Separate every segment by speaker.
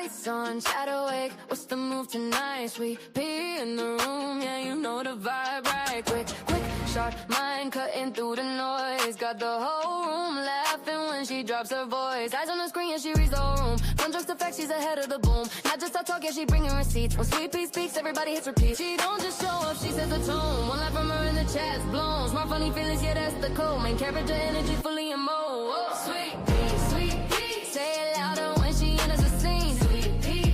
Speaker 1: Lights on, shadow wake. What's the move tonight? Sweet pea in the room, yeah, you know the vibe, right? Quick, sharp mind cutting through the noise. Got the whole room laughing when she drops her voice. Eyes on the screen, yeah, she reads the whole room. From drugs to facts, she's ahead of the boom. Not just her talk, yeah, she bringing receipts. When Sweet Pea speaks, everybody hits repeat. She don't just show up, she sets the tone. One line from her in the chat's blown. Smart, funny feelings, yeah, that's the code. Main character energy fully in mode. Oh, Sweet Pea, say it louder when she enters the scene. Sweet Pea,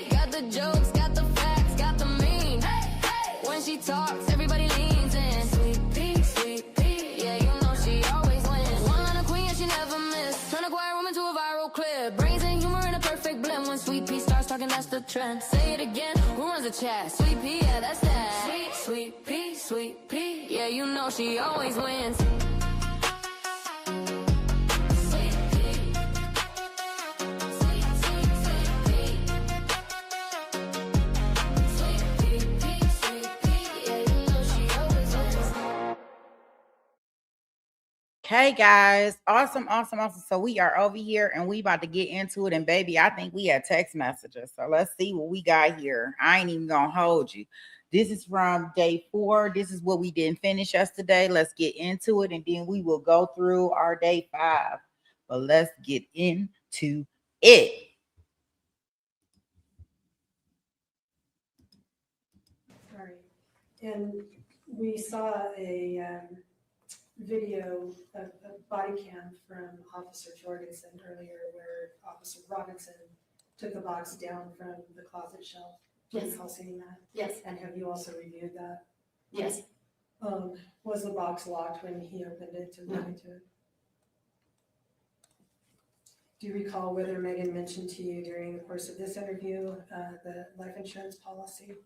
Speaker 1: got the jokes, got the facts, got the mean. When she talks, everybody leans in. Sweet Pea, yeah, you know she always wins. One line of queen, yeah, she never miss. Turn a quiet room into a viral clip. Brains and humor in a perfect blend. When Sweet Pea starts talking, that's the trend. Say it again, who runs the chat? Sweet Pea, yeah, that's that. Sweet Pea, yeah, you know she always wins.
Speaker 2: Okay, guys, awesome. So we are over here and we about to get into it. And baby, I think we had text messages. So let's see what we got here. I ain't even gonna hold you. This is from day 4. This is what we didn't finish yesterday. Let's get into it and then we will go through our day 5. But let's get into it.
Speaker 3: All right. And we saw a video of body cam from Officer Jorgensen earlier where Officer Robinson took the box down from the closet shelf. Do you recall seeing that?
Speaker 4: Yes.
Speaker 3: And have you also reviewed that?
Speaker 4: Yes.
Speaker 3: Was the box locked when he opened it to look into it? Do you recall whether Meggan mentioned to you during the course of this interview the life insurance policy?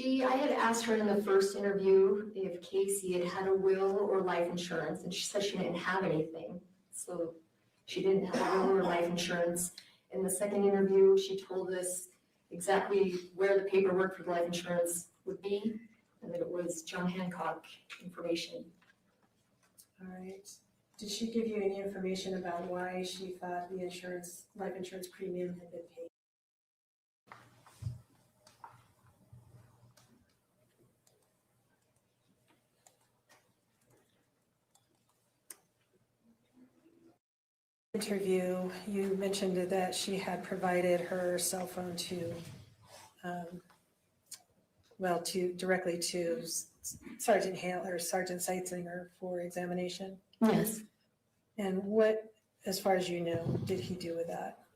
Speaker 4: I had asked her in the first interview if Casey had a will or life insurance, and she said she didn't have anything. So she didn't have a will or life insurance. In the second interview, she told us exactly where the paperwork for the life insurance would be, and that it was John Hancock information.
Speaker 3: All right. Did she give you any information about why she thought the life insurance premium had been paid? Interview, you mentioned that she had provided her cell phone directly to Sergeant Hale or Sergeant Seitzinger for examination.
Speaker 4: Yes.
Speaker 3: And what, as far as you know, did he do with that?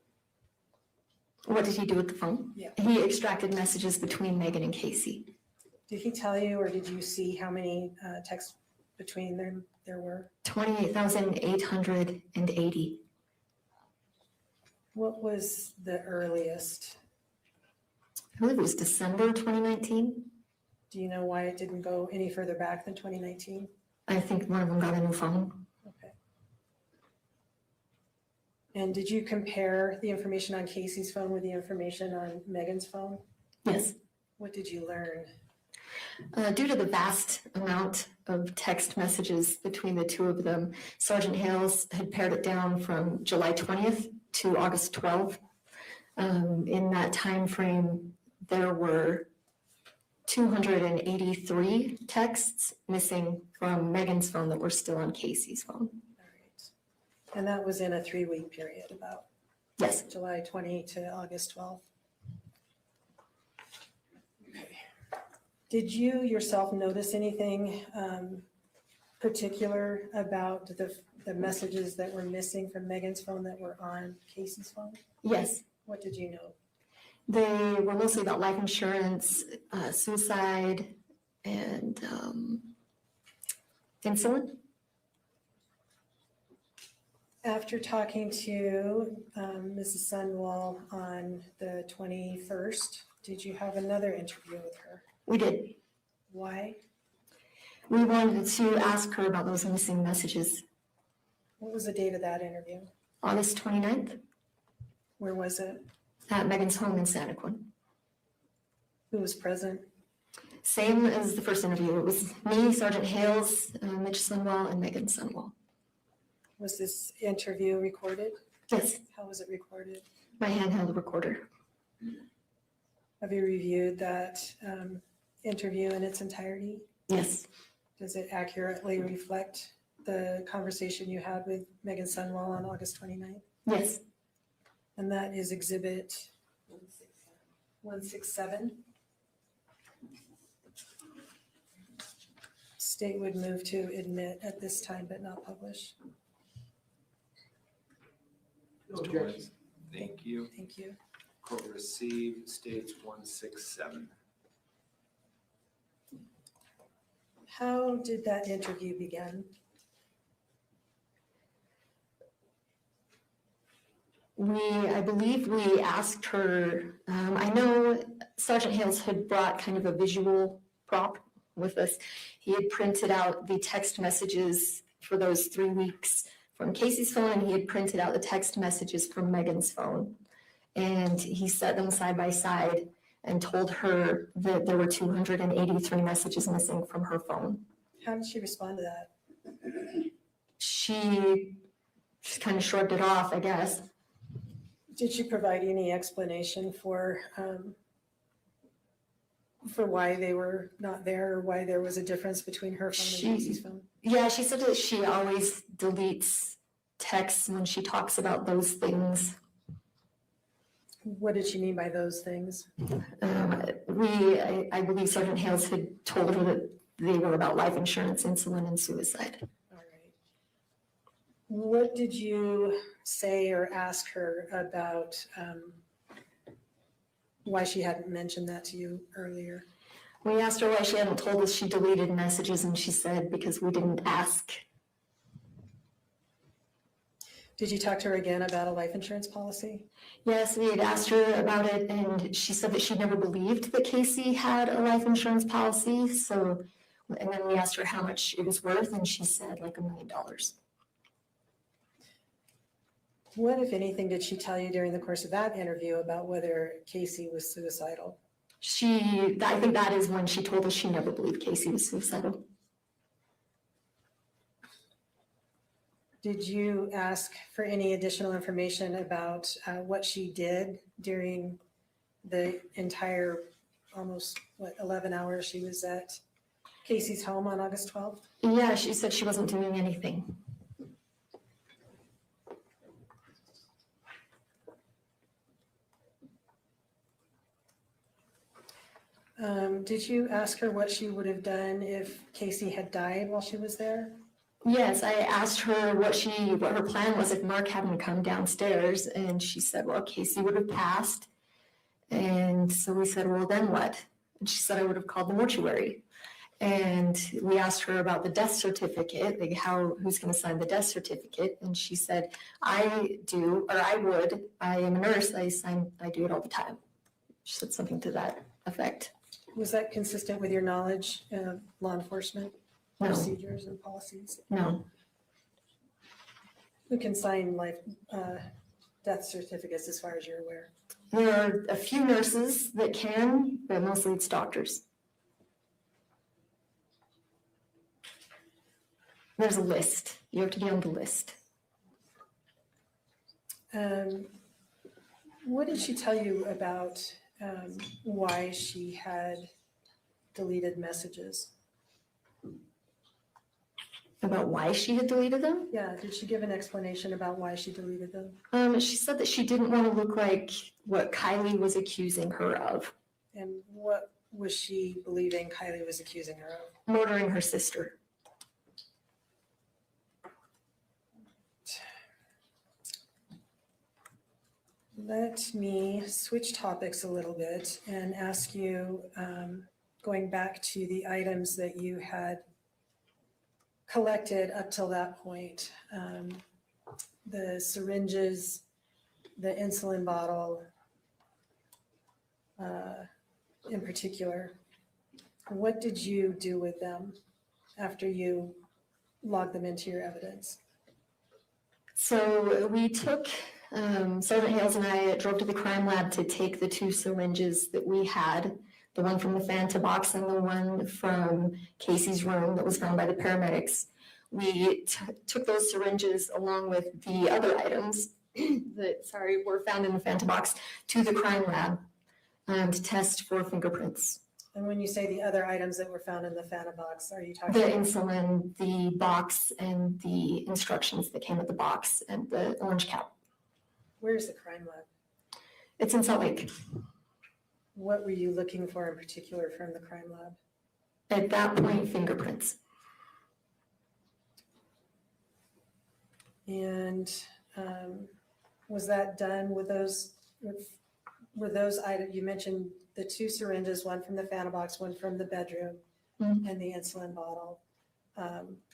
Speaker 4: What did he do with the phone?
Speaker 3: Yeah.
Speaker 4: He extracted messages between Meggan and Casey.
Speaker 3: Did he tell you, or did you see how many texts between them there were?
Speaker 4: 28,880.
Speaker 3: What was the earliest?
Speaker 4: I believe it was December 2019.
Speaker 3: Do you know why it didn't go any further back than 2019?
Speaker 4: I think one of them got a new phone.
Speaker 3: Okay. And did you compare the information on Casey's phone with the information on Meggan's phone?
Speaker 4: Yes.
Speaker 3: What did you learn?
Speaker 4: Due to the vast amount of text messages between the two of them, Sergeant Hales had pared it down from July 20th to August 12th. In that time frame, there were 283 texts missing from Meggan's phone that were still on Casey's phone.
Speaker 3: All right. And that was in a 3-week period, about
Speaker 4: Yes.
Speaker 3: July 20 to August 12th. Okay. Did you yourself notice anything particular about the messages that were missing from Meggan's phone that were on Casey's phone?
Speaker 4: Yes.
Speaker 3: What did you know?
Speaker 4: They were mostly about life insurance, suicide, and insulin.
Speaker 3: After talking to Mrs. Sundwall on the 21st, did you have another interview with her?
Speaker 4: We did.
Speaker 3: Why?
Speaker 4: We wanted to ask her about those missing messages.
Speaker 3: What was the date of that interview?
Speaker 4: August 29th
Speaker 3: Where was it?
Speaker 4: at Meggan's home in Santaquin.
Speaker 3: Who was present?
Speaker 4: Same as the first interview. It was me, Sergeant Hales, Mitch Sundwall, and Meggan Sundwall.
Speaker 3: Was this interview recorded?
Speaker 4: Yes.
Speaker 3: How was it recorded?
Speaker 4: My handheld recorder.
Speaker 3: Have you reviewed that interview in its entirety?
Speaker 4: Yes.
Speaker 3: Does it accurately reflect the conversation you had with Meggan Sundwall on August 29th?
Speaker 4: Yes.
Speaker 3: And that is exhibit 167. State would move to admit at this time but not publish.
Speaker 5: No objection. Thank you.
Speaker 3: Thank you.
Speaker 5: Court received states 167.
Speaker 3: How did that interview begin?
Speaker 4: I believe we asked her, I know Sergeant Hales had brought kind of a visual prop with us. He had printed out the text messages for those 3 weeks from Casey's phone, and he had printed out the text messages from Megan's phone. And he set them side by side and told her that there were 283 messages missing from her phone.
Speaker 3: How did she respond to that?
Speaker 4: She just kind of shrugged it off, I guess.
Speaker 3: Did she provide any explanation for why they were not there, or why there was a difference between her phone and Casey's phone?
Speaker 4: Yeah, she said that she always deletes texts when she talks about those things.
Speaker 3: What did she mean by those things?
Speaker 4: I believe Sergeant Hales had told her that they were about life insurance, insulin, and suicide.
Speaker 3: All right. What did you say or ask her about why she hadn't mentioned that to you earlier?
Speaker 4: We asked her why she hadn't told us she deleted messages, and she said because we didn't ask.
Speaker 3: Did you talk to her again about a life insurance policy?
Speaker 4: Yes, we had asked her about it, and she said that she never believed that Casey had a life insurance policy. So, and then we asked her how much it was worth, and she said like $1 million.
Speaker 3: What, if anything, did she tell you during the course of that interview about whether Casey was suicidal?
Speaker 4: I think that is when she told us she never believed Casey was suicidal.
Speaker 3: Did you ask for any additional information about what she did during the entire almost, 11 hours she was at Casey's home on August 12th?
Speaker 4: Yeah, she said she wasn't doing anything.
Speaker 3: Did you ask her what she would have done if Casey had died while she was there?
Speaker 4: Yes, I asked her what her plan was if Mark hadn't come downstairs, and she said, well, Casey would have passed. And so we said, well, then what? And she said, I would have called the mortuary. And we asked her about the death certificate, like who's going to sign the death certificate? And she said, I would. I am a nurse. I do it all the time. She said something to that effect.
Speaker 3: Was that consistent with your knowledge of law enforcement
Speaker 4: No.
Speaker 3: procedures and policies?
Speaker 4: No.
Speaker 3: Who can sign death certificates as far as you're aware?
Speaker 4: There are a few nurses that can, but mostly it's doctors. There's a list. You have to be on the list.
Speaker 3: What did she tell you about why she had deleted messages?
Speaker 4: About why she had deleted them?
Speaker 3: Yeah, did she give an explanation about why she deleted them?
Speaker 4: She said that she didn't want to look like what Kylie was accusing her of.
Speaker 3: And what was she believing Kylie was accusing her of?
Speaker 4: Murdering her sister.
Speaker 3: Let me switch topics a little bit and ask you, going back to the items that you had collected up till that point, the syringes, the insulin bottle in particular, what did you do with them after you logged them into your evidence?
Speaker 4: So we took, Sergeant Hales and I drove to the crime lab to take the 2 syringes that we had, the one from the Fanta box and the one from Casey's room that was found by the paramedics. We took those syringes along with the other items that were found in the Fanta box to the crime lab to test for fingerprints.
Speaker 3: And when you say the other items that were found in the Fanta box, are you talking
Speaker 4: The
Speaker 3: about?
Speaker 4: insulin, the box, and the instructions that came with the box, and the orange cap.
Speaker 3: Where's the crime lab?
Speaker 4: It's in Salt Lake.
Speaker 3: What were you looking for in particular from the crime lab?
Speaker 4: At that point, fingerprints.
Speaker 3: And was that done with those, were those items, you mentioned the 2 syringes, one from the Fanta box, one from the bedroom,
Speaker 4: Mhm.
Speaker 3: and the insulin bottle.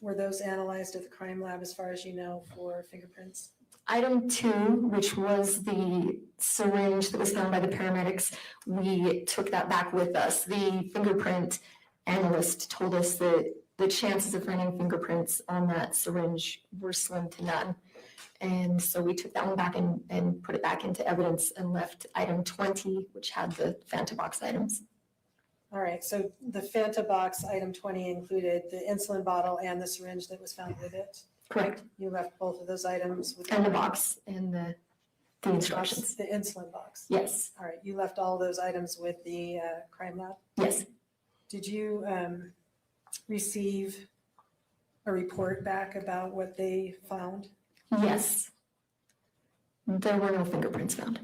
Speaker 3: Were those analyzed at the crime lab as far as you know for fingerprints?
Speaker 4: Item 2, which was the syringe that was found by the paramedics, we took that back with us. The fingerprint analyst told us that the chances of finding fingerprints on that syringe were slim to none. And so we took that one back and put it back into evidence and left item 20, which had the Fanta box items.
Speaker 3: All right, so the Fanta box, item 20, included the insulin bottle and the syringe that was found with it.
Speaker 4: Correct.
Speaker 3: You left both of those items with
Speaker 4: And the box and the instructions.
Speaker 3: The insulin box.
Speaker 4: Yes,
Speaker 3: All right, you left all those items with the crime lab.
Speaker 4: yes.
Speaker 3: Did you receive a report back about what they found?
Speaker 4: Yes. There were no fingerprints found.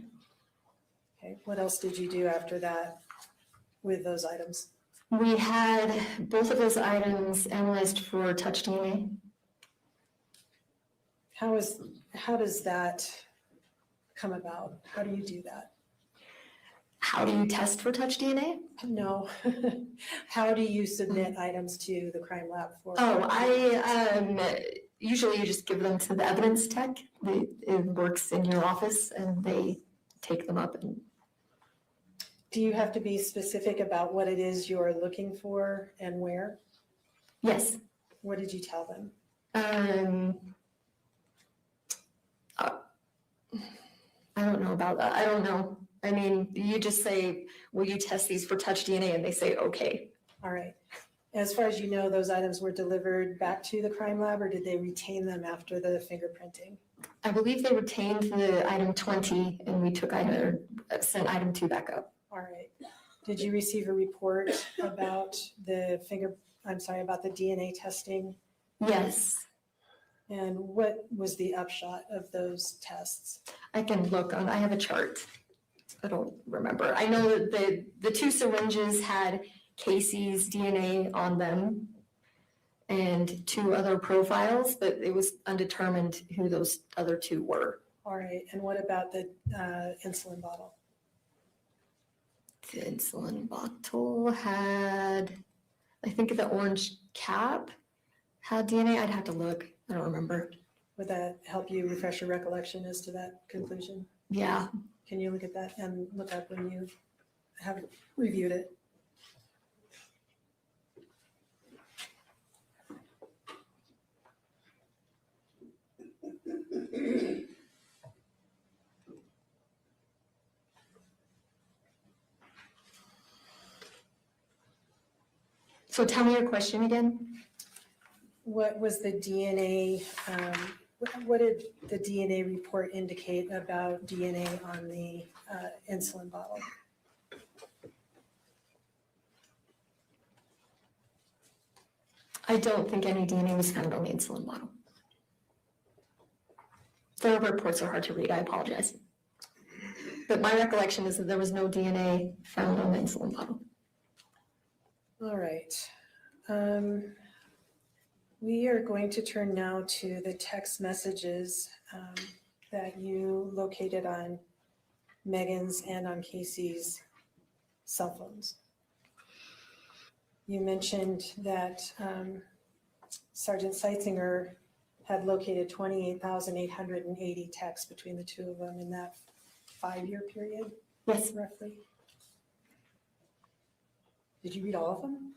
Speaker 3: Okay, what else did you do after that with those items?
Speaker 4: We had both of those items analyzed for touch DNA.
Speaker 3: How does that come about? How do you do that?
Speaker 4: How do you test for touch DNA?
Speaker 3: No. How do you submit items to the crime lab for?
Speaker 4: Oh, usually you just give them to the evidence tech. It works in your office and they take them up. And
Speaker 3: Do you have to be specific about what it is you're looking for and where?
Speaker 4: yes.
Speaker 3: What did you tell them?
Speaker 4: I don't know about that. I don't know. I mean, you just say, will you test these for touch DNA? And they say, okay.
Speaker 3: All right. As far as you know, those items were delivered back to the crime lab, or did they retain them after the fingerprinting?
Speaker 4: I believe they retained the item 20 and we sent item 2 back up.
Speaker 3: All right. Did you receive a report about about the DNA testing?
Speaker 4: Yes,
Speaker 3: And what was the upshot of those tests?
Speaker 4: I can look on, I have a chart. I don't remember. I know that the 2 syringes had Casey's DNA on them and 2 other profiles, but it was undetermined who those other 2 were.
Speaker 3: All right. And what about the insulin bottle?
Speaker 4: The insulin bottle had, I think the orange cap had DNA. I'd have to look. I don't remember.
Speaker 3: Would that help you refresh your recollection as to that conclusion?
Speaker 4: Yeah.
Speaker 3: Can you look at that and look up when you have reviewed it?
Speaker 4: So tell me your question again.
Speaker 3: What was the DNA, what did the DNA report indicate about DNA on the insulin bottle?
Speaker 4: I don't think any DNA was found on the insulin bottle. The reports are hard to read. I apologize. But my recollection is that there was no DNA found on the insulin bottle.
Speaker 3: All right. We are going to turn now to the text messages that you located on Meggan's and on Casey's cell phones. You mentioned that Sergeant Seitzinger had located 28,880 texts between the 2 of them in that 5-year period,
Speaker 4: Yes,
Speaker 3: roughly. Did you read all of them?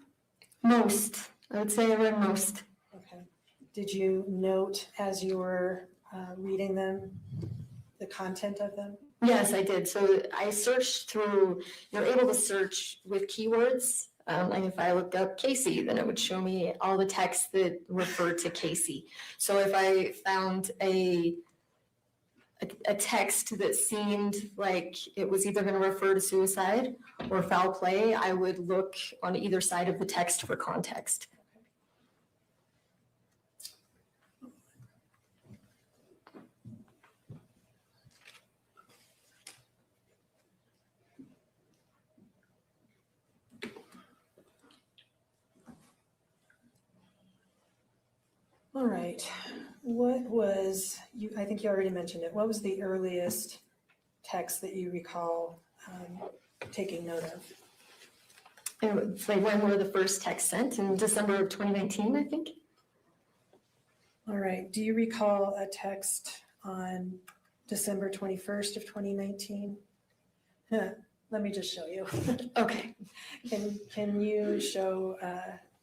Speaker 4: most. I would say I read most.
Speaker 3: Okay. Did you note as you were reading them, the content of them?
Speaker 4: Yes, I did. So I searched through, you're able to search with keywords. Like if I looked up Casey, then it would show me all the texts that refer to Casey. So if I found a a text that seemed like it was either going to refer to suicide or foul play, I would look on either side of the text for context.
Speaker 3: All right, what was, I think you already mentioned it, what was the earliest text that you recall taking note of?
Speaker 4: It's like when were the first texts sent? In December of 2019, I think.
Speaker 3: All right, do you recall a text on December 21st of 2019? Let me just show you.
Speaker 4: Okay.
Speaker 3: Can you show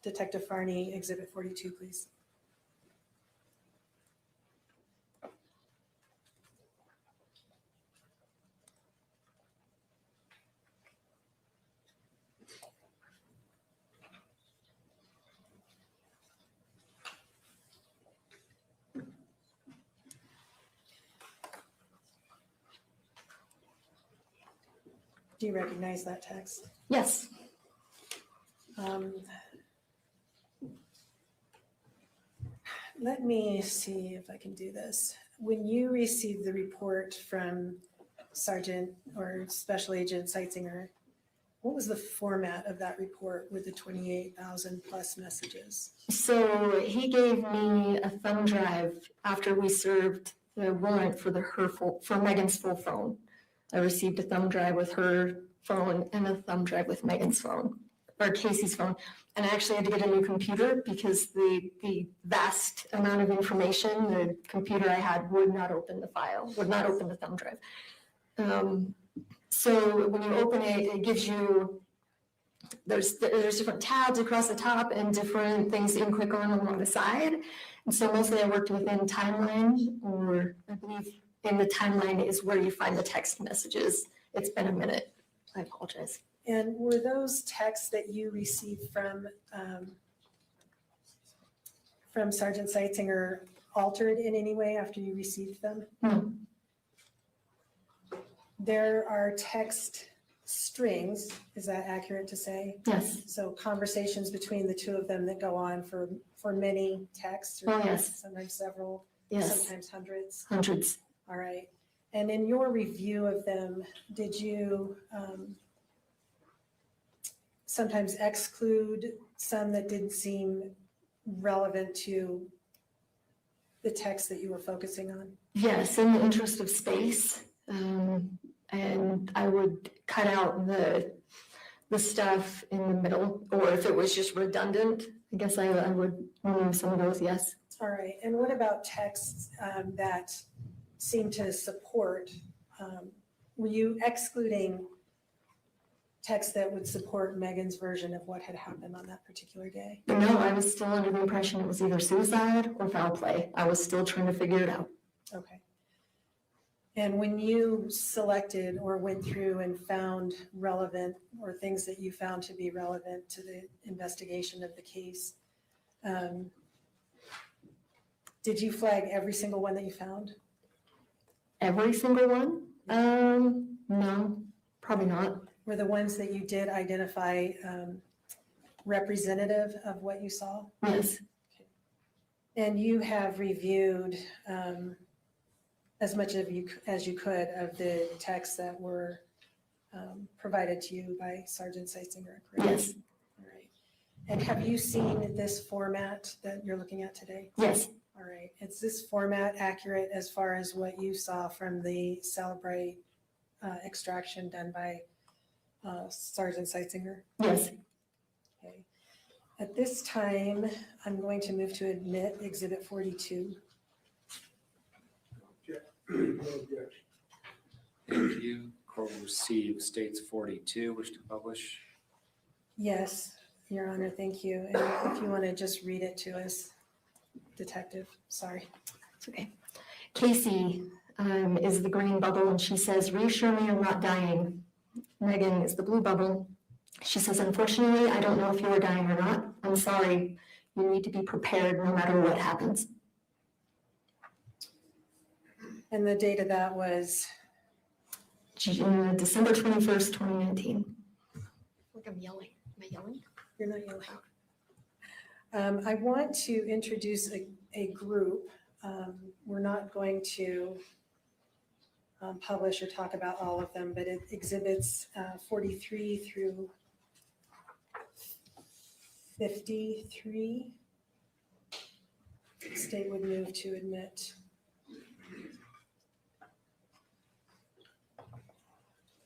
Speaker 3: Detective Farney Exhibit 42, please? Do you recognize that text?
Speaker 4: Yes.
Speaker 3: Let me see if I can do this. When you received the report from Sergeant or Special Agent Seitzinger, what was the format of that report with the 28,000 plus messages?
Speaker 4: So he gave me a thumb drive after we served the warrant for for Megan's full phone. I received a thumb drive with her phone and a thumb drive with Megan's phone, or Casey's phone. And I actually had to get a new computer because the vast amount of information, the computer I had would not open the file, would not open the thumb drive. So when you open it, it gives you, there's different tabs across the top and different things that you can click on along the side. And so mostly I worked within timeline, or I believe in the timeline is where you find the text messages. It's been a minute. I apologize.
Speaker 3: And were those texts that you received from Sergeant Seitzinger altered in any way after you received them?
Speaker 4: No.
Speaker 3: There are text strings, is that accurate to say?
Speaker 4: Yes.
Speaker 3: So conversations between the two of them that go on for many texts, or
Speaker 4: Oh, yes.
Speaker 3: sometimes several,
Speaker 4: Yes.
Speaker 3: sometimes hundreds.
Speaker 4: Hundreds.
Speaker 3: All right. And in your review of them, did you sometimes exclude some that didn't seem relevant to the text that you were focusing on?
Speaker 4: Yes, in the interest of space. And I would cut out the stuff in the middle, or if it was just redundant, I guess I would remove some of those, yes.
Speaker 3: All right. And what about texts that seem to support, were you excluding text that would support Megan's version of what had happened on that particular day?
Speaker 4: No, I was still under the impression it was either suicide or foul play. I was still trying to figure it out.
Speaker 3: Okay. And when you selected or went through and found relevant, or things that you found to be relevant to the investigation of the case, did you flag every single one that you found?
Speaker 4: Every single one? No, probably not.
Speaker 3: Were the ones that you did identify representative of what you saw?
Speaker 4: Yes.
Speaker 3: And you have reviewed as much as you could of the texts that were provided to you by Sergeant Seitzinger, correct?
Speaker 4: Yes.
Speaker 3: All right. And have you seen this format that you're looking at today?
Speaker 4: Yes.
Speaker 3: All right. Is this format accurate as far as what you saw from the Celebrate extraction done by Sergeant Seitzinger?
Speaker 4: Yes.
Speaker 3: Okay. At this time, I'm going to move to admit Exhibit 42.
Speaker 5: Thank you. Court will receive states 42, wish to publish.
Speaker 3: Yes, Your Honor, thank you. And if you want to just read it to us, Detective, sorry.
Speaker 4: It's okay. Casey is the green bubble, and she says, "Reassure me I'm not dying." Megan is the blue bubble. She says, "Unfortunately, I don't know if you are dying or not. I'm sorry. You need to be prepared no matter what happens."
Speaker 3: And the date of that was,
Speaker 4: December 21st, 2019. Look, I'm yelling. Am I yelling?
Speaker 3: you're not yelling. I want to introduce a group. We're not going to publish or talk about all of them, but it exhibits 43 through 53. State would move to admit.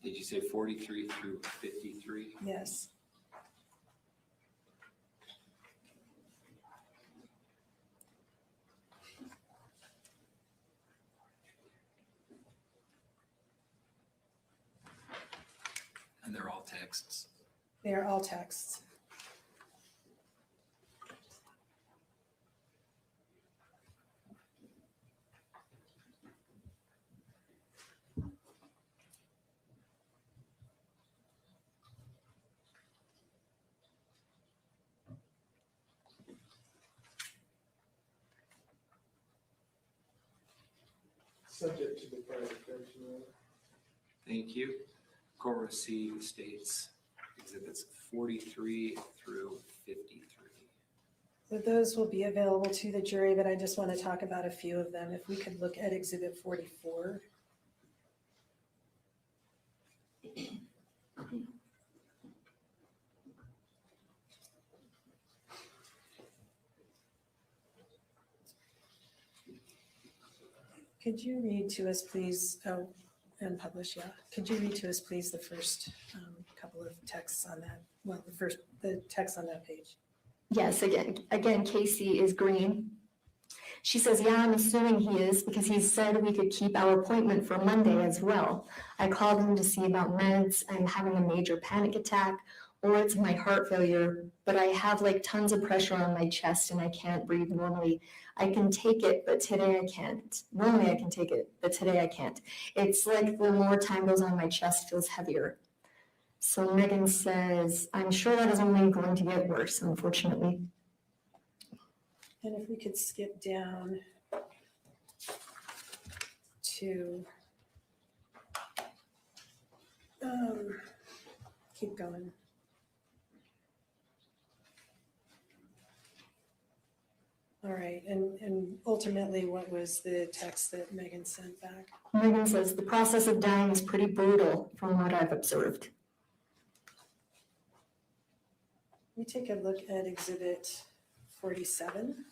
Speaker 5: Did you say 43 through 53?
Speaker 3: Yes.
Speaker 5: And they're all texts.
Speaker 3: They are all texts.
Speaker 6: Subject to the prosecution.
Speaker 5: Thank you. Court received states exhibits 43 through 53.
Speaker 3: So those will be available to the jury, but I just want to talk about a few of them. If we could look at exhibit 44. Could you read to us, please, and publish, yeah. Could you read to us, please, the first couple of texts on that, well, the text on that page?
Speaker 4: Yes, again, Casey is green. She says, yeah, I'm assuming he is because he said we could keep our appointment for Monday as well. I called him to see about meds. I'm having a major panic attack, or it's my heart failure, but I have like tons of pressure on my chest and I can't breathe normally. I can take it, but today I can't. Normally I can take it, but today I can't. It's like the more time goes on, my chest feels heavier. So Meggan says, I'm sure that is only going to get worse, unfortunately.
Speaker 3: And if we could skip down to, keep going. All right, and ultimately, what was the text that Meggan sent back?
Speaker 4: Meggan says, the process of dying is pretty brutal from what I've observed.
Speaker 3: We take a look at exhibit 47.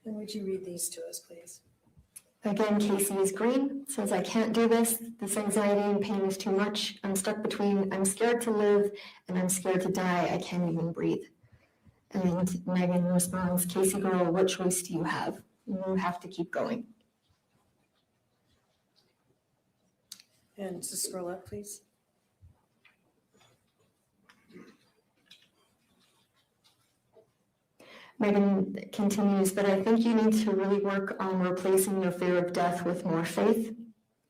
Speaker 3: And would you read these to us, please?
Speaker 4: Again, Casey is green, says, I can't do this. This anxiety and pain is too much. I'm stuck between I'm scared to live and I'm scared to die. I can't even breathe. And Meggan responds, Casey girl, what choice do you have? You have to keep going.
Speaker 3: And to scroll up, please.
Speaker 4: Meggan continues, but I think you need to really work on replacing your fear of death with more faith.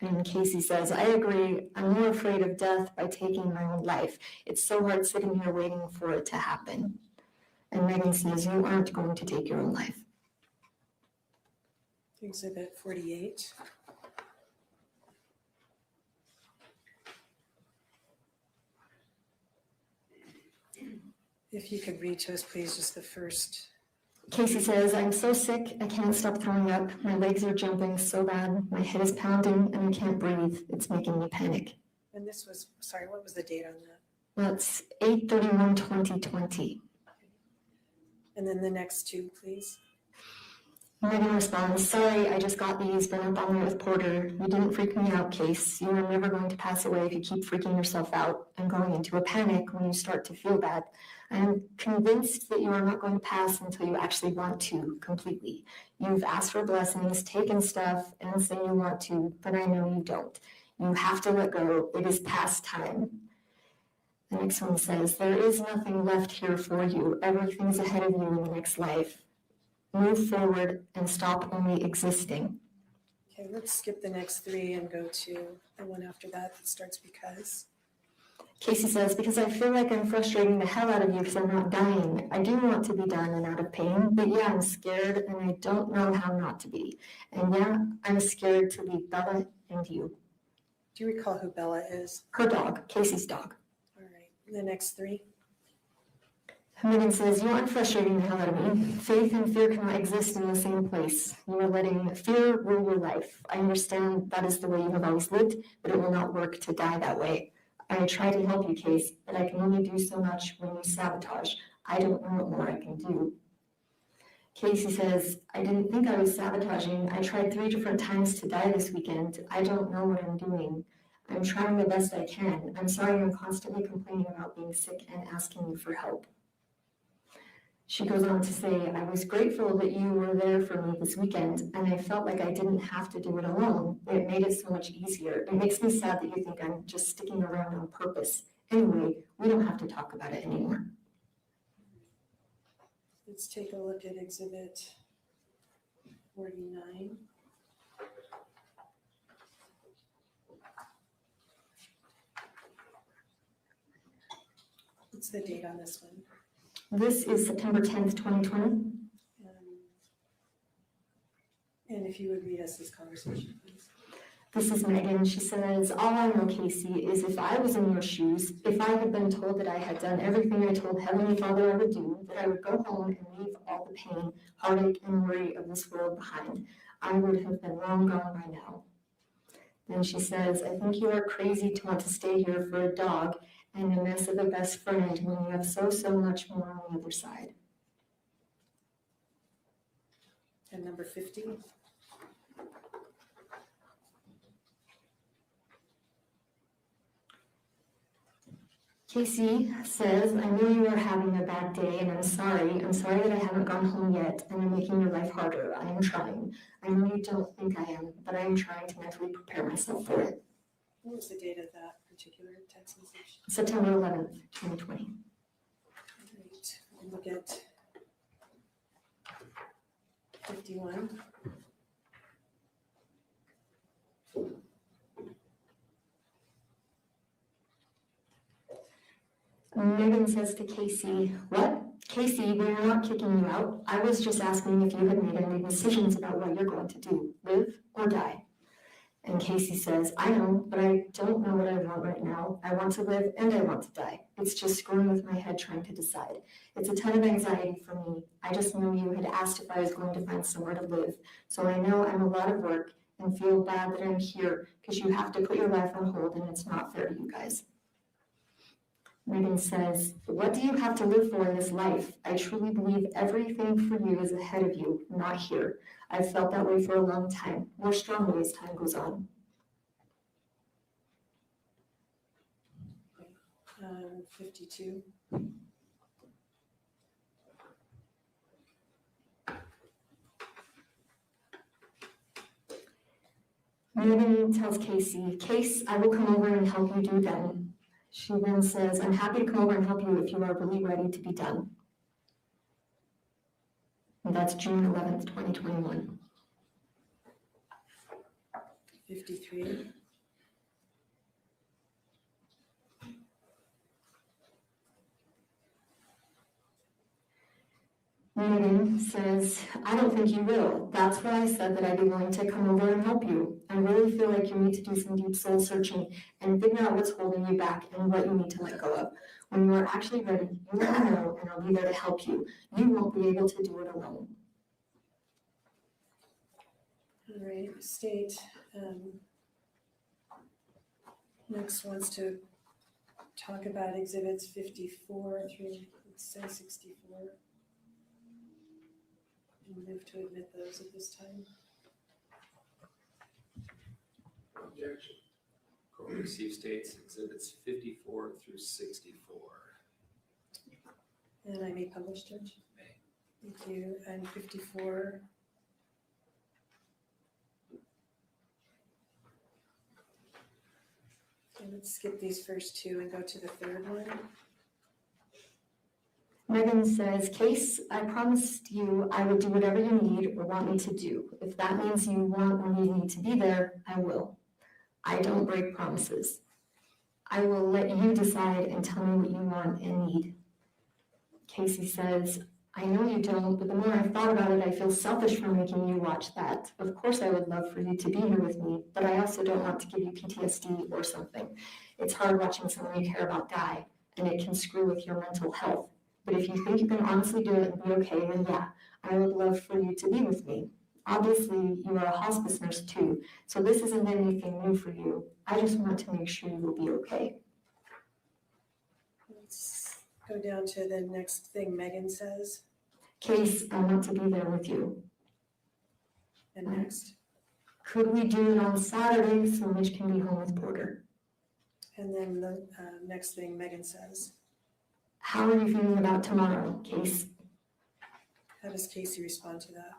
Speaker 4: And Casey says, I agree. I'm more afraid of death by taking my own life. It's so hard sitting here waiting for it to happen. And Meggan says, you aren't going to take your own life.
Speaker 3: Exhibit 48. If you could read to us, please, just the first.
Speaker 4: Casey says, I'm so sick, I can't stop throwing up. My legs are jumping so bad. My head is pounding and I can't breathe. It's making me panic.
Speaker 3: And this was, sorry, what was the date on that?
Speaker 4: That's 8/31/2020.
Speaker 3: And then the next two, please.
Speaker 4: Meggan responds, sorry, I just got these, been up all night with Porter. You didn't freak me out, Case. You are never going to pass away if you keep freaking yourself out and going into a panic when you start to feel bad. I am convinced that you are not going to pass until you actually want to completely. You've asked for blessings, taken stuff, and say you want to, but I know you don't. You have to let go. It is past time. The next one says, there is nothing left here for you. Everything's ahead of you in the next life. Move forward and stop only existing.
Speaker 3: Okay, let's skip the next three and go to the one after that that starts because.
Speaker 4: Casey says, because I feel like I'm frustrating the hell out of you because I'm not dying. I do want to be done and out of pain, but yeah, I'm scared and I don't know how not to be. And yeah, I'm scared to leave Bella and you.
Speaker 3: Do you recall who Bella is?
Speaker 4: Her dog, Casey's dog.
Speaker 3: All right, the next three.
Speaker 4: Meggan says, you aren't frustrating the hell out of me. Faith and fear cannot exist in the same place. You are letting fear rule your life. I understand that is the way you have always lived, but it will not work to die that way. I try to help you, Case, but I can only do so much when you sabotage. I don't know what more I can do. Casey says, I didn't think I was sabotaging. I tried 3 different times to die this weekend. I don't know what I'm doing. I'm trying the best I can. I'm sorry I'm constantly complaining about being sick and asking you for help. She goes on to say, I was grateful that you were there for me this weekend, and I felt like I didn't have to do it alone. It made it so much easier. It makes me sad that you think I'm just sticking around on purpose. Anyway, we don't have to talk about it anymore.
Speaker 3: Let's take a look at Exhibit 49. What's the date on this one?
Speaker 4: This is September 10th, 2020.
Speaker 3: And if you would read us this conversation, please.
Speaker 4: This is Meggan. She says, all I know, Casey, is if I was in your shoes, if I had been told that I had done everything I told Heavenly Father I would do, that I would go home and leave all the pain, heartache, and worry of this world behind, I would have been long gone by now. Then she says, I think you are crazy to want to stay here for a dog and a mess of a best friend when you have so much more on the other side.
Speaker 3: And number 50.
Speaker 4: Casey says, I know you are having a bad day and I'm sorry. I'm sorry that I haven't gone home yet and I'm making your life harder. I am trying. I know you don't think I am, but I am trying to mentally prepare myself for it.
Speaker 3: What was the date of that particular text message?
Speaker 4: September 11th, 2020.
Speaker 3: Great. We'll look at 51.
Speaker 4: Meggan says to Casey, what? Casey, we're not kicking you out. I was just asking if you had made any decisions about what you're going to do, live or die. And Casey says, I know, but I don't know what I want right now. I want to live and I want to die. It's just screwing with my head trying to decide. It's a ton of anxiety for me. I just knew you had asked if I was going to find somewhere to live. So I know I'm a lot of work and feel bad that I'm here because you have to put your life on hold and it's not fair to you guys. Meggan says, what do you have to live for in this life? I truly believe everything for you is ahead of you, not here. I've felt that way for a long time, more strongly as time goes on.
Speaker 3: 52.
Speaker 4: Meggan tells Casey, Case, I will come over and help you do then. She then says, I'm happy to come over and help you if you are really ready to be done. And that's June 11th, 2021.
Speaker 3: 53.
Speaker 4: Meggan says, I don't think you will. That's why I said that I'd be willing to come over and help you. I really feel like you need to do some deep soul searching and figure out what's holding you back and what you need to let go of. When you are actually ready, you let me know and I'll be there to help you. You won't be able to do it alone.
Speaker 3: All right, state next wants to talk about exhibits 54 through, let's say 64. And move to admit those at this time.
Speaker 6: Objection.
Speaker 5: Court will receive states exhibits 54 through 64.
Speaker 3: And I may publish, Judge?
Speaker 5: May.
Speaker 3: Thank you. And 54. And let's skip these first two and go to the third one.
Speaker 4: Meggan says, Case, I promised you I would do whatever you need or want me to do. If that means you want or need me to be there, I will. I don't break promises. I will let you decide and tell me what you want and need. Casey says, I know you don't, but the more I've thought about it, I feel selfish for making you watch that. Of course I would love for you to be here with me, but I also don't want to give you PTSD or something. It's hard watching someone you care about die, and it can screw with your mental health. But if you think you can honestly do it and be okay, then yeah, I would love for you to be with me. Obviously, you are a hospice nurse too, so this isn't anything new for you. I just want to make sure you will be okay.
Speaker 3: Let's go down to the next thing Meggan says,
Speaker 4: Case, I want to be there with you.
Speaker 3: and next.
Speaker 4: Could we do it on Saturday so Mitch can be home with Porter?
Speaker 3: And then the next thing Meggan says.
Speaker 4: How are you feeling about tomorrow, Case?
Speaker 3: How does Casey respond to that?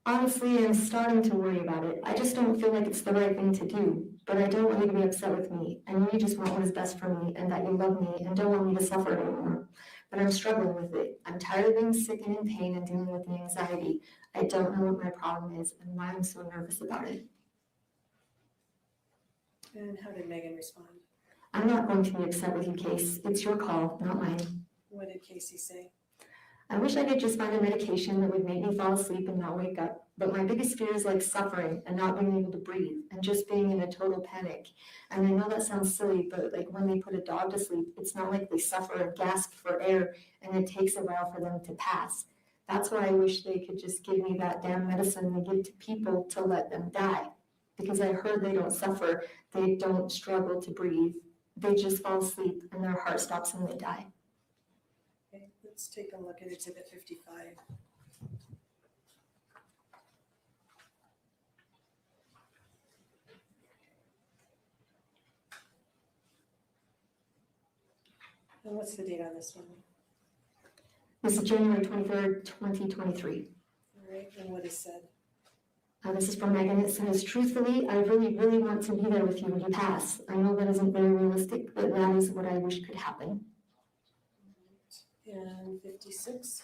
Speaker 4: Honestly, I'm starting to worry about it. I just don't feel like it's the right thing to do. But I don't want you to be upset with me. I know you just want what is best for me and that you love me and don't want me to suffer anymore. But I'm struggling with it. I'm tired of being sick and in pain and dealing with the anxiety. I don't know what my problem is and why I'm so nervous about it.
Speaker 3: And how did Meggan respond?
Speaker 4: I'm not going to be upset with you, Case. It's your call, not mine.
Speaker 3: What did Casey say?
Speaker 4: I wish I could just find a medication that would make me fall asleep and not wake up. But my biggest fear is like suffering and not being able to breathe and just being in a total panic. And I know that sounds silly, but like when they put a dog to sleep, it's not like they suffer and gasp for air and it takes a while for them to pass. That's why I wish they could just give me that damn medicine they give to people to let them die. Because I heard they don't suffer, they don't struggle to breathe. They just fall asleep and their heart stops and they die.
Speaker 3: Okay, let's take a look at Exhibit 55. And what's the date on this one?
Speaker 4: This is January 23rd, 2023.
Speaker 3: All right, and what is said?
Speaker 4: This is from Meggan. It says, truthfully, I really, really want to be there with you when you pass. I know that isn't very realistic, but that is what I wish could happen.
Speaker 3: And 56.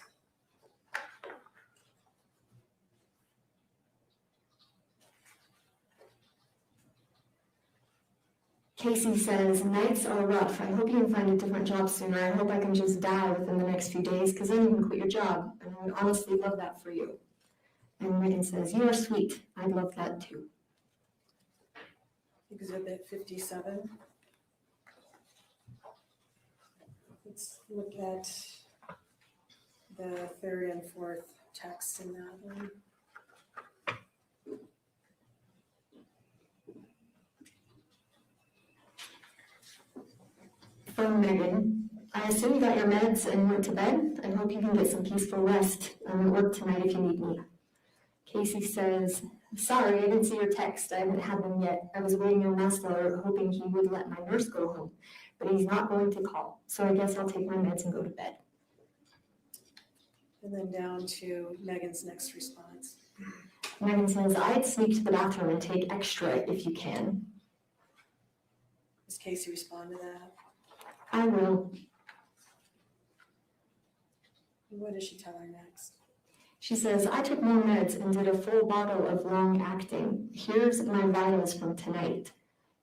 Speaker 4: Casey says, nights are rough. I hope you can find a different job sooner. I hope I can just die within the next few days because then you can quit your job. And I would honestly love that for you. And Meggan says, you are sweet. I'd love that too.
Speaker 3: Exhibit 57. Let's look at the third and fourth text in that one.
Speaker 4: From Meggan, I assume you got your meds and went to bed. I hope you can get some peaceful rest. I'm at work tonight if you need me. Casey says, sorry, I didn't see your text. I haven't had them yet. I was waiting on Master, hoping he would let my nurse go home, but he's not going to call. So I guess I'll take my meds and go to bed.
Speaker 3: And then down to Meggan's next response.
Speaker 4: Meggan says, I'd sneak to the bathroom and take extra if you can.
Speaker 3: Does Casey respond to that?
Speaker 4: I will.
Speaker 3: What does she tell her next?
Speaker 4: She says, I took more meds and did a full bottle of long acting. Here's my vitals from tonight.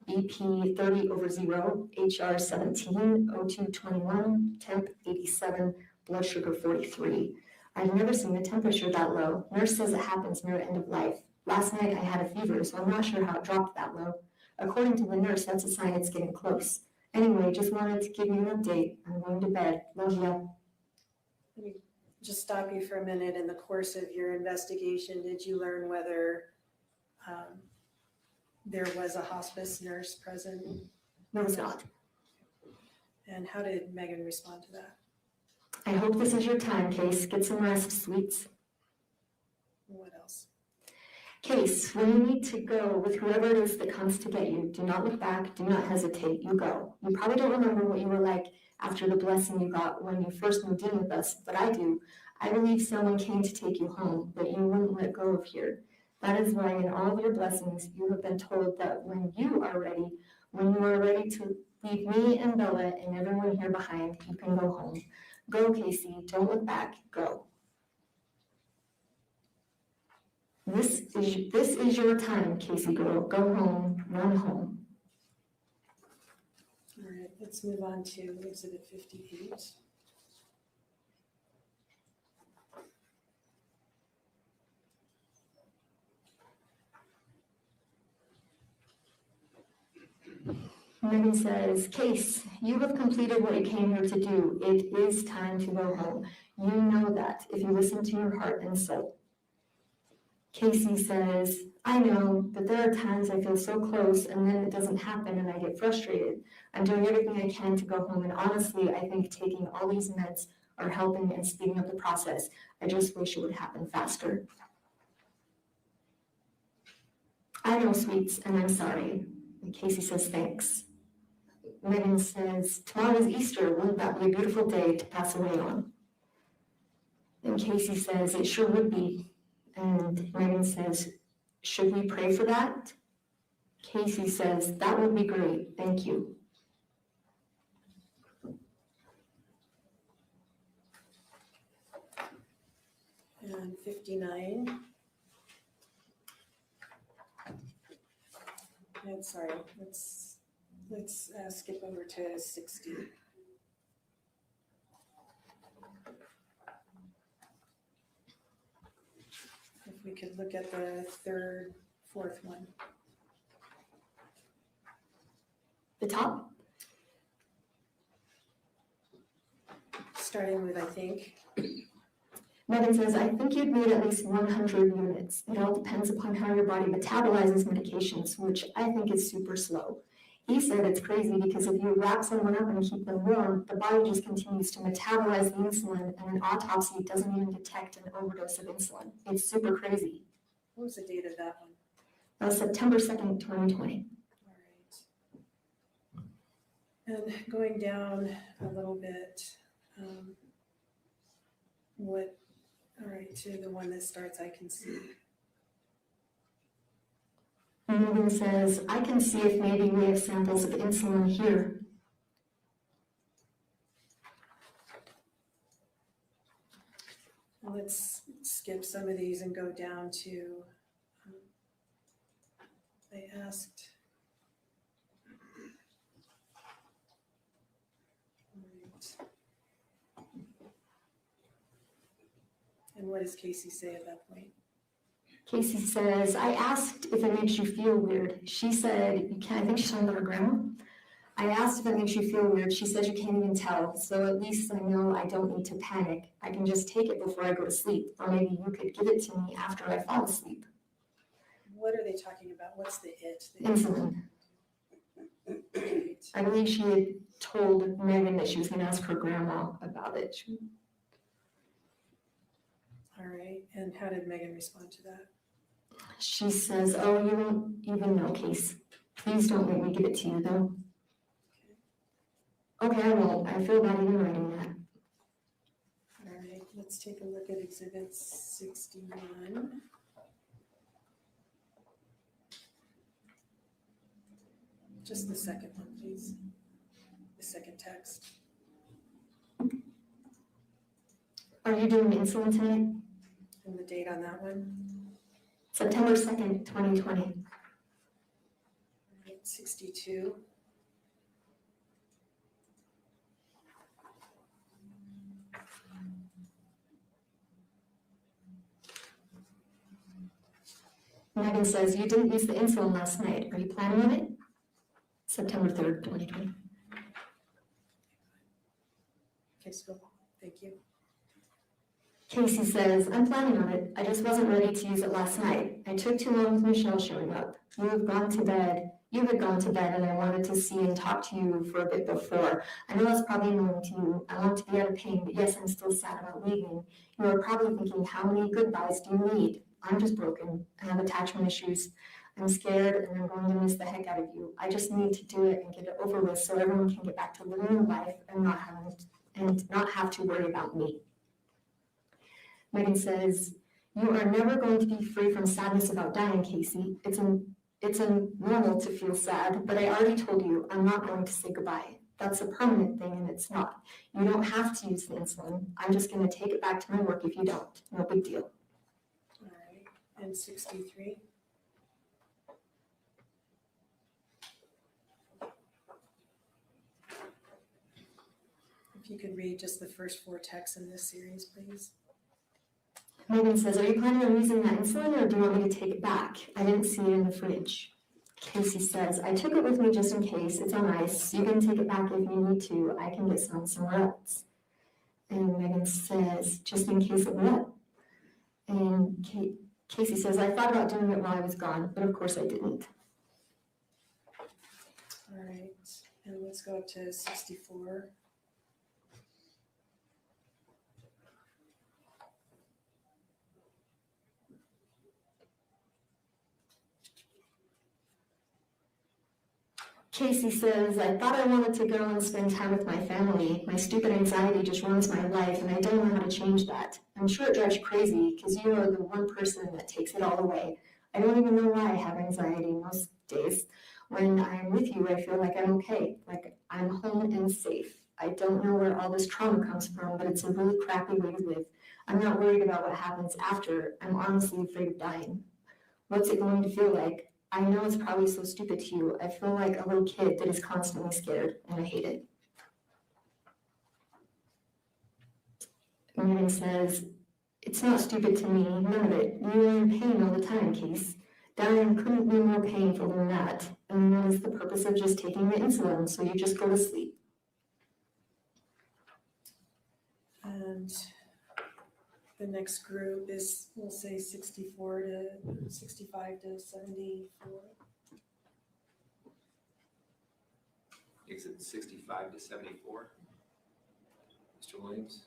Speaker 4: BP 30/0, HR 17, O2 21, temp 87, blood sugar 43. I've never seen a temperature that low. Nurse says it happens near end of life. Last night I had a fever, so I'm not sure how it dropped that low. According to the nurse, that's a sign it's getting close. Anyway, just wanted to give you an update. I'm going to bed. Love ya.
Speaker 3: Let me just stop you for a minute. In the course of your investigation, did you learn whether there was a hospice nurse present?
Speaker 4: No, it's not.
Speaker 3: And how did Meggan respond to that?
Speaker 4: I hope this is your time, Case. Get some rest, sweets.
Speaker 3: What else?
Speaker 4: Case, when you need to go with whoever it is that comes to get you, do not look back, do not hesitate, you go. You probably don't remember what you were like after the blessing you got when you first moved in with us, but I do. I believe someone came to take you home, but you wouldn't let go of here. That is why in all of your blessings, you have been told that when you are ready to leave me and Bella and everyone here behind, you can go home. Go, Casey, don't look back, go. This is your time, Casey girl. Go home, run home.
Speaker 3: All right, let's move on to exhibit 58.
Speaker 4: Meggan says, Case, you have completed what you came here to do. It is time to go home. You know that if you listen to your heart and soul. Casey says, I know, but there are times I feel so close and then it doesn't happen and I get frustrated. I'm doing everything I can to go home, and honestly, I think taking all these meds are helping and speeding up the process. I just wish it would happen faster. I know, sweets, and I'm sorry. And Casey says, thanks. Meggan says, tomorrow is Easter. Wouldn't that be a beautiful day to pass away on? And Casey says, it sure would be. And Meggan says, should we pray for that? Casey says, that would be great. Thank you.
Speaker 3: And 59. And sorry, let's skip over to 60. If we could look at the fourth one.
Speaker 4: The top?
Speaker 3: Starting with, I think.
Speaker 4: Meggan says, I think you'd need at least 100 units. It all depends upon how your body metabolizes medications, which I think is super slow. He said it's crazy because if you wrap someone up and keep them warm, the body just continues to metabolize the insulin, and an autopsy doesn't even detect an overdose of insulin. It's super crazy.
Speaker 3: What was the date of that one?
Speaker 4: That was September 2nd, 2020.
Speaker 3: All right. And going down a little bit, all right, to the one that starts, I can see.
Speaker 4: Meggan says, I can see if maybe we have samples of insulin here.
Speaker 3: Let's skip some of these and go down to, I asked. Right. And what does Casey say at that point?
Speaker 4: Casey says, I asked if it makes you feel weird. She said, you can't, I think she's talking about her grandma. I asked if it makes you feel weird. She said, you can't even tell. So at least I know I don't need to panic. I can just take it before I go to sleep. Or maybe you could give it to me after I fall asleep.
Speaker 3: What are they talking about? What's the it?
Speaker 4: Insulin. I believe she had told Meggan that she was going to ask her grandma about it.
Speaker 3: All right, and how did Meggan respond to that?
Speaker 4: She says, oh, you won't even know, Case. Please don't make me give it to you, though. Okay, I won't. I feel bad even writing that.
Speaker 3: All right, let's take a look at exhibit 61. Just the second one, please. The second text.
Speaker 4: Are you doing insulin tonight?
Speaker 3: And the date on that one?
Speaker 4: September 2nd, 2020.
Speaker 3: All right, 62.
Speaker 4: Meggan says, you didn't use the insulin last night. Are you planning on it? September 3rd, 2020.
Speaker 3: Okay, so thank you.
Speaker 4: Casey says, I'm planning on it. I just wasn't ready to use it last night. I took too long with Michelle showing up. You had gone to bed, and I wanted to see and talk to you for a bit before. I know that's probably annoying to you. I want to be out of pain, but yes, I'm still sad about leaving. You are probably thinking, how many goodbyes do you need? I'm just broken. I have attachment issues. I'm scared and I'm going to miss the heck out of you. I just need to do it and get it over with so everyone can get back to living their life and not have to worry about me. Meggan says, you are never going to be free from sadness about dying, Casey. It's normal to feel sad, but I already told you I'm not going to say goodbye. That's a permanent thing and it's not. You don't have to use the insulin. I'm just gonna take it back to my work if you don't. No big deal.
Speaker 3: All right, and 63. If you could read just the first 4 texts in this series, please.
Speaker 4: Meggan says, are you planning on using that insulin or do you want me to take it back? I didn't see it in the fridge. Casey says, I took it with me just in case. It's on ice. You can take it back if you need to. I can get some somewhere else. And Meggan says, just in case of what? And Casey says, I thought about doing it while I was gone, but of course I didn't.
Speaker 3: All right, and let's go up to 64.
Speaker 4: Casey says, I thought I wanted to go and spend time with my family. My stupid anxiety just runs my life and I don't know how to change that. I'm sure it drives you crazy because you are the one person that takes it all away. I don't even know why I have anxiety most days. When I'm with you, I feel like I'm okay, like I'm home and safe. I don't know where all this trauma comes from, but it's a really crappy way to live. I'm not worried about what happens after. I'm honestly afraid of dying. What's it going to feel like? I know it's probably so stupid to you. I feel like a little kid that is constantly scared, and I hate it. Meggan says, it's not stupid to me, none of it. You are in pain all the time, Case. Dying couldn't be more painful than that. And that is the purpose of just taking the insulin, so you just go to sleep.
Speaker 3: And the next group is, we'll say 65 to 74.
Speaker 5: Is it 65 to 74? Mr. Williams?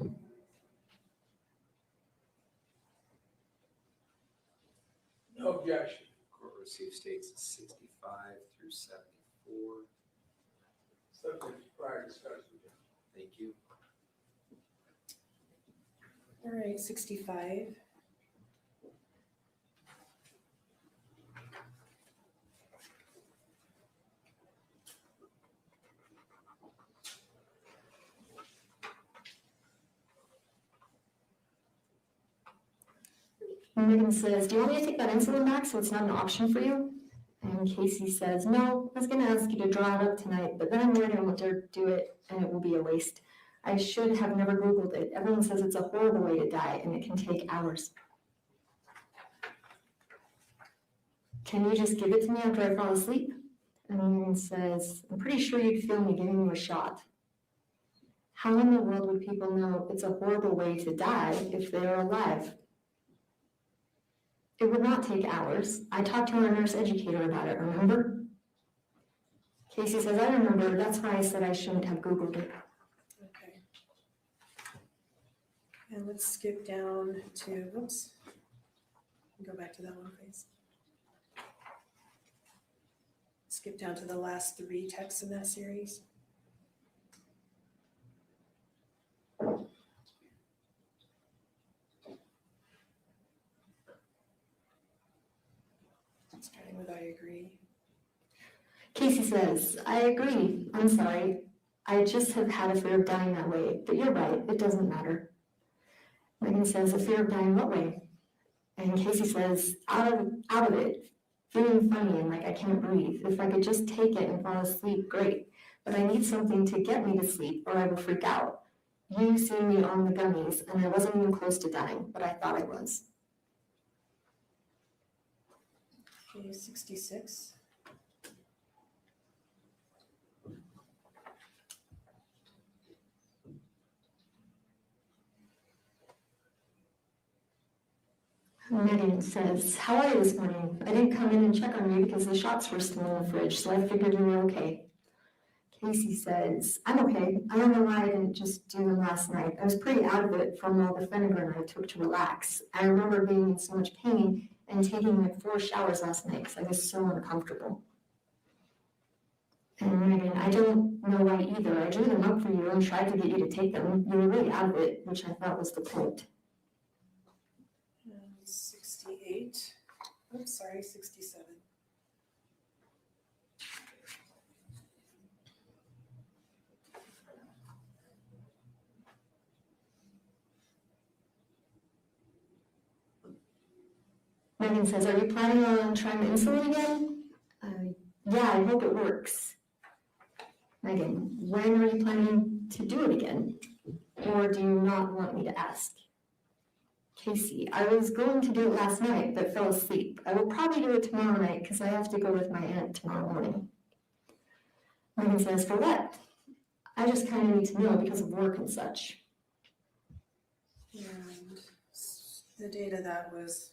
Speaker 6: No objection.
Speaker 5: Court received states 65 through 74.
Speaker 6: Subject to prior discussion.
Speaker 5: Thank you.
Speaker 3: All right, 65.
Speaker 4: Meggan says, do you want me to take that insulin back so it's not an option for you? And Casey says, no, I was going to ask you to draw it up tonight, but then I'm worried I won't dare do it and it will be a waste. I should have never Googled it. Everyone says it's a horrible way to die and it can take hours. Can you just give it to me after I fall asleep? And Meggan says, I'm pretty sure you'd feel me giving you a shot. How in the world would people know it's a horrible way to die if they are alive? It would not take hours. I talked to our nurse educator about it, remember? Casey says, I remember. That's why I said I shouldn't have Googled it.
Speaker 3: Okay. And let's skip down to, whoops. Go back to that one, please. Skip down to the last 3 texts in that series. Starting with I agree.
Speaker 4: Casey says, I agree. I'm sorry. I just have had a fear of dying that way, but you're right. It doesn't matter. Meggan says, a fear of dying what way? And Casey says, out of it, feeling funny and like I can't breathe. If I could just take it and fall asleep, great. But I need something to get me to sleep or I will freak out. You see me on the gummies and I wasn't even close to dying, but I thought I was.
Speaker 3: Okay, 66.
Speaker 4: Meggan says, how are you this morning? I didn't come in and check on you because the shots were still in the fridge, so I figured you were okay. Casey says, I'm okay. I don't know why I didn't just do them last night. I was pretty out of it from all the Phenergan I took to relax. I remember being in so much pain and taking like 4 showers last night because I was so uncomfortable. And Meggan, I don't know why either. I drew them up for you and tried to get you to take them. You were really out of it, which I thought was the point.
Speaker 3: 68. Oops, sorry, 67.
Speaker 4: Meggan says, are you planning on trying the insulin again? Yeah, I hope it works. Meggan, when are you planning to do it again? Or do you not want me to ask? Casey, I was going to do it last night, but fell asleep. I will probably do it tomorrow night because I have to go with my aunt tomorrow morning. Meggan says, for what? I just kind of need to know because of work and such.
Speaker 3: And the date of that was,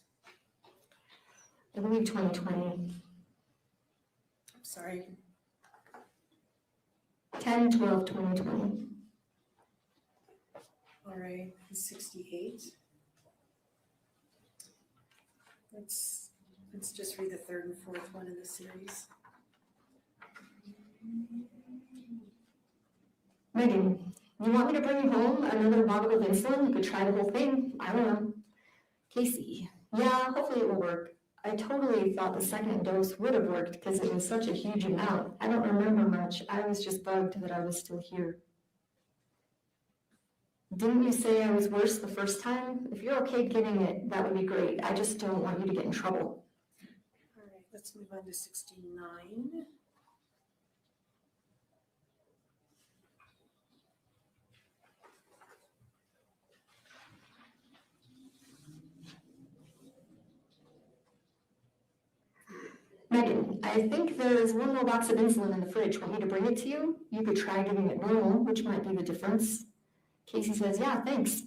Speaker 4: I believe 2020,
Speaker 3: I'm sorry,
Speaker 4: 10/12/2020.
Speaker 3: all right, 68. Let's just read the third and fourth one in the series.
Speaker 4: Meggan, you want me to bring you home another bottle of insulin? You could try the whole thing. I don't know. Casey, yeah, hopefully it will work. I totally thought the second dose would have worked because it was such a huge amount. I don't remember much. I was just bugged that I was still here. Didn't you say I was worse the first time? If you're okay getting it, that would be great. I just don't want you to get in trouble.
Speaker 3: All right, let's move on to 69.
Speaker 4: Meggan, I think there is one more box of insulin in the fridge. Want me to bring it to you? You could try giving it normal, which might be the difference. Casey says, yeah, thanks.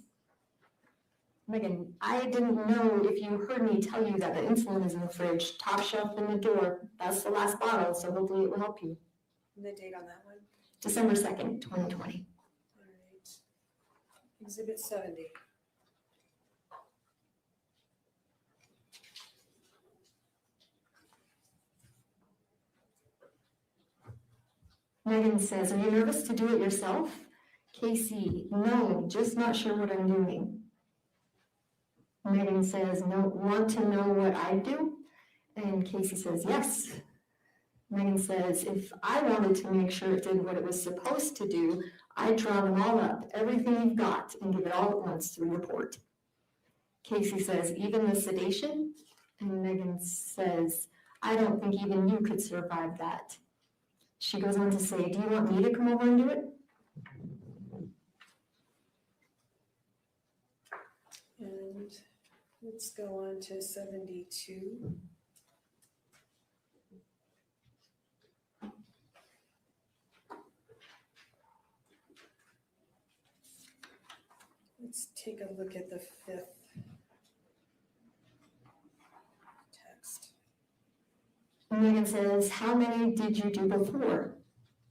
Speaker 4: Meggan, I didn't know if you heard me tell you that the insulin is in the fridge, top shelf in the door. That's the last bottle, so hopefully it will help you.
Speaker 3: And the date on that one?
Speaker 4: December 2nd, 2020.
Speaker 3: All right. Exhibit 70.
Speaker 4: Meggan says, are you nervous to do it yourself? Casey, no, just not sure what I'm doing. Meggan says, no, want to know what I do? And Casey says, yes. Meggan says, if I wanted to make sure it did what it was supposed to do, I'd draw them all up, everything you've got, and give it all at once to the report. Casey says, even the sedation? And Meggan says, I don't think even you could survive that. She goes on to say, do you want me to come over and do it?
Speaker 3: And let's go on to 72. Let's take a look at the fifth text.
Speaker 4: Meggan says, how many did you do before?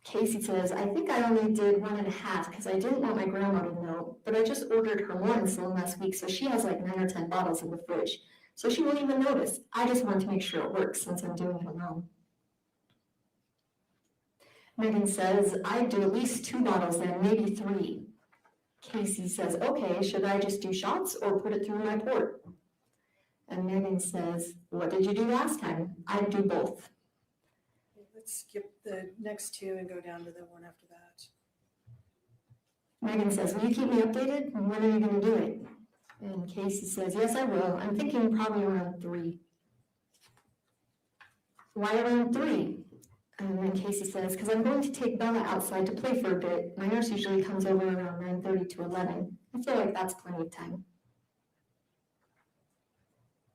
Speaker 4: Casey says, I think I only did 1.5 because I didn't want my grandma to know, but I just ordered her more insulin last week, so she has like 9 or 10 bottles in the fridge. So she won't even notice. I just want to make sure it works since I'm doing it alone. Meggan says, I'd do at least 2 bottles then, maybe 3. Casey says, okay, should I just do shots or put it through my port? And Meggan says, what did you do last time? I'd do both.
Speaker 3: Let's skip the next two and go down to the one after that.
Speaker 4: Meggan says, will you keep me updated? When are you going to do it? And Casey says, yes, I will. I'm thinking probably around 3. Why around 3? And then Casey says, because I'm going to take Bella outside to play for a bit. My nurse usually comes over around 9:30 to 11. I feel like that's plenty of time.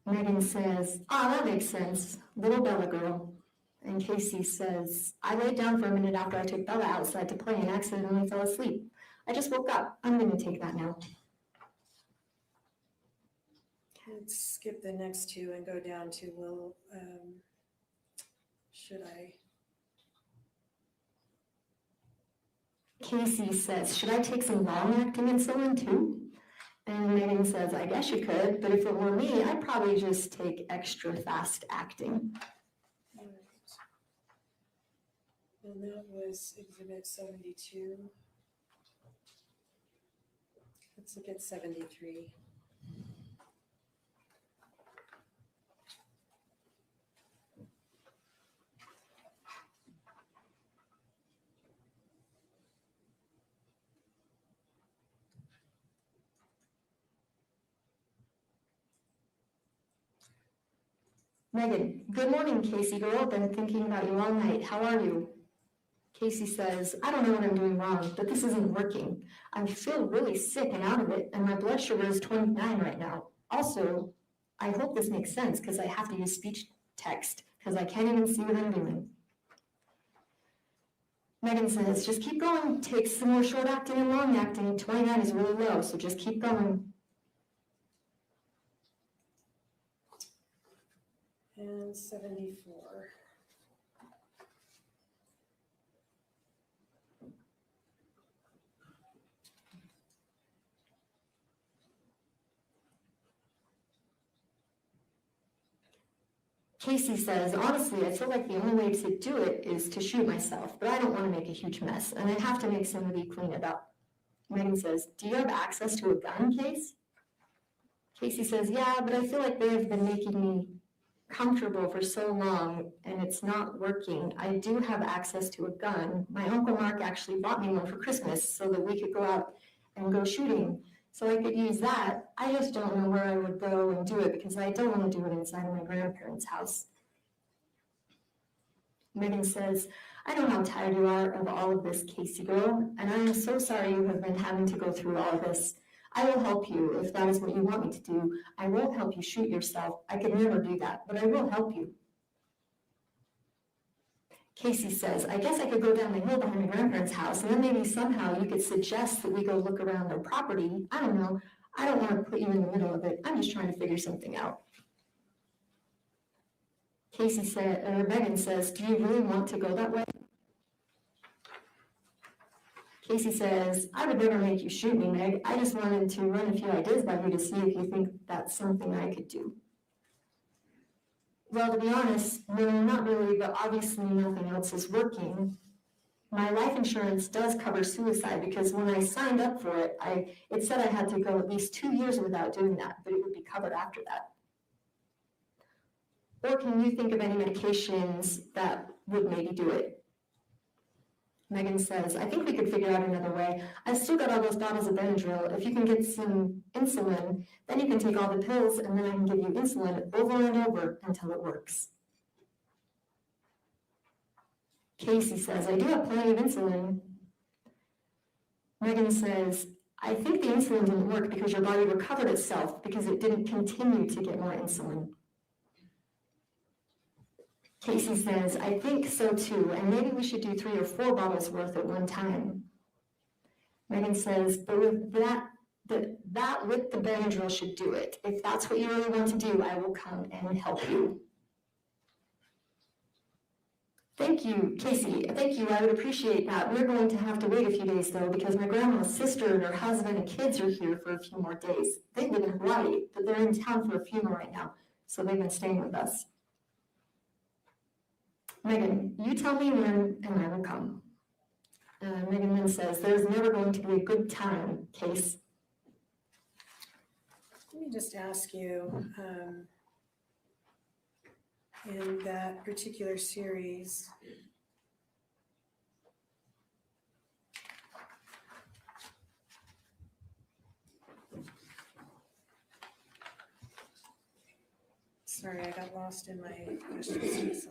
Speaker 4: Meggan says, that makes sense. Little Bella girl. And Casey says, I laid down for a minute after I took Bella outside to play and accidentally fell asleep. I just woke up. I'm going to take that now.
Speaker 3: Let's skip the next two and go down to should I?
Speaker 4: Casey says, should I take some long-acting insulin too? And Meggan says, I guess you could, but if it were me, I'd probably just take extra fast-acting.
Speaker 3: All right. And that was exhibit 72. Let's look at 73.
Speaker 4: Meggan, good morning, Casey girl. Been thinking about you all night. How are you? Casey says, I don't know what I'm doing wrong, but this isn't working. I feel really sick and out of it, and my blood sugar is 29 right now. Also, I hope this makes sense because I have to use speech text because I can't even see what I'm doing. Meggan says, just keep going. Take some more short acting and long acting. 29 is really low, so just keep going.
Speaker 3: And 74.
Speaker 4: Casey says, honestly, I feel like the only way to do it is to shoot myself, but I don't want to make a huge mess, and I have to make somebody clean it up. Meggan says, do you have access to a gun, Case? Casey says, yeah, but I feel like they have been making me comfortable for so long, and it's not working. I do have access to a gun. My Uncle Mark actually bought me one for Christmas so that we could go out and go shooting. So I could use that. I just don't know where I would go and do it because I don't want to do it inside of my grandparents' house. Meggan says, I know how tired you are of all of this, Casey girl, and I am so sorry you have been having to go through all of this. I will help you if that is what you want me to do. I won't help you shoot yourself. I could never do that, but I will help you. Casey says, I guess I could go down the hill behind my grandparents' house, and then maybe somehow you could suggest that we go look around their property. I don't know. I don't want to put you in the middle of it. I'm just trying to figure something out. Meggan says, do you really want to go that way? Casey says, I would never make you shoot me, Meg. I just wanted to run a few ideas by you to see if you think that's something I could do. Well, to be honest, no, not really, but obviously nothing else is working. My life insurance does cover suicide because when I signed up for it, it said I had to go at least 2 years without doing that, but it would be covered after that. Or can you think of any medications that would maybe do it? Meggan says, I think we could figure out another way. I've still got all those bottles of Benadryl. If you can get some insulin, then you can take all the pills and then I can give you insulin over and over until it works. Casey says, I do have plenty of insulin. Meggan says, I think the insulin didn't work because your body recovered itself because it didn't continue to get more insulin. Casey says, I think so too, and maybe we should do 3 or 4 bottles worth at one time. Meggan says, but with that with the Benadryl should do it. If that's what you really want to do, I will come and help you. Thank you, Casey. Thank you. I would appreciate that. We're going to have to wait a few days though, because my grandma's sister and her husband and kids are here for a few more days. They live in Hawaii, but they're in town for a funeral right now, so they've been staying with us. Meggan, you tell me when and I will come. Meggan then says, there's never going to be a good time, Case.
Speaker 3: Let me just ask you, in that particular series, sorry, I got lost in my questions. So.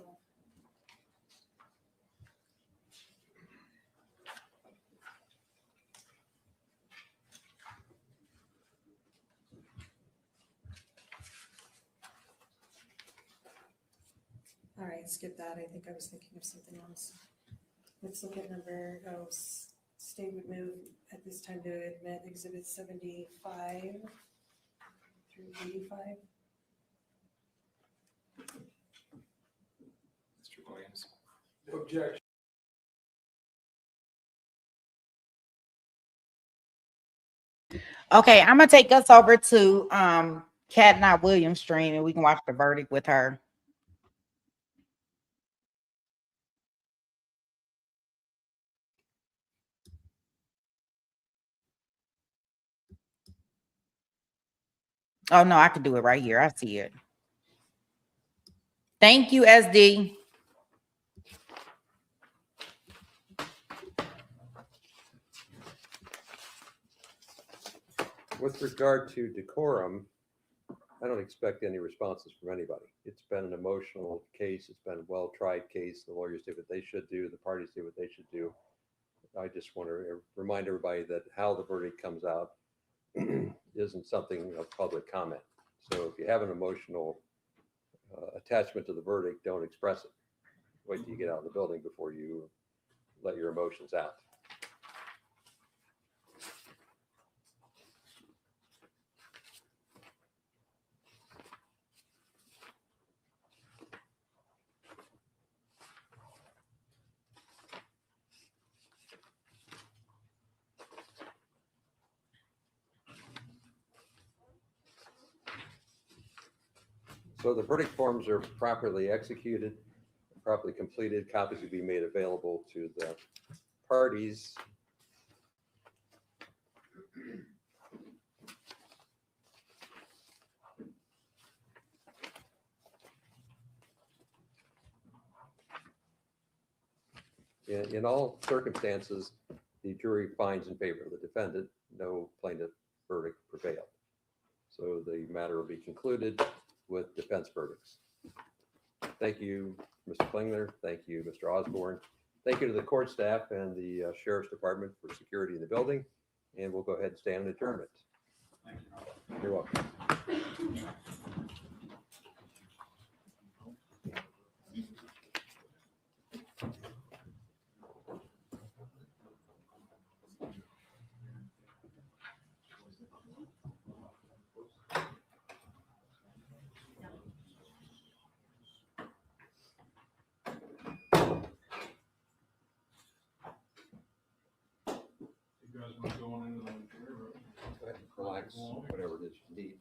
Speaker 3: All right, skip that. I think I was thinking of something else. Let's look at state would move at this time to admit exhibit 75 through 85.
Speaker 5: Mr. Williams.
Speaker 6: No objection.
Speaker 2: Okay, I'm gonna take us over to Cat Not Williams stream and we can watch the verdict with her. Oh no, I can do it right here. I see it. Thank you, SD.
Speaker 7: With regard to decorum, I don't expect any responses from anybody. It's been an emotional case. It's been a well-tried case. The lawyers did what they should do. The parties did what they should do. I just want to remind everybody that how the verdict comes out isn't something of public comment. So if you have an emotional attachment to the verdict, don't express it. Wait till you get out of the building before you let your emotions out. So the verdict forms are properly executed, properly completed. Copies will be made available to the parties. In all circumstances, the jury finds in favor of the defendant. No plaintiff verdict prevailed. So the matter will be concluded with defense verdicts. Thank you, Mr. Klingler. Thank you, Mr. Osborne. Thank you to the court staff and the Sheriff's Department for security in the building. And we'll go ahead and stand in adjournment.
Speaker 6: Thank you.
Speaker 7: You're welcome.
Speaker 6: You guys want to go on into the jury room?
Speaker 7: Go ahead and relax, whatever it is you need.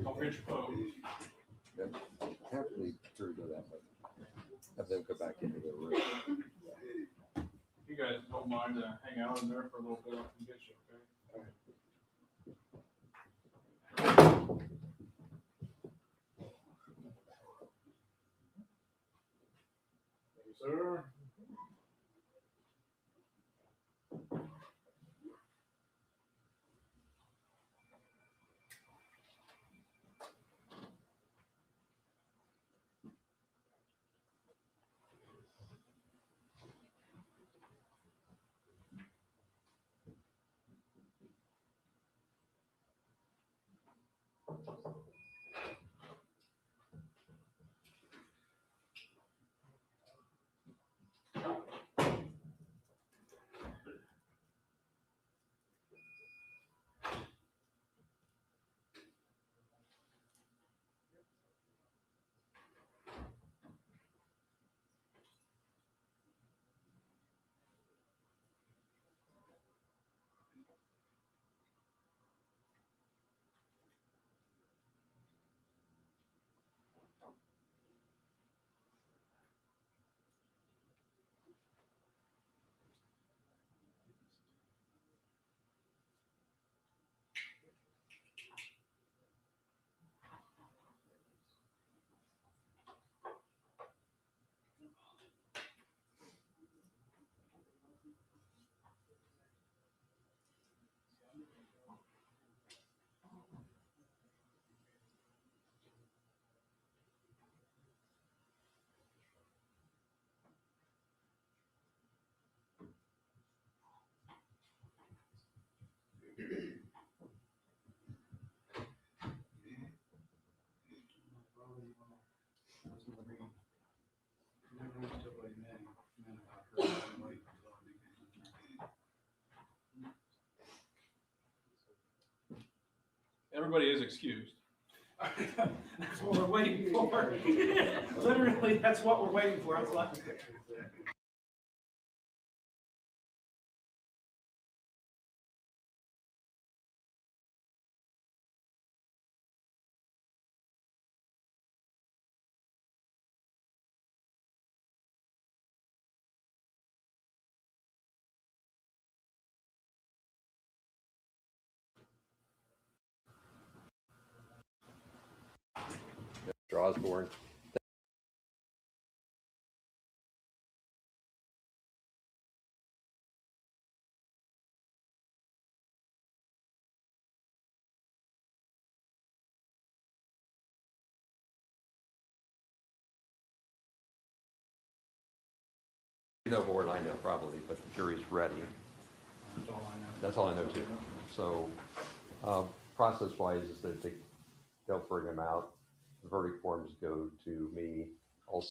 Speaker 6: Don't pitch pose.
Speaker 7: Have the jury go that way. Have them go back into their room.
Speaker 6: You guys don't mind to hang out in there for a little bit, I can get you, okay? Thank you, sir. Everybody is excused.
Speaker 8: That's what we're waiting for. Literally, that's what we're waiting for. I was like,
Speaker 7: Mr. Osborne. know more than I know probably, but the jury's ready.
Speaker 6: That's all I know.
Speaker 7: That's all I know too. So, process-wise is that they'll bring them out. The verdict forms go to me also.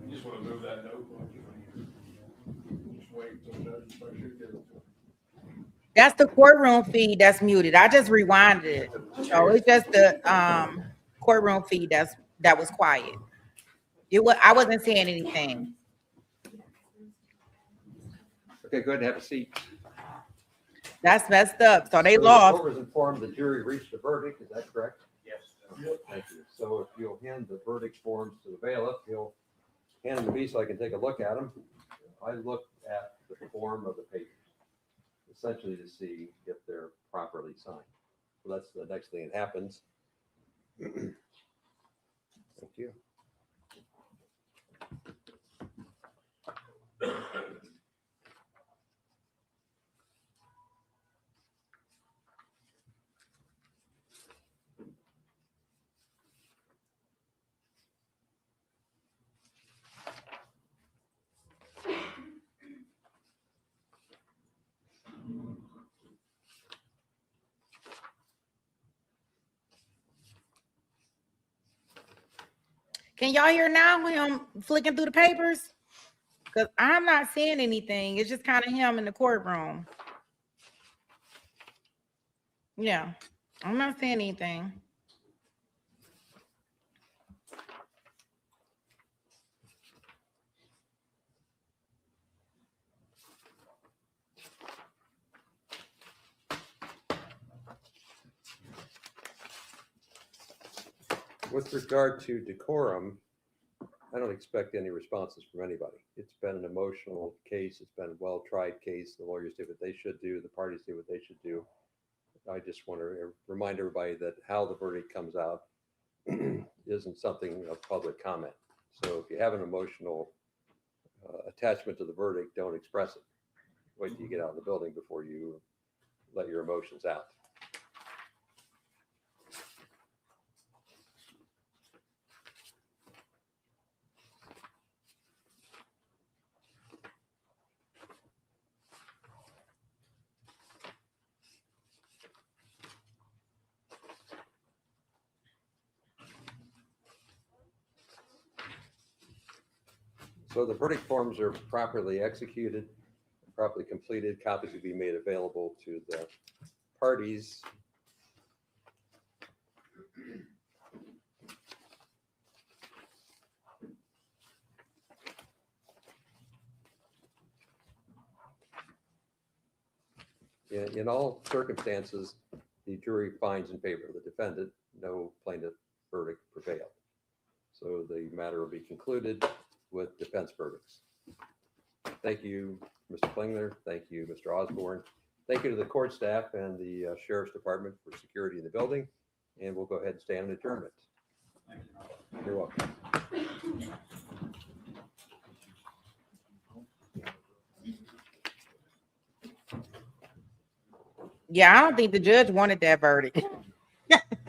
Speaker 6: You just wanna move that notebook. Just wait until Judge Prosecutors get it.
Speaker 2: That's the courtroom feed that's muted. I just rewinded it. So it's just the courtroom feed that was quiet. I wasn't saying anything.
Speaker 7: Okay, go ahead and have a seat.
Speaker 2: That's messed up. So they
Speaker 7: So the
Speaker 2: lost.
Speaker 7: court was informed the jury reached a verdict, is that correct?
Speaker 6: Yes.
Speaker 7: Thank you. So if you'll hand the verdict forms to the bailiff, he'll hand them to me so I can take a look at them. I looked at the form of the papers, essentially to see if they're properly signed. So that's the next thing that happens. Thank you.
Speaker 2: Can y'all hear now when I'm flicking through the papers? Because I'm not seeing anything. It's just kind of him in the courtroom. Yeah, I'm not seeing anything.
Speaker 7: With regard to decorum, I don't expect any responses from anybody. It's been an emotional case. It's been a well-tried case. The lawyers did what they should do. The parties did what they should do. I just want to remind everybody that how the verdict comes out isn't something of public comment. So if you have an emotional attachment to the verdict, don't express it. Wait till you get out of the building before you let your emotions out. So the verdict forms are properly executed, properly completed. Copies will be made available to the parties. In all circumstances, the jury finds in favor of the defendant. No plaintiff verdict prevailed. So the matter will be concluded with defense verdicts. Thank you, Mr. Klingler. Thank you, Mr. Osborne. Thank you to the court staff and the Sheriff's Department for security in the building. And we'll go ahead and stand in adjournment. You're welcome.
Speaker 2: Yeah, I don't think the judge wanted that verdict.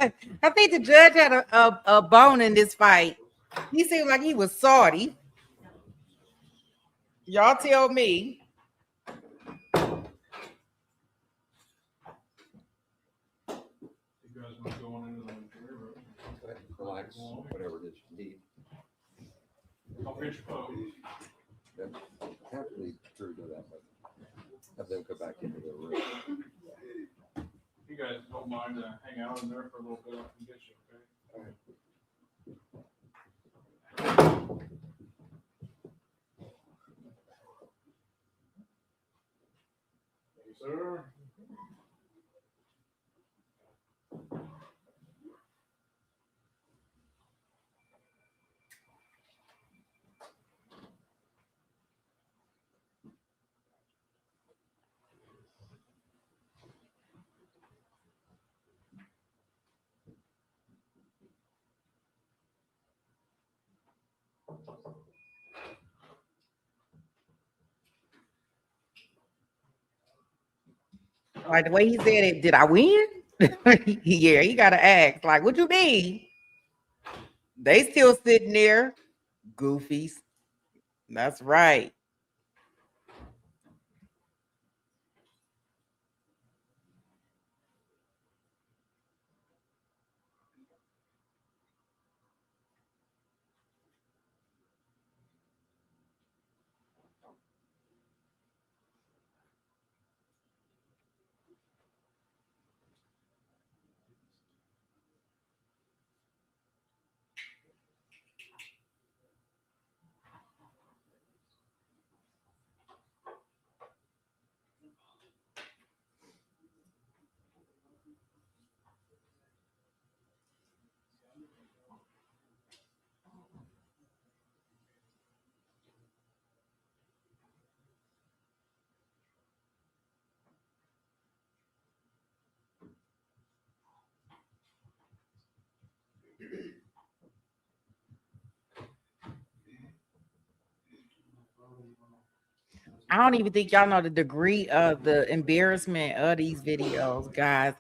Speaker 2: I think the judge had a bone in this fight. He seemed like he was salty. Y'all tell me.
Speaker 6: You guys want to go on into the jury room?
Speaker 7: Go ahead and relax, whatever it is you need.
Speaker 6: I'll pitch pose.
Speaker 7: Have to leave through to that. have them go back into their room.
Speaker 6: If you guys don't mind to hang out in there for a little bit, I can get you, okay? Thank you, sir.
Speaker 2: Like the way he said it, did I win? Yeah, he gotta ask. Like, what you mean? They still sitting there, goofies. That's right. I don't even think y'all know the degree of the embarrassment of these videos, guys.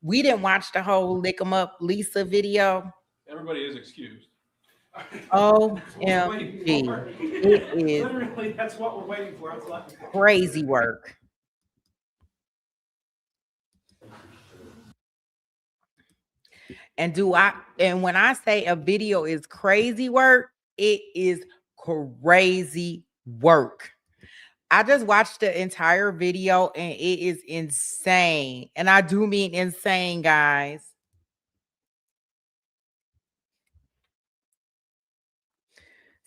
Speaker 2: We didn't watch the whole Lick 'em Up Lisa video.
Speaker 6: Everybody is excused.
Speaker 8: We're waiting
Speaker 2: OMG.
Speaker 8: for.
Speaker 2: It is
Speaker 8: Literally, that's what we're waiting for. I was like,
Speaker 2: crazy work. And when I say a video is crazy work, it is crazy work. I just watched the entire video and it is insane. And I do mean insane, guys.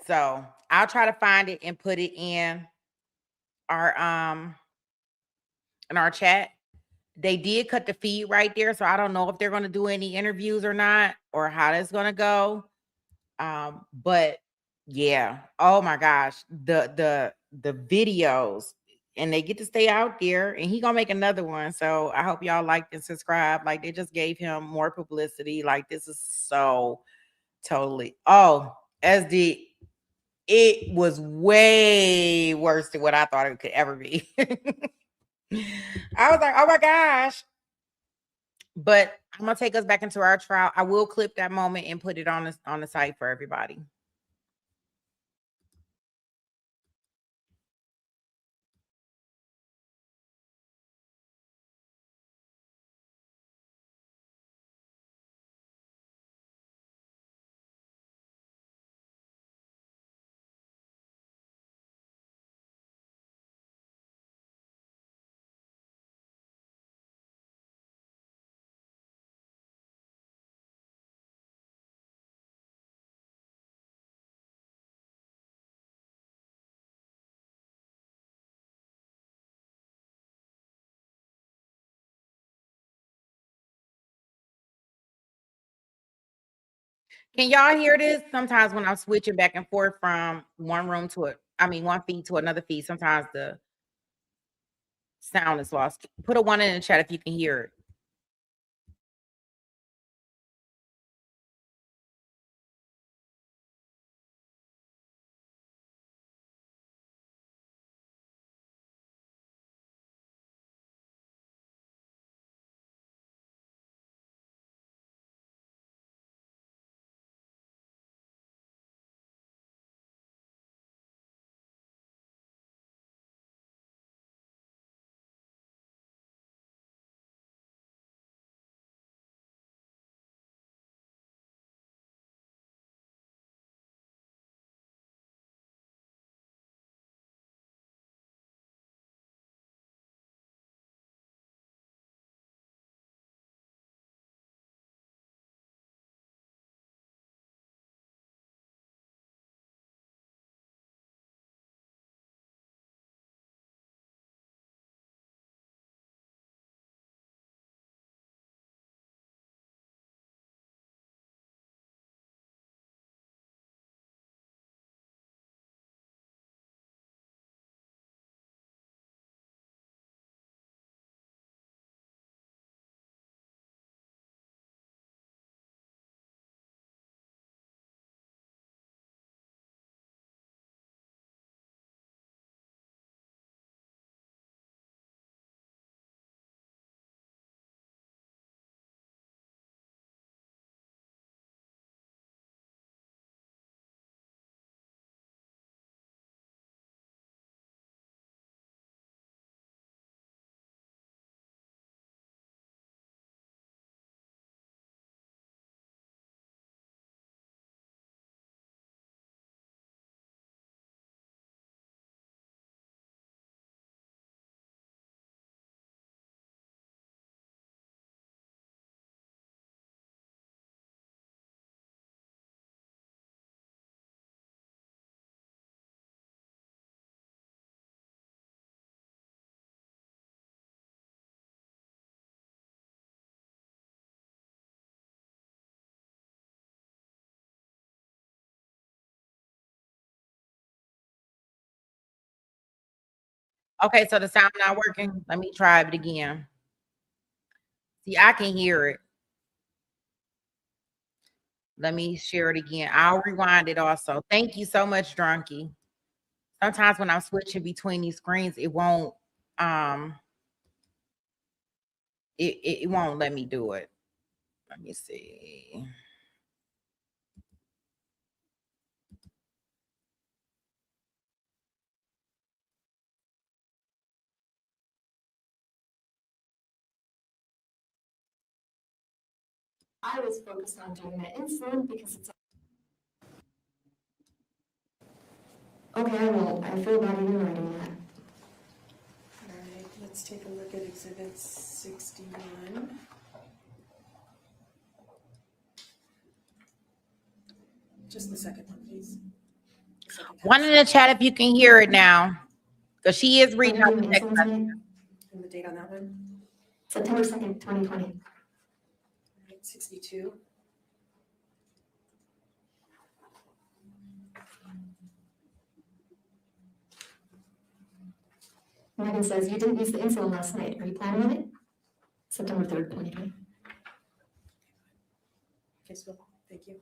Speaker 2: So I'll try to find it and put it our in our chat. They did cut the feed right there, so I don't know if they're going to do any interviews or not, or how that's going to go. But yeah, oh my gosh, the videos, and they get to stay out there, and he gonna make another one. So I hope y'all like and subscribe. Like they just gave him more publicity. Like this is so totally. Oh, SD, it was way worse than what I thought it could ever be. I was like, oh my gosh. But I'm gonna take us back into our trial. I will clip that moment and put it on the site for everybody. Can y'all hear this? Sometimes when I'm switching back and forth from one feed to another feed, sometimes the sound is lost. Put a 1 in the chat if you can hear it. Okay, so the sound not working. Let me try it again. See, I can hear it. Let me share it again. I'll rewind it also. Thank you so much, Drunky. Sometimes when I'm switching between these screens, it won't it won't let me do it. Let me see.
Speaker 4: I was focused on doing my insulin because it's. Okay, I won't. I feel bad even writing that.
Speaker 3: All right, let's take a look at exhibit 61. Just the second one, please. The second
Speaker 2: One in the chat if you can hear it now. Because she is reading out the text message.
Speaker 3: And the date on that one?
Speaker 4: September 2nd, 2020.
Speaker 3: All right, 62.
Speaker 4: Meggan says, you didn't use the insulin last night. Are you planning on it? September 3rd, 2020.
Speaker 3: Okay, so thank you.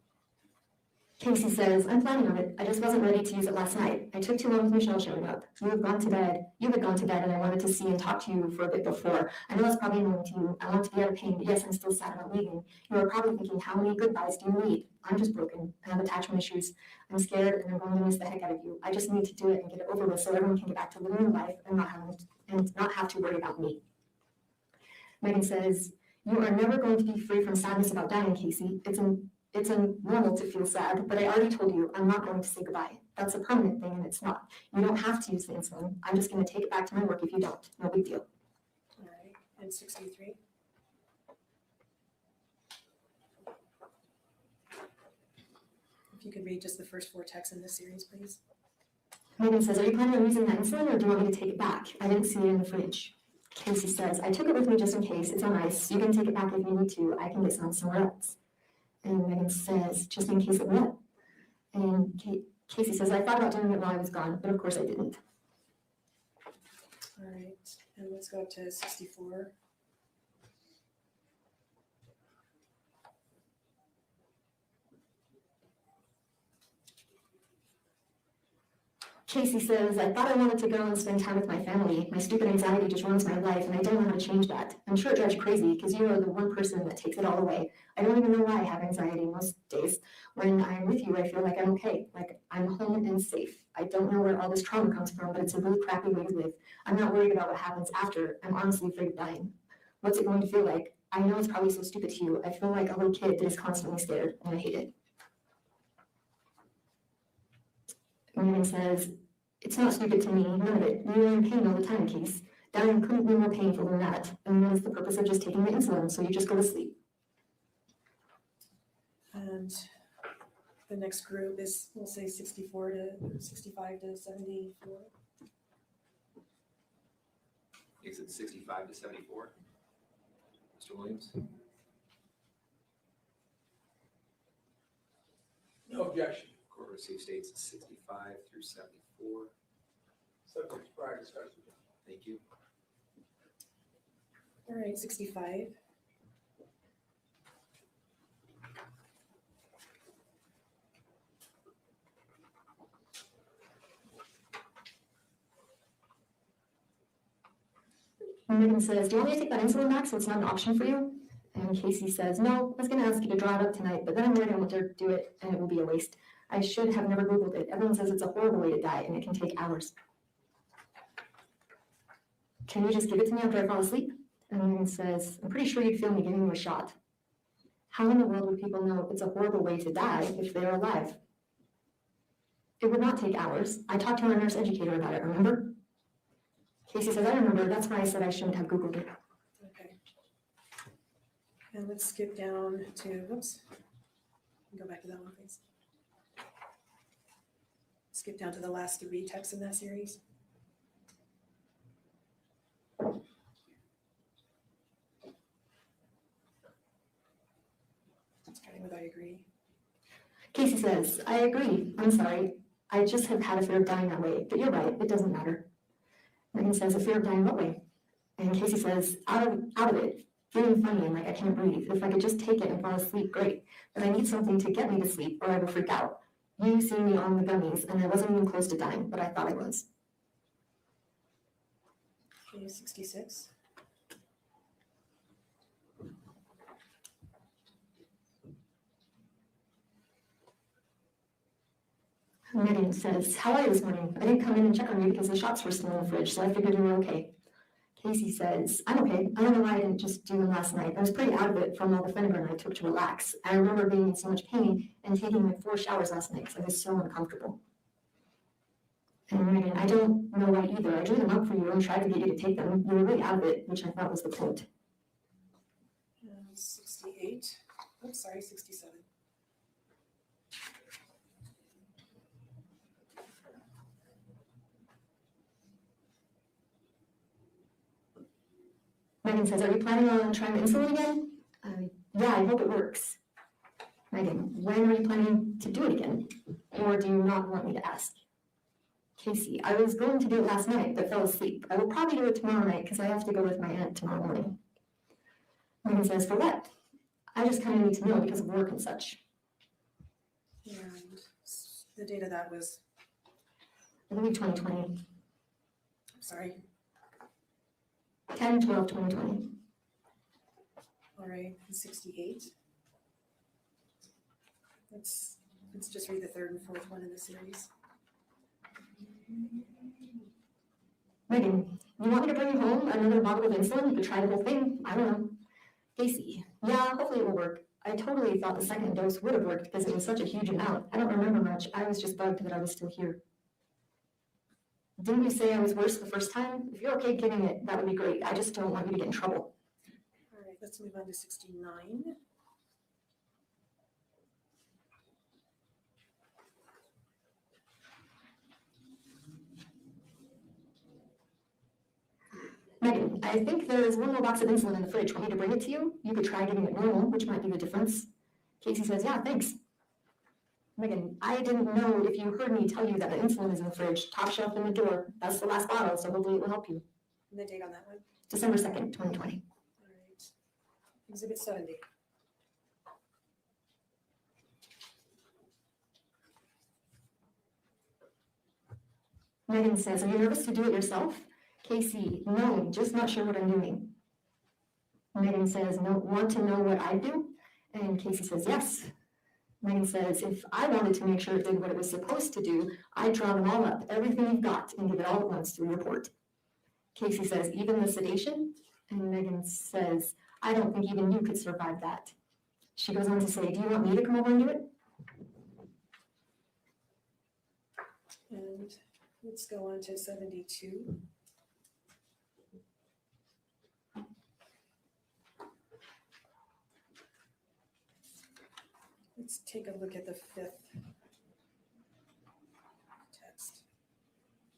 Speaker 4: Casey says, I'm planning on it. I just wasn't ready to use it last night. I took too long with Michelle showing up. You had gone to bed, and I wanted to see and talk to you for a bit before. I know that's probably annoying to you. I want to be out of pain, but yes, I'm still sad about leaving. You are probably thinking, how many goodbyes do you need? I'm just broken. I have attachment issues. I'm scared and I'm going to miss the heck out of you. I just need to do it and get it over with so everyone can get back to living their life and not have to worry about me. Meggan says, you are never going to be free from sadness about dying, Casey. It's normal to feel sad, but I already told you I'm not going to say goodbye. That's a permanent thing and it's not. You don't have to use the insulin. I'm just going to take it back to my work if you don't. No big deal.
Speaker 3: All right, and 63. If you could read just the first 4 texts in this series, please.
Speaker 4: Meggan says, are you planning on using that insulin or do you want me to take it back? I didn't see it in the fridge. Casey says, I took it with me just in case. It's on ice. You can take it back if you need to. I can get some somewhere else. And Meggan says, just in case of what? And Casey says, I thought about doing it while I was gone, but of course I didn't.
Speaker 3: All right, and let's go up to 64.
Speaker 4: Casey says, I thought I wanted to go and spend time with my family. My stupid anxiety just ruins my life, and I don't know how to change that. I'm sure it drives you crazy, because you are the one person that takes it all away. I don't even know why I have anxiety most days. When I'm with you, I feel like I'm okay, like I'm home and safe. I don't know where all this trauma comes from, but it's a really crappy way to live. I'm not worried about what happens after. I'm honestly afraid of dying. What's it going to feel like? I know it's probably so stupid to you. I feel like a little kid that is constantly scared, and I hate it. Meggan says, it's not stupid to me, none of it. You are in pain all the time, Case. Dying couldn't be more painful than that. And that is the purpose of just taking the insulin, so you just go to sleep.
Speaker 3: And the next group is, we'll say 65 to 74.
Speaker 5: Is it 65 to 74? Mr. Williams?
Speaker 8: No objection.
Speaker 5: Court received states 65 through 74.
Speaker 8: Subject to prior discussion.
Speaker 5: Thank you.
Speaker 3: All right, 65.
Speaker 4: Meggan says, do you want me to take that insulin back so it's not an option for you? And Casey says, no, I was going to ask you to draw it up tonight, but then I'm worried I won't dare do it and it will be a waste. I should have never Googled it. Everyone says it's a horrible way to die and it can take hours. Can you just give it to me after I fall asleep? And Meggan says, I'm pretty sure you'd feel me giving you a shot. How in the world would people know it's a horrible way to die if they're alive? It would not take hours. I talked to our nurse educator about it, remember? Casey says, I remember. That's why I said I shouldn't have Googled it.
Speaker 3: Okay. And let's skip down to, whoops. Go back to that one, please. Skip down to the last 3 texts in that series. Starting with I agree.
Speaker 4: Casey says, I agree. I'm sorry. I just have had a fear of dying that way, but you're right. It doesn't matter. Meggan says, a fear of dying what way? And Casey says, out of it, feeling funny and like I can't breathe. If I could just take it and fall asleep, great. But I need something to get me to sleep or I will freak out. You see me on the gummies and I wasn't even close to dying, but I thought I was.
Speaker 3: Okay, 66.
Speaker 4: Meggan says, how are you this morning? I didn't come in and check on you because the shots were still in the fridge, so I figured you were okay. Casey says, I'm okay. I don't know why I didn't just do them last night. I was pretty out of it from all the Finnegan I took to relax. I remember being in so much pain and taking like 4 showers last night because I was so uncomfortable. And Meggan, I don't know why either. I drew them up for you and tried to get you to take them. You were really out of it, which I thought was the point.
Speaker 3: 68. Oh, sorry, 67.
Speaker 4: Meggan says, are you planning on trying the insulin again? Yeah, I hope it works. Meggan, when are you planning to do it again? Or do you not want me to ask? Casey, I was going to do it last night, but fell asleep. I will probably do it tomorrow night because I have to go with my aunt tomorrow morning. Meggan says, for what? I just kind of need to know because of work and such.
Speaker 3: And the date of that was,
Speaker 4: I believe 2020,
Speaker 3: sorry,
Speaker 4: 10/12/2020.
Speaker 3: all right, 68. Let's just read the third and fourth one in the series.
Speaker 4: Meggan, you want me to bring you home another bottle of insulin? You could try the whole thing. I don't know. Casey, yeah, hopefully it will work. I totally thought the second dose would have worked because it was such a huge amount. I don't remember much. I was just bugged that I was still here. Didn't you say I was worse the first time? If you're okay giving it, that would be great. I just don't want you to get in trouble.
Speaker 3: All right, let's move on to 69.
Speaker 4: Meggan, I think there is one more box of insulin in the fridge. Want me to bring it to you? You could try giving it normal, which might be the difference. Casey says, yeah, thanks. Meggan, I didn't know if you heard me tell you that the insulin is in the fridge, top shelf in the door. That's the last bottle, so hopefully it will help you.
Speaker 3: And the date on that one?
Speaker 4: December 2nd, 2020.
Speaker 3: All right. Exhibit 70.
Speaker 4: Meggan says, are you nervous to do it yourself? Casey, no, just not sure what I'm doing. Meggan says, no, want to know what I do? And Casey says, yes. Meggan says, if I wanted to make sure it did what it was supposed to do, I'd draw them all up, everything you've got, and give it all at once to a report. Casey says, even the sedation? And Meggan says, I don't think even you could survive that. She goes on to say, do you want me to come over and do it?
Speaker 3: And let's go on to 72. Let's take a look at the fifth text.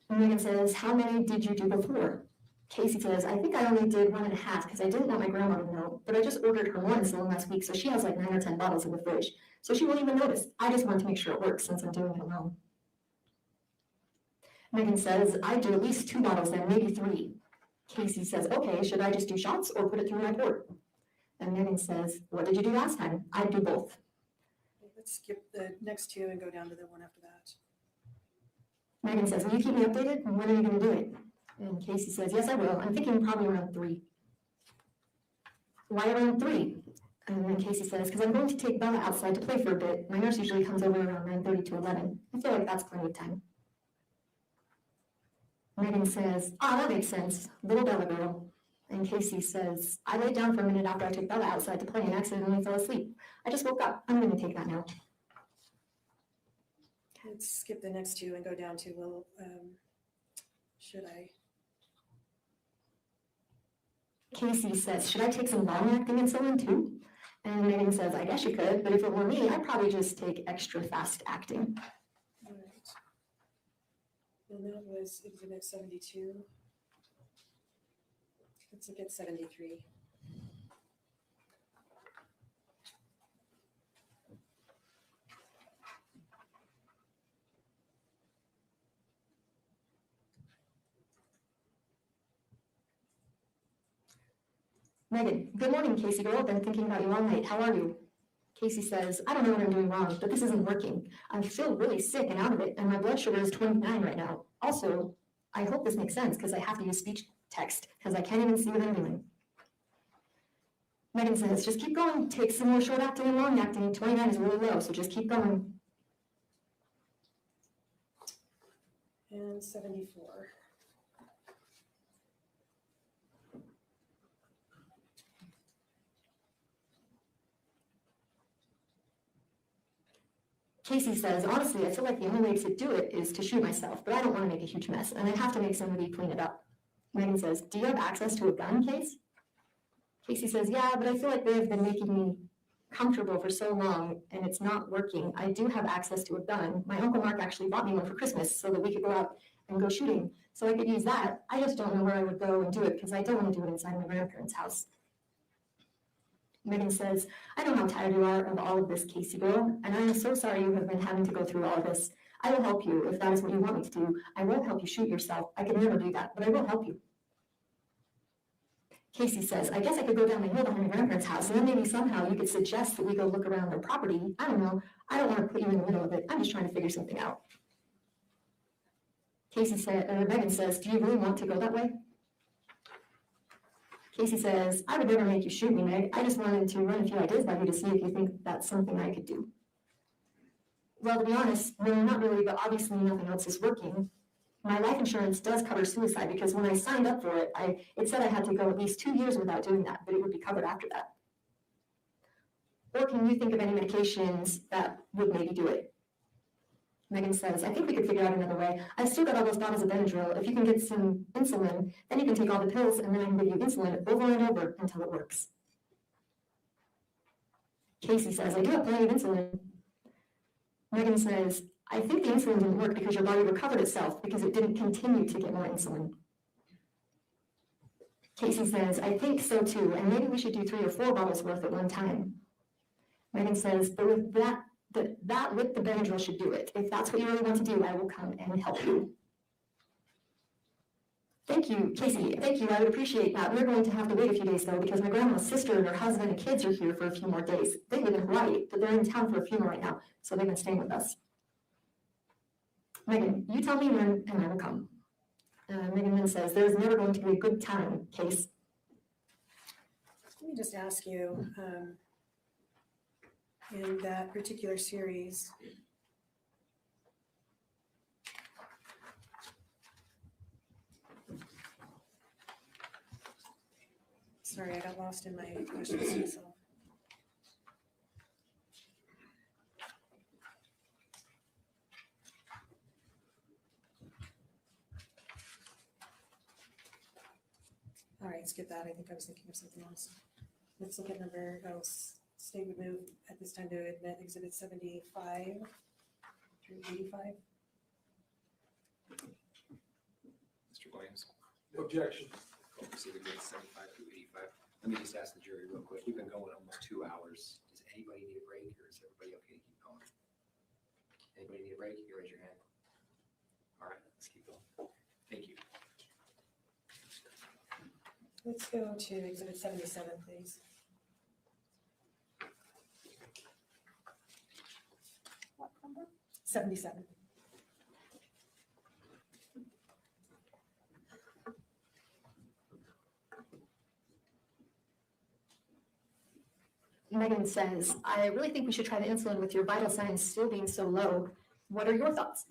Speaker 4: Meggan says, how many did you do before? Casey says, I think I only did 1.5 because I didn't want my grandma to know, but I just ordered her more insulin last week, so she has like 9 or 10 bottles in the fridge. So she won't even notice. I just want to make sure it works since I'm doing it alone. Meggan says, I do at least 2 bottles then, maybe 3. Casey says, okay, should I just do shots or put it through my port? And Meggan says, what did you do last time? I'd do both.
Speaker 3: Let's skip the next 2 and go down to the one after that.
Speaker 4: Meggan says, will you keep me updated? When are you going to do it? And Casey says, yes, I will. I'm thinking probably around 3. Why around 3? And then Casey says, because I'm going to take Bella outside to play for a bit. My nurse usually comes over around 9:30 to 11. I feel like that's plenty of time. Meggan says, that makes sense. Little Bella girl. And Casey says, I laid down for a minute after I took Bella outside to play and accidentally fell asleep. I just woke up. I'm going to take that now.
Speaker 3: Let's skip the next 2 and go down to, well, should I?
Speaker 4: Casey says, should I take some long-acting insulin too? And Meggan says, I guess you could, but if it were me, I'd probably just take extra fast-acting.
Speaker 3: All right. And that was exhibit 72. Let's look at 73.
Speaker 4: Megan, good morning, Casey girl. Been thinking about you all night. How are you? Casey says, I don't know what I'm doing wrong, but this isn't working. I feel really sick and out of it, and my blood sugar is 29 right now. Also, I hope this makes sense because I have to use speech text because I can't even see what I'm doing. Megan says, just keep going. Take some more short acting and long acting. 29 is really low, so just keep going.
Speaker 3: And 74.
Speaker 4: Casey says, honestly, I feel like the only way to do it is to shoot myself, but I don't want to make a huge mess, and I have to make somebody clean it up. Megan says, do you have access to a gun, Case? Casey says, yeah, but I feel like they've been making me comfortable for so long, and it's not working. I do have access to a gun. My Uncle Mark actually bought me one for Christmas so that we could go out and go shooting, so I could use that. I just don't know where I would go and do it because I don't want to do it inside my grandparents' house. Megan says, I know how tired you are of all of this, Casey girl, and I am so sorry you have been having to go through all of this. I will help you if that is what you want me to do. I won't help you shoot yourself. I could never do that, but I will help you. Casey says, I guess I could go down the hill behind my grandparents' house, and then maybe somehow you could suggest that we go look around their property. I don't know. I don't want to put you in the middle of it. I'm just trying to figure something out. Megan says, do you really want to go that way? Casey says, I would never make you shoot me, Meg. I just wanted to run a few ideas by you to see if you think that's something I could do. Well, to be honest, no, not really, but obviously nothing else is working. My life insurance does cover suicide because when I signed up for it, it said I had to go at least 2 years without doing that, but it would be covered after that. Or can you think of any medications that would maybe do it? Megan says, I think we could figure out another way. I've still got all those bottles of Benadryl. If you can get some insulin, then you can take all the pills and then I can give you insulin over and over until it works. Casey says, I do have plenty of insulin. Megan says, I think the insulin didn't work because your body recovered itself because it didn't continue to get more insulin. Casey says, I think so too, and maybe we should do 3 or 4 bottles worth at one time. Megan says, but with that with the Benadryl should do it. If that's what you really want to do, I will come and help you. Thank you, Casey. Thank you. I would appreciate that. We're going to have to wait a few days though because my grandma's sister and her husband and kids are here for a few more days. They live in Hawaii, but they're in town for a funeral right now, so they've been staying with us. Megan, you tell me when and I will come. Megan then says, there's never going to be a good time, Case.
Speaker 3: Let me just ask you, in that particular series, sorry, I got lost in my questions. So. All right, skip that. I think I was thinking of something else. Let's look at state would move at this time to admit Exhibit 75 through 85.
Speaker 5: Mr. Williams.
Speaker 6: Objection.
Speaker 5: Proceed with 75 through 85. Let me just ask the jury real quick. We've been going almost 2 hours. Does anybody need a break or is everybody okay to keep going? Anybody need a break? You can raise your hand. All right, let's keep going. Thank you.
Speaker 3: Let's go to Exhibit 77, please. What number? 77.
Speaker 4: Megan says, I really think we should try the insulin with your vital signs still being so low. What are your thoughts?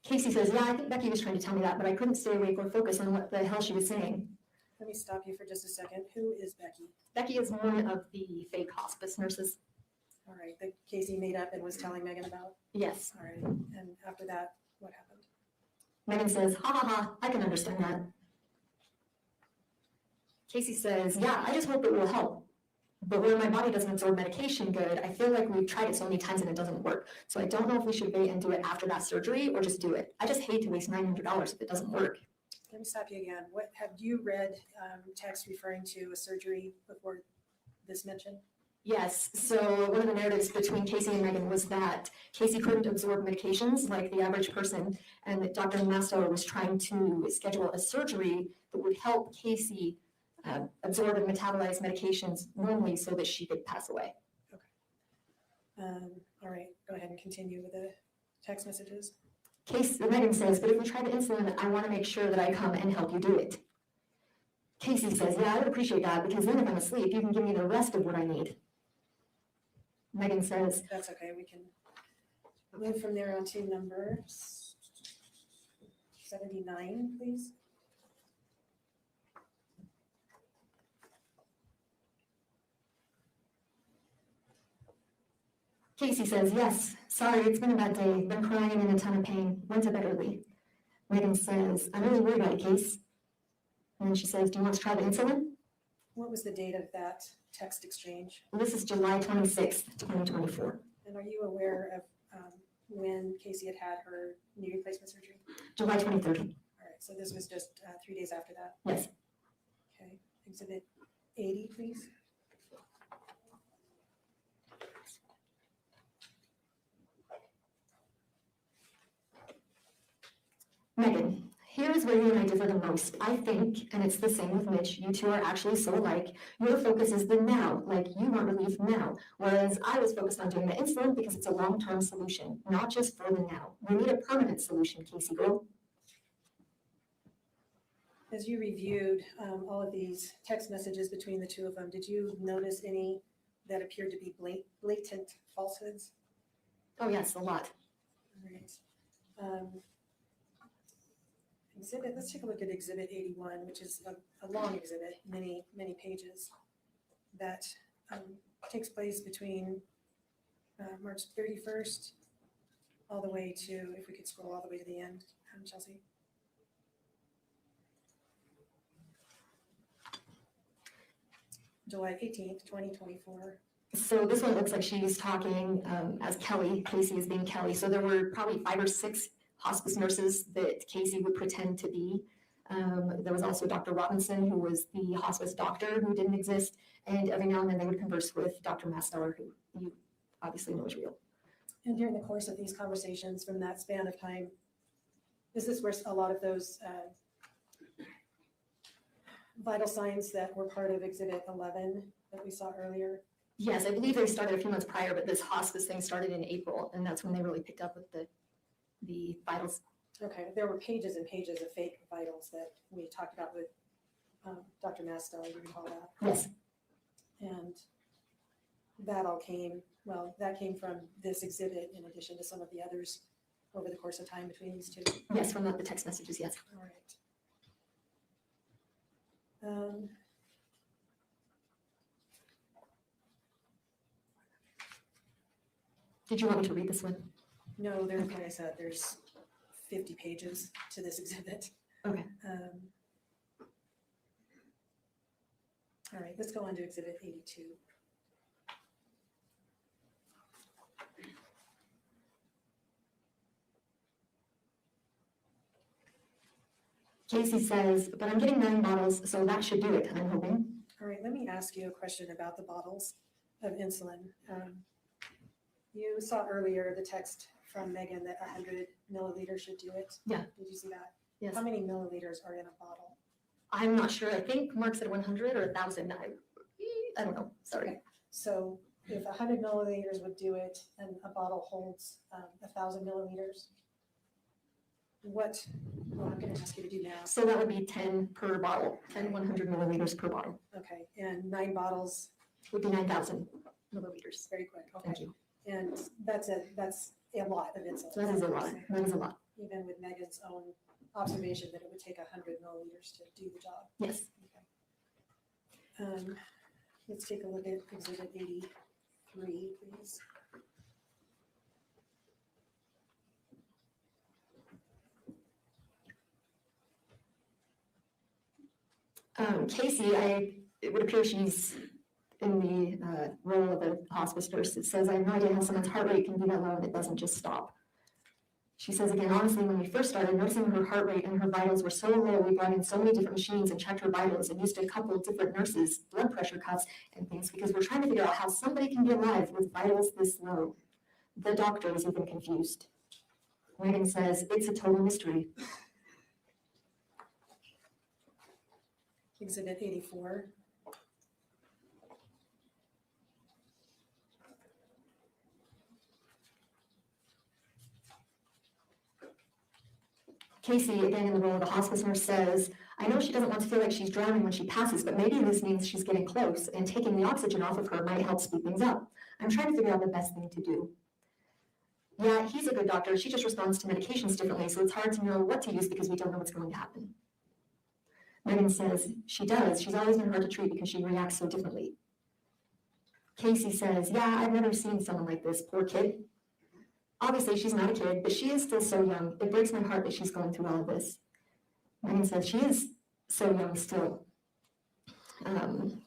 Speaker 4: Casey says, yeah, I think Becky was trying to tell me that, but I couldn't stay awake or focus on what the hell she was saying.
Speaker 3: Let me stop you for just a second. Who is Becky?
Speaker 4: Becky is one of the fake hospice nurses.
Speaker 3: All right, that Casey made up and was telling Megan about?
Speaker 4: Yes.
Speaker 3: All right, and after that, what happened?
Speaker 4: Megan says, ha ha ha, I can understand that. Casey says, yeah, I just hope it will help. But where my body doesn't absorb medication good, I feel like we've tried it so many times and it doesn't work. So I don't know if we should wait and do it after that surgery or just do it. I just hate to waste $900 if it doesn't work.
Speaker 3: Let me stop you again. What have you read text referring to a surgery before this mention?
Speaker 4: Yes, so one of the narratives between Casey and Meggan was that Casey couldn't absorb medications like the average person, and that Dr. Masto was trying to schedule a surgery that would help Casey absorb and metabolize medications normally so that she could pass away.
Speaker 3: All right, go ahead and continue with the text messages.
Speaker 4: Meggan says, but if we try the insulin, I want to make sure that I come and help you do it. Casey says, yeah, I would appreciate that because then if I'm asleep, you can give me the rest of what I need. Meggan says,
Speaker 3: That's okay, we can move from there on to number 79, please.
Speaker 4: Casey says, yes, sorry, it's been a bad day, been crying and in a ton of pain, went to bed early. Meggan says, I'm really worried about you, Case. And then she says, do you want to try the insulin?
Speaker 3: What was the date of that text exchange?
Speaker 4: Well, this is July 26th, 2024.
Speaker 3: And are you aware of when Casey had had her knee replacement surgery?
Speaker 4: July 23rd.
Speaker 3: All right, so this was just 3 days after that?
Speaker 4: Yes.
Speaker 3: Okay, exhibit 80, please.
Speaker 4: Meggan, here is where you and I differ the most. I think, and it's the same with Mitch, you two are actually so alike. Your focus is the now, like you want relief now. Whereas I was focused on doing the insulin because it's a long-term solution, not just for the now. We need a permanent solution, Casey girl.
Speaker 3: As you reviewed all of these text messages between the two of them, did you notice any that appeared to be blatant falsehoods?
Speaker 4: Oh yes, a lot.
Speaker 3: All right. Let's take a look at exhibit 81, which is a long exhibit, many pages, that takes place between March 31st all the way to, if we could scroll all the way to the end, Chelsea. July 18th, 2024.
Speaker 4: So this one looks like she's talking as Kelly. Casey is being Kelly. So there were probably 5 or 6 hospice nurses that Casey would pretend to be. There was also Dr. Robinson, who was the hospice doctor who didn't exist. And every now and then they would converse with Dr. Mastauer, who you obviously know is real.
Speaker 3: And during the course of these conversations from that span of time, is this where a lot of those vital signs that were part of exhibit 11 that we saw earlier?
Speaker 4: Yes, I believe they started a few months prior, but this hospice thing started in April, and that's when they really picked up with the vitals.
Speaker 3: Okay, there were pages and pages of fake vitals that we talked about with Dr. Masto, you recall that?
Speaker 4: Yes.
Speaker 3: And that all came, well, that came from this exhibit in addition to some of the others over the course of time between these two.
Speaker 4: Yes, from the text messages, yes.
Speaker 3: All right.
Speaker 4: Did you want me to read this one?
Speaker 3: No, there's, like I said, there's 50 pages to this exhibit.
Speaker 4: Okay.
Speaker 3: All right, let's go on to exhibit 82.
Speaker 4: Casey says, but I'm getting 9 bottles, so that should do it, I'm hoping.
Speaker 3: All right, let me ask you a question about the bottles of insulin. You saw earlier the text from Meggan that 100 milliliters should do it.
Speaker 4: Yeah.
Speaker 3: Did you see that?
Speaker 4: Yes.
Speaker 3: How many milliliters are in a bottle?
Speaker 4: I'm not sure. I think Mark said 100 or 1,000. I don't know. Sorry.
Speaker 3: Okay. So if 100 milliliters would do it and a bottle holds 1,000 milliliters, what I'm going to ask you to do now.
Speaker 4: So that would be 10 per bottle, 10 100 milliliters per bottle.
Speaker 3: Okay, and 9 bottles.
Speaker 4: Would be 9,000 milliliters.
Speaker 3: Very quick. Okay.
Speaker 4: Thank you.
Speaker 3: And that's a lot of insulin.
Speaker 4: So that is a lot. That is a lot.
Speaker 3: Even with Meggan's own observation that it would take 100 milliliters to do the job.
Speaker 4: Yes.
Speaker 3: Okay. Let's take a look at exhibit 83, please.
Speaker 4: Casey, it would appear she's in the role of a hospice nurse. It says, I have no idea how someone's heart rate can be that low and it doesn't just stop. She says again, honestly, when we first started noticing her heart rate and her vitals were so low, we brought in so many different machines and checked her vitals and used a couple of different nurses' blood pressure cuffs and things because we're trying to figure out how somebody can be alive with vitals this low. The doctor was even confused. Meggan says, it's a total mystery.
Speaker 3: Exhibit 84.
Speaker 4: Casey, again in the role of the hospice nurse, says, I know she doesn't want to feel like she's drowning when she passes, but maybe this means she's getting close, and taking the oxygen off of her might help speed things up. I'm trying to figure out the best thing to do. Yeah, he's a good doctor. She just responds to medications differently, so it's hard to know what to use because we don't know what's going to happen. Meggan says, she does. She's always been hard to treat because she reacts so differently. Casey says, yeah, I've never seen someone like this. Poor kid. Obviously, she's not a kid, but she is still so young. It breaks my heart that she's going through all of this. Meggan says she is so young still.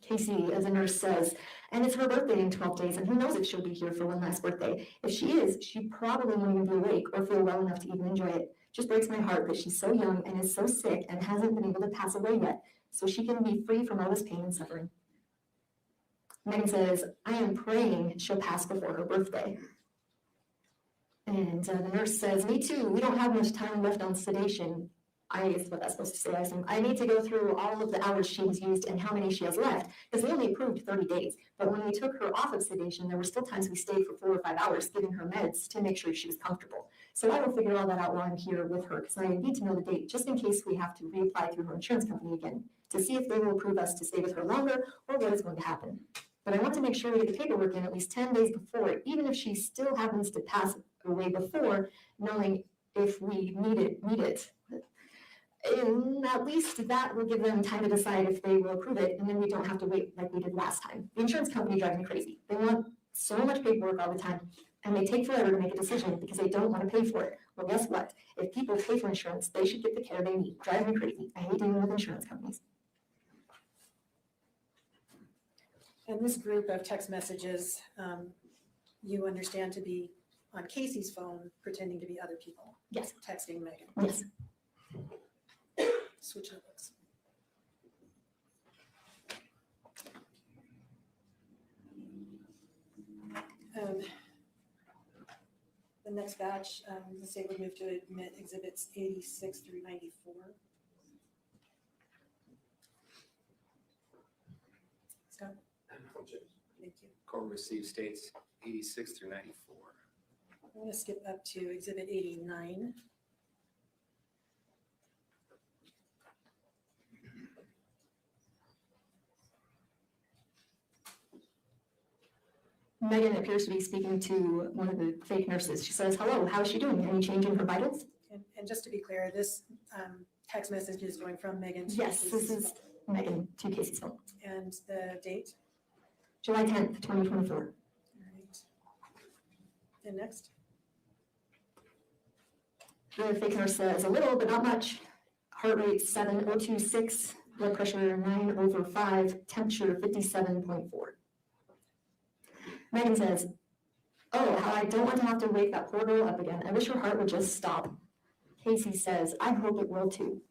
Speaker 4: Casey, as a nurse, says, and it's her birthday in 12 days, and who knows if she'll be here for one last birthday. If she is, she probably won't even be awake or feel well enough to even enjoy it. Just breaks my heart that she's so young and is so sick and hasn't been able to pass away yet, so she can be free from all this pain and suffering. Meggan says, I am praying she'll pass before her birthday. And the nurse says, me too, we don't have much time left on sedation. I guess what that's supposed to say. I need to go through all of the hours she has used and how many she has left, because they only approved 30 days. But when we took her off of sedation, there were still times we stayed for 4 or 5 hours giving her meds to make sure she was comfortable. So I will figure all that out while I'm here with her, because I need to know the date, just in case we have to reapply through her insurance company again, to see if they will approve us to stay with her longer or what is going to happen. But I want to make sure we get the paperwork in at least 10 days before, even if she still happens to pass away before, knowing if we need it. And at least that will give them time to decide if they will approve it, and then we don't have to wait like we did last time. The insurance company drives me crazy. They want so much paperwork all the time, and they take forever to make a decision because they don't want to pay for it. Well, guess what? If people pay for insurance, they should get the care they need. Drives me crazy. I hate dealing with insurance companies.
Speaker 3: And this group of text messages, you understand to be on Casey's phone, pretending to be other people.
Speaker 4: Yes.
Speaker 3: Texting Meggan.
Speaker 4: Yes.
Speaker 3: Switch notebooks. The next batch, the state would move to admit exhibits 86 through 94. So, thank you.
Speaker 5: Court received states 86 through 94.
Speaker 3: I'm going to skip up to exhibit 89.
Speaker 4: Meggan appears to be speaking to one of the fake nurses. She says, hello, how is she doing? Any change in her vitals?
Speaker 3: And just to be clear, this text message is going from Meggan to
Speaker 4: Yes, this
Speaker 3: Casey's
Speaker 4: is
Speaker 3: phone.
Speaker 4: Meggan to Casey's phone.
Speaker 3: And the date?
Speaker 4: July 10th, 2024.
Speaker 3: All right. And next?
Speaker 4: The fake nurse says, a little, but not much. Heart rate 7026, blood pressure 9/5, temperature 57.4. Meggan says, oh, how I don't want to have to wake that poor girl up again. I wish her heart would just stop. Casey says, I hope it will too.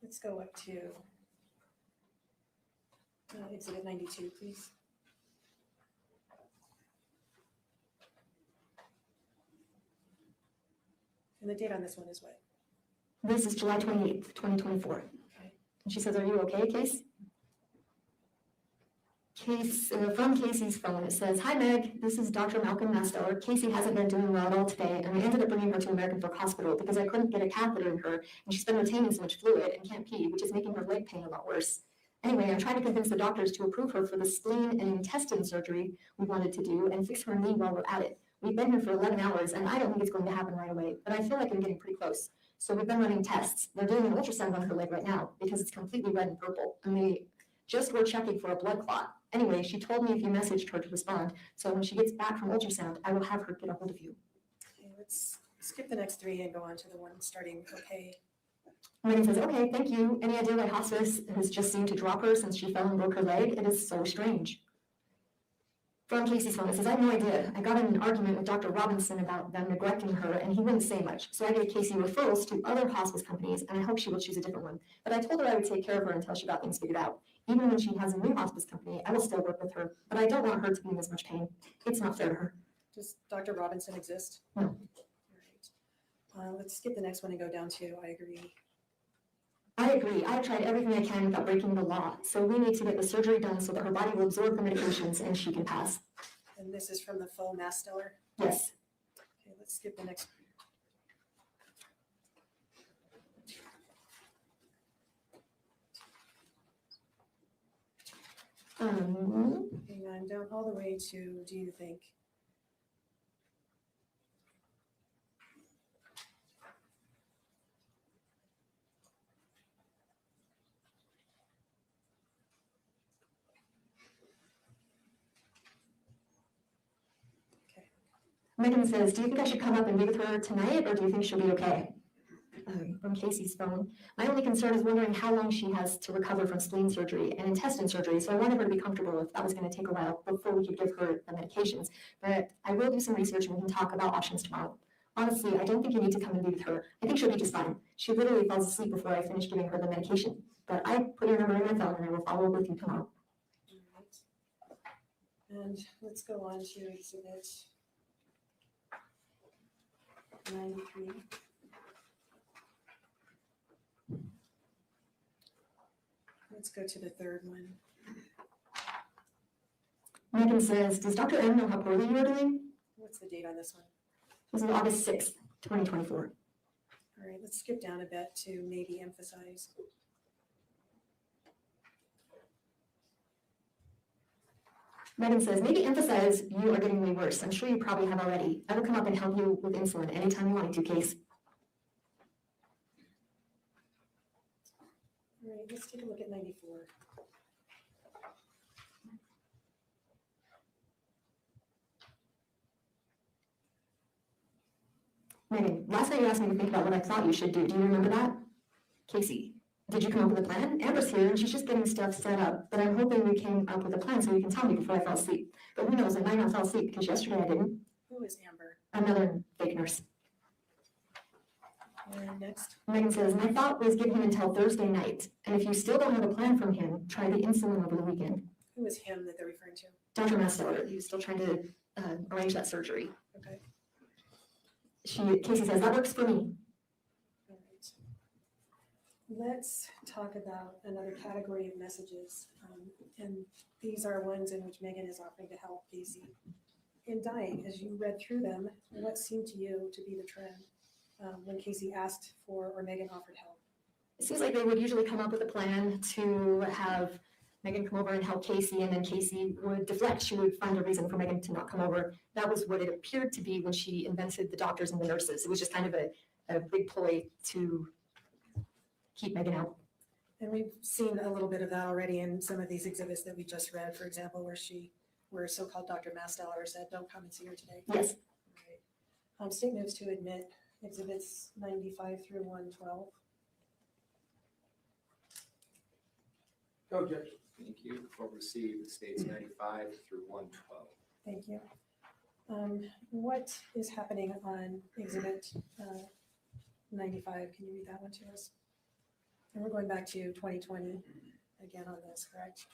Speaker 3: Let's go up to exhibit 92, please. And the date on this one is what?
Speaker 4: This is July 28th, 2024.
Speaker 3: Okay.
Speaker 4: And she says, are you okay, Case? From Casey's phone, it says, hi Meg, this is Dr. Malcolm Masteller. Casey hasn't been doing well at all today, and I ended up bringing her to American Fork Hospital because I couldn't get a catheter in her, and she's been retaining so much fluid and can't pee, which is making her leg pain a lot worse. Anyway, I'm trying to convince the doctors to approve her for the spleen and intestine surgery we wanted to do and fix her knee while we're at it. We've been here for 11 hours, and I don't think it's going to happen right away, but I feel like I'm getting pretty close. So we've been running tests. They're doing an ultrasound on her leg right now because it's completely red and purple, and they just were checking for a blood clot. Anyway, she told me if you messaged her to respond. So when she gets back from ultrasound, I will have her get a hold of you.
Speaker 3: Okay, let's skip the next three and go on to the one starting okay.
Speaker 4: Meggan says, okay, thank you. Any idea why hospice has just seemed to drop her since she fell and broke her leg? It is so strange. From Casey's phone, it says, I have no idea. I got in an argument with Dr. Robinson about them neglecting her, and he wouldn't say much. So I gave Casey referrals to other hospice companies, and I hope she will choose a different one. But I told her I would take care of her until she got things figured out. Even when she has a new hospice company, I will still work with her, but I don't want her to be in as much pain. It's not fair to her.
Speaker 3: Does Dr. Robinson exist?
Speaker 4: No.
Speaker 3: All right. Let's skip the next one and go down to, I agree.
Speaker 4: I agree. I've tried everything I can without breaking the law. So we need to get the surgery done so that her body will absorb the medications and she can pass.
Speaker 3: And this is from the faux mass stellar.
Speaker 4: Yes.
Speaker 3: Okay, let's skip the next. Hang on, down all the way to, do you think?
Speaker 4: Meggan says, do you think I should come up and be with her tonight, or do you think she'll be okay? From Casey's phone. My only concern is wondering how long she has to recover from spleen surgery and intestine surgery, so I wanted her to be comfortable if that was going to take a while before we could give her the medications. But I will do some research and we can talk about options tomorrow. Honestly, I don't think you need to come and be with her. I think she'll be just fine. She literally falls asleep before I finish giving her the medication. But I put your number in my phone and I will follow up with you tomorrow.
Speaker 3: All right. And let's go on to exhibit 93. Let's go to the third one.
Speaker 4: Meggan says, does Dr. M know how poorly you are doing?
Speaker 3: What's the date on this one?
Speaker 4: This is August 6th, 2024.
Speaker 3: All right, let's skip down a bit to maybe emphasize.
Speaker 4: Meggan says, maybe emphasize you are getting way worse. I'm sure you probably have already. I will come up and help you with insulin anytime you want to, Case.
Speaker 3: All right, let's take a look at 94.
Speaker 4: Meggan, last night you asked me to think about what I thought you should do. Do you remember that? Casey, did you come up with a plan? Amber's here and she's just getting stuff set up, but I'm hoping we came up with a plan so you can tell me before I fall asleep. But who knows, I might not fall asleep because yesterday I didn't.
Speaker 3: Who is Amber?
Speaker 4: Another fake nurse.
Speaker 3: And next.
Speaker 4: Meggan says, my thought was give him until Thursday night. And if you still don't have a plan from him, try the insulin over the weekend.
Speaker 3: Who is him that they're referring to?
Speaker 4: Dr. Masteller, he's still trying to arrange that surgery.
Speaker 3: Okay.
Speaker 4: Casey says, that works for me.
Speaker 3: All right. Let's talk about another category of messages. And these are ones in which Meggan is offering to help Casey. In dying, as you read through them, what seemed to you to be the trend when Casey asked for or Meggan offered help?
Speaker 4: It seems like they would usually come up with a plan to have Meggan come over and help Casey, and then Casey would deflect. She would find a reason for Meggan to not come over. That was what it appeared to be when she invented the doctors and the nurses. It was just kind of a big ploy to keep Meggan out.
Speaker 3: And we've seen a little bit of that already in some of these exhibits that we just read, for example, where so-called Dr. Masteller said, don't come and see her today.
Speaker 4: Yes.
Speaker 3: All right. State moves to admit exhibits 95 through 112.
Speaker 6: Go, Judge.
Speaker 5: Thank you. Report received, states 95 through 112.
Speaker 3: Thank you. What is happening on exhibit 95? Can you read that one to us? And we're going back to 2020 again on this, correct?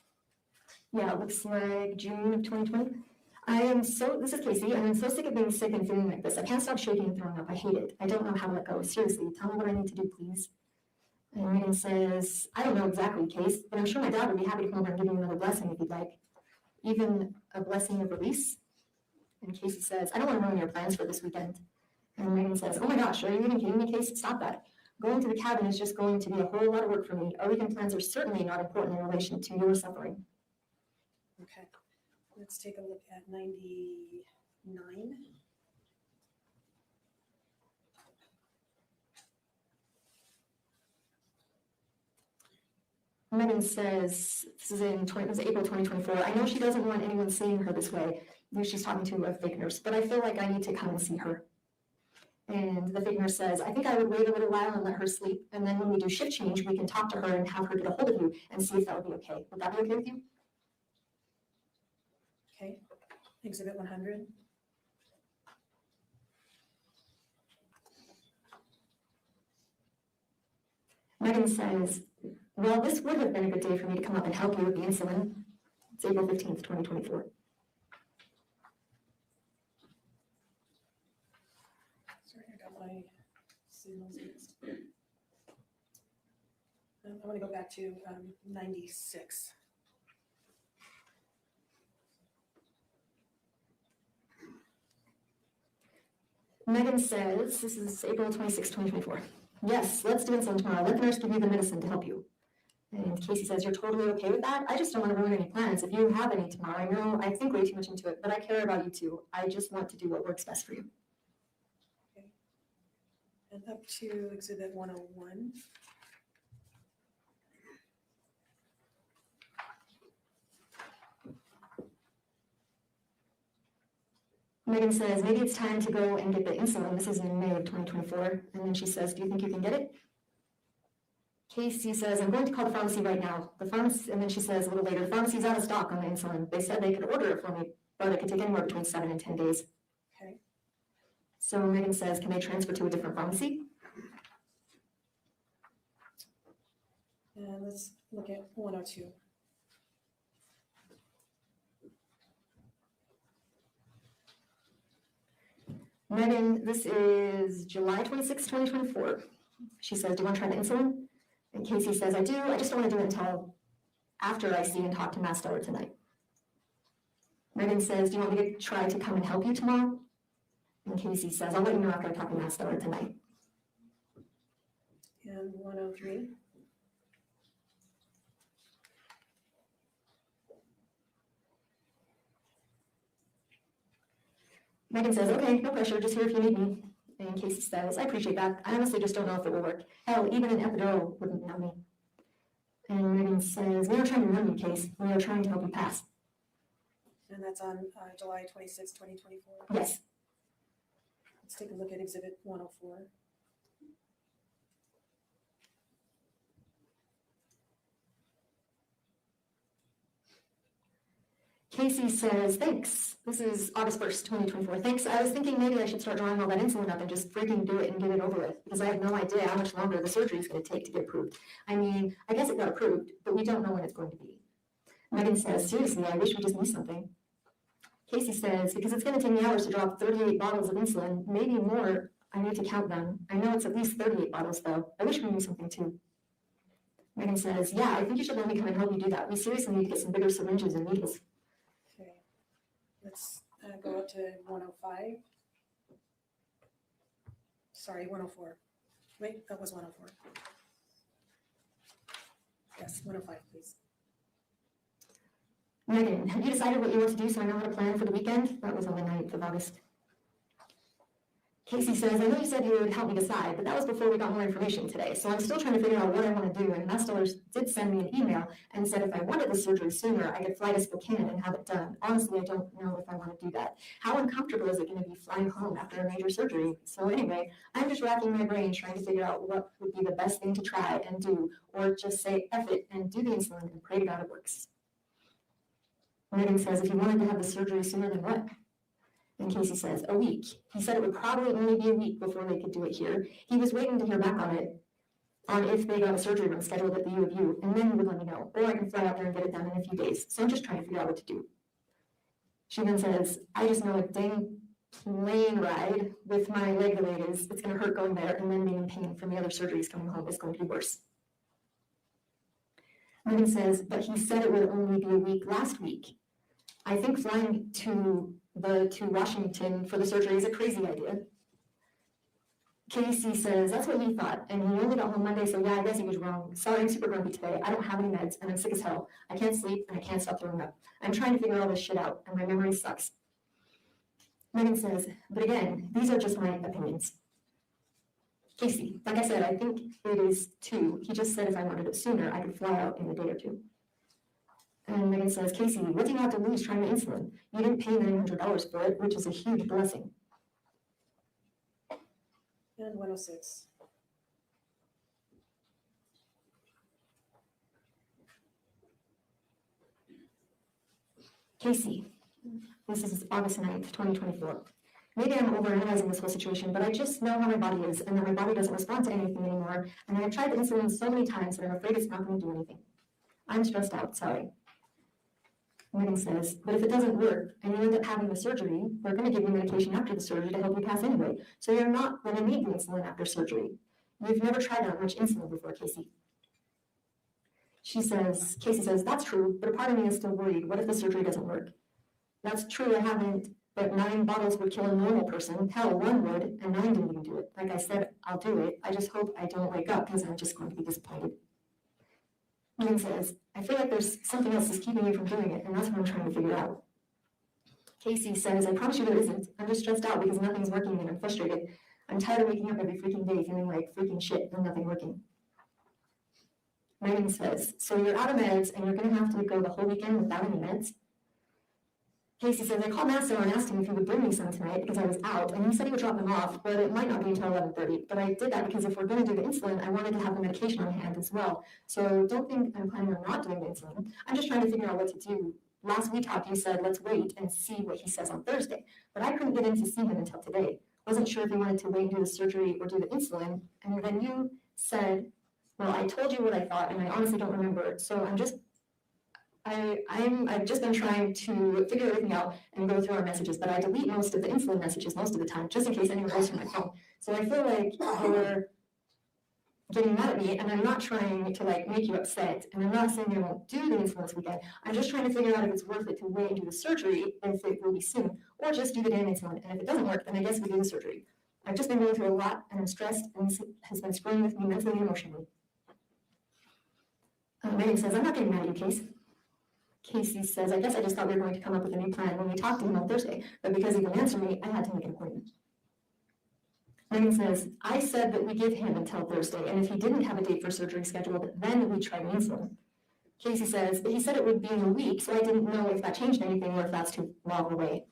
Speaker 4: Yeah, it looks like June of 2020. This is Casey, I'm so sick of being sick and feeling like this. I can't stop shaking and throwing up. I hate it. I don't know how to let go. Seriously, tell me what I need to do, please. And Meggan says, I don't know exactly, Case, but I'm sure my dad would be happy to come over and give you another blessing if you'd like. Even a blessing of release. And Casey says, I don't want to ruin your plans for this weekend. And Meggan says, oh my gosh, are you even kidding me, Case? Stop that. Going to the cabin is just going to be a whole lot of work for me. Our weekend plans are certainly not important in relation to your suffering.
Speaker 3: Okay. Let's take a look at 99.
Speaker 4: Meggan says, this is April 2024. I know she doesn't want anyone seeing her this way. She's talking to a fake nurse, but I feel like I need to come and see her. And the fake nurse says, I think I would wait a little while and let her sleep. And then when we do shift change, we can talk to her and have her get a hold of you and see if that would be okay. Would that be okay with you?
Speaker 3: Okay. Exhibit 100.
Speaker 4: Meggan says, well, this would have been a good day for me to come up and help you with the insulin. It's April 15th, 2024.
Speaker 3: Sorry, I got my signals mixed. I want to go back to 96.
Speaker 4: Meggan says, this is April 26, 2024. Yes, let's do insulin tomorrow. Let the nurse give you the medicine to help you. And Casey says, you're totally okay with that? I just don't want to ruin any plans. If you have any tomorrow, I know I think way too much into it, but I care about you too. I just want to do what works best for you.
Speaker 3: Okay. And up to exhibit 101.
Speaker 4: Meggan says, maybe it's time to go and get the insulin. This is in May of 2024. And then she says, do you think you can get it? Casey says, I'm going to call the pharmacy right now. The pharmacy, and then she says a little later, the pharmacy's out of stock on the insulin. They said they could order it for me, but it could take anywhere between 7 and 10 days.
Speaker 3: Okay.
Speaker 4: So Meggan says, can they transfer to a different pharmacy?
Speaker 3: And let's look at 102.
Speaker 4: Meggan, this is July 26, 2024. She says, do you want to try the insulin? And Casey says, I do. I just don't want to do it until after I see and talk to Matt Stellar tonight. Meggan says, do you want me to try to come and help you tomorrow? And Casey says, I'll let you know after I talk to Matt Stellar tonight.
Speaker 3: And 103.
Speaker 4: Meggan says, okay, no pressure, just here if you need me. And Casey says, I appreciate that. I honestly just don't know if it will work. Hell, even an epidural wouldn't help me. And Meggan says, we are trying to run you, Case. We are trying to help you pass.
Speaker 3: And that's on July 26, 2024.
Speaker 4: Yes.
Speaker 3: Let's take a look at exhibit 104.
Speaker 4: Casey says, thanks. This is August 1st, 2024. Thanks. I was thinking maybe I should start drawing all that insulin up and just freaking do it and get it over with, because I have no idea how much longer the surgery is going to take to get approved. I mean, I guess it got approved, but we don't know when it's going to be. Meggan says, seriously, I wish we just knew something. Casey says, because it's going to take me hours to drop 38 bottles of insulin, maybe more. I need to count them. I know it's at least 38 bottles, though. I wish we knew something, too. Meggan says, yeah, I think you should let me come and help you do that. We seriously need to get some bigger syringes and needles.
Speaker 3: Okay. Let's go up to 105. Sorry, 104. Wait, that was 104. Yes, 105, please.
Speaker 4: Meggan, have you decided what you want to do so I know how to plan for the weekend? That was on the 9th of August. Casey says, I know you said you would help me decide, but that was before we got more information today. So I'm still trying to figure out what I want to do. And Matt Stellar did send me an email and said if I wanted the surgery sooner, I could fly to Spokane and have it done. Honestly, I don't know if I want to do that. How uncomfortable is it going to be flying home after a major surgery? So anyway, I'm just racking my brain trying to figure out what would be the best thing to try and do, or just say F it and do the insulin and pray to God it works. Meggan says, if you wanted to have the surgery sooner than what? And Casey says, a week. He said it would probably only be a week before they could do it here. He was waiting to hear back on it, on if they got a surgery room scheduled at the U of U, and then he would let me know. Or I can fly out there and get it done in a few days. So I'm just trying to figure out what to do. She then says, I just know a dang plane ride with my leg the way it is, it's going to hurt going there, and then being in pain from the other surgeries coming home is going to be worse. Meggan says, but he said it would only be a week last week. I think flying to Washington for the surgery is a crazy idea. Casey says, that's what he thought, and he only got home Monday, so yeah, I guess he was wrong. Sorry, I'm super grumpy today. I don't have any meds, and I'm sick as hell. I can't sleep, and I can't stop throwing up. I'm trying to figure all this shit out, and my memory sucks. Meggan says, but again, these are just my opinions. Casey, like I said, I think it is 2. He just said if I wanted it sooner, I could fly out in a day or 2. And Meggan says, Casey, what do you have to lose trying the insulin? You didn't pay $900 for it, which is a huge blessing.
Speaker 3: And 106.
Speaker 4: Casey, This is August 9th, 2024. Maybe I'm overanalyzing this whole situation, but I just know how my body is and that my body doesn't respond to anything anymore. And I've tried the insulin so many times that I'm afraid it's not going to do anything. I'm stressed out, sorry. Meggan says, but if it doesn't work and you end up having the surgery, they're going to give you medication after the surgery to help you pass anyway. So you're not going to need the insulin after surgery. You've never tried that much insulin before, Casey. Casey says, that's true, but a part of me is still worried. What if the surgery doesn't work? That's true, I haven't, but 9 bottles would kill a normal person. Hell, 1 would, and 9 didn't even do it. Like I said, I'll do it. I just hope I don't wake up because I'm just going to be disappointed. Meggan says, I feel like there's something else that's keeping you from doing it, and that's what I'm trying to figure out. Casey says, I promise you there isn't. I'm just stressed out because nothing's working and I'm frustrated. I'm tired of waking up every freaking day feeling like freaking shit and nothing working. Meggan says, so you're out of meds and you're going to have to go the whole weekend without any meds? Casey says, I called Master and asked him if he would bring me some tonight because I was out, and he said he would drop them off, but it might not be until 11:30. But I did that because if we're going to do the insulin, I wanted to have the medication on hand as well. So don't think I'm planning on not doing the insulin. I'm just trying to figure out what to do. Last we talked, you said, let's wait and see what he says on Thursday. But I couldn't get in to see him until today. Wasn't sure if he wanted to wait and do the surgery or do the insulin. And then you said, well, I told you what I thought, and I honestly don't remember. So I've just been trying to figure everything out and go through our messages, but I delete most of the insulin messages most of the time, just in case anyone goes to my phone. So I feel like you're getting mad at me, and I'm not trying to like make you upset, and I'm not saying I won't do the insulin this weekend. I'm just trying to figure out if it's worth it to wait and do the surgery, if it will be soon, or just do the damn insulin. And if it doesn't work, then I guess we do the surgery. I've just been going through a lot, and I'm stressed, and this has been screwing with me mentally and emotionally. Meggan says, I'm not getting mad at you, Case. Casey says, I guess I just thought we were going to come up with a new plan when we talked to him on Thursday, but because he didn't answer me, I had to make an appointment. Meggan says, I said that we give him until Thursday, and if he didn't have a date for surgery scheduled, then we try insulin. Casey says, but he said it would be in a week, so I didn't know if that changed anything or if that's too long away.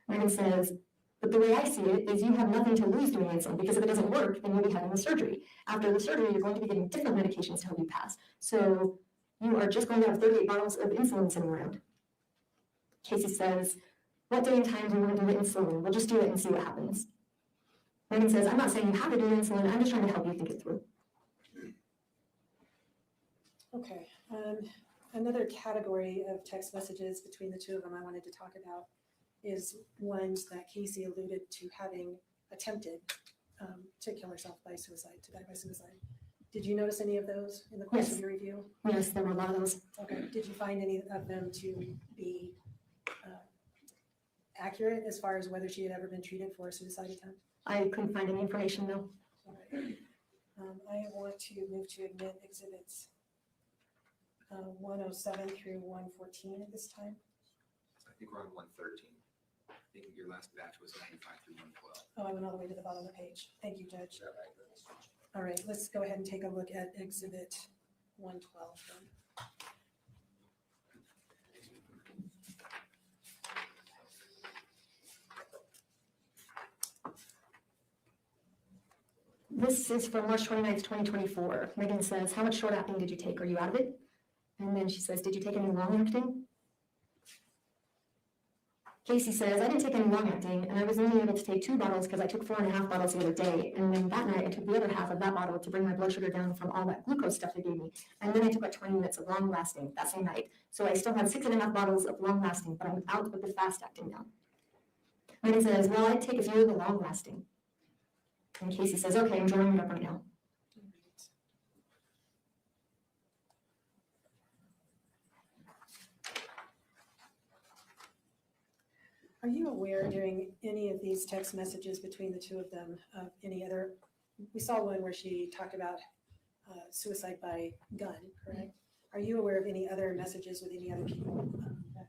Speaker 4: Meggan says, but the way I see it is you have nothing to lose doing insulin, because if it doesn't work, then you'll be having the surgery. After the surgery, you're going to be getting different medications to help you pass. So you are just going to have 38 bottles of insulin sitting around. Casey says, what day and time do you want to do the insulin? We'll just do it and see what happens. Meggan says, I'm not saying you have to do the insulin, I'm just trying to help you think it through.
Speaker 3: Okay, another category of text messages between the two of them I wanted to talk about is ones that Casey alluded to having attempted to kill herself by suicide, to die by suicide. Did you notice any of those in the course
Speaker 4: Yes.
Speaker 3: of your review?
Speaker 4: Yes, there were a lot of those.
Speaker 3: Okay, did you find any of them to be accurate as far as whether she had ever been treated for a suicide attempt?
Speaker 4: I couldn't find any information though.
Speaker 3: Okay. I want to move to admit exhibits 107 through 114 at this time.
Speaker 5: I think we're on 113. I think your last batch was 95 through 112.
Speaker 3: Oh, I went all the way to the bottom of the page. Thank you, Judge.
Speaker 5: Is that right?
Speaker 3: All right, let's go ahead and take a look at exhibit 112 then.
Speaker 4: This is from March 29th, 2024. Meggan says, how much short acting did you take? Are you out of it? And then she says, did you take any long acting? Casey says, I didn't take any long acting, and I was only able to take 2 bottles because I took 4.5 bottles the other day. And then that night I took the other half of that bottle to bring my blood sugar down from all that glucose stuff they gave me. And then I took about 20 minutes of long lasting that same night. So I still had 6.5 bottles of long lasting, but I'm out of the fast acting now. Meggan says, well, I'd take a few of the long lasting. And Casey says, okay, I'm drawing it up right now.
Speaker 3: Are you aware during any of these text messages between the two of them of any other, we saw one where she talked about suicide by gun, correct? Are you aware of any other messages with any other people that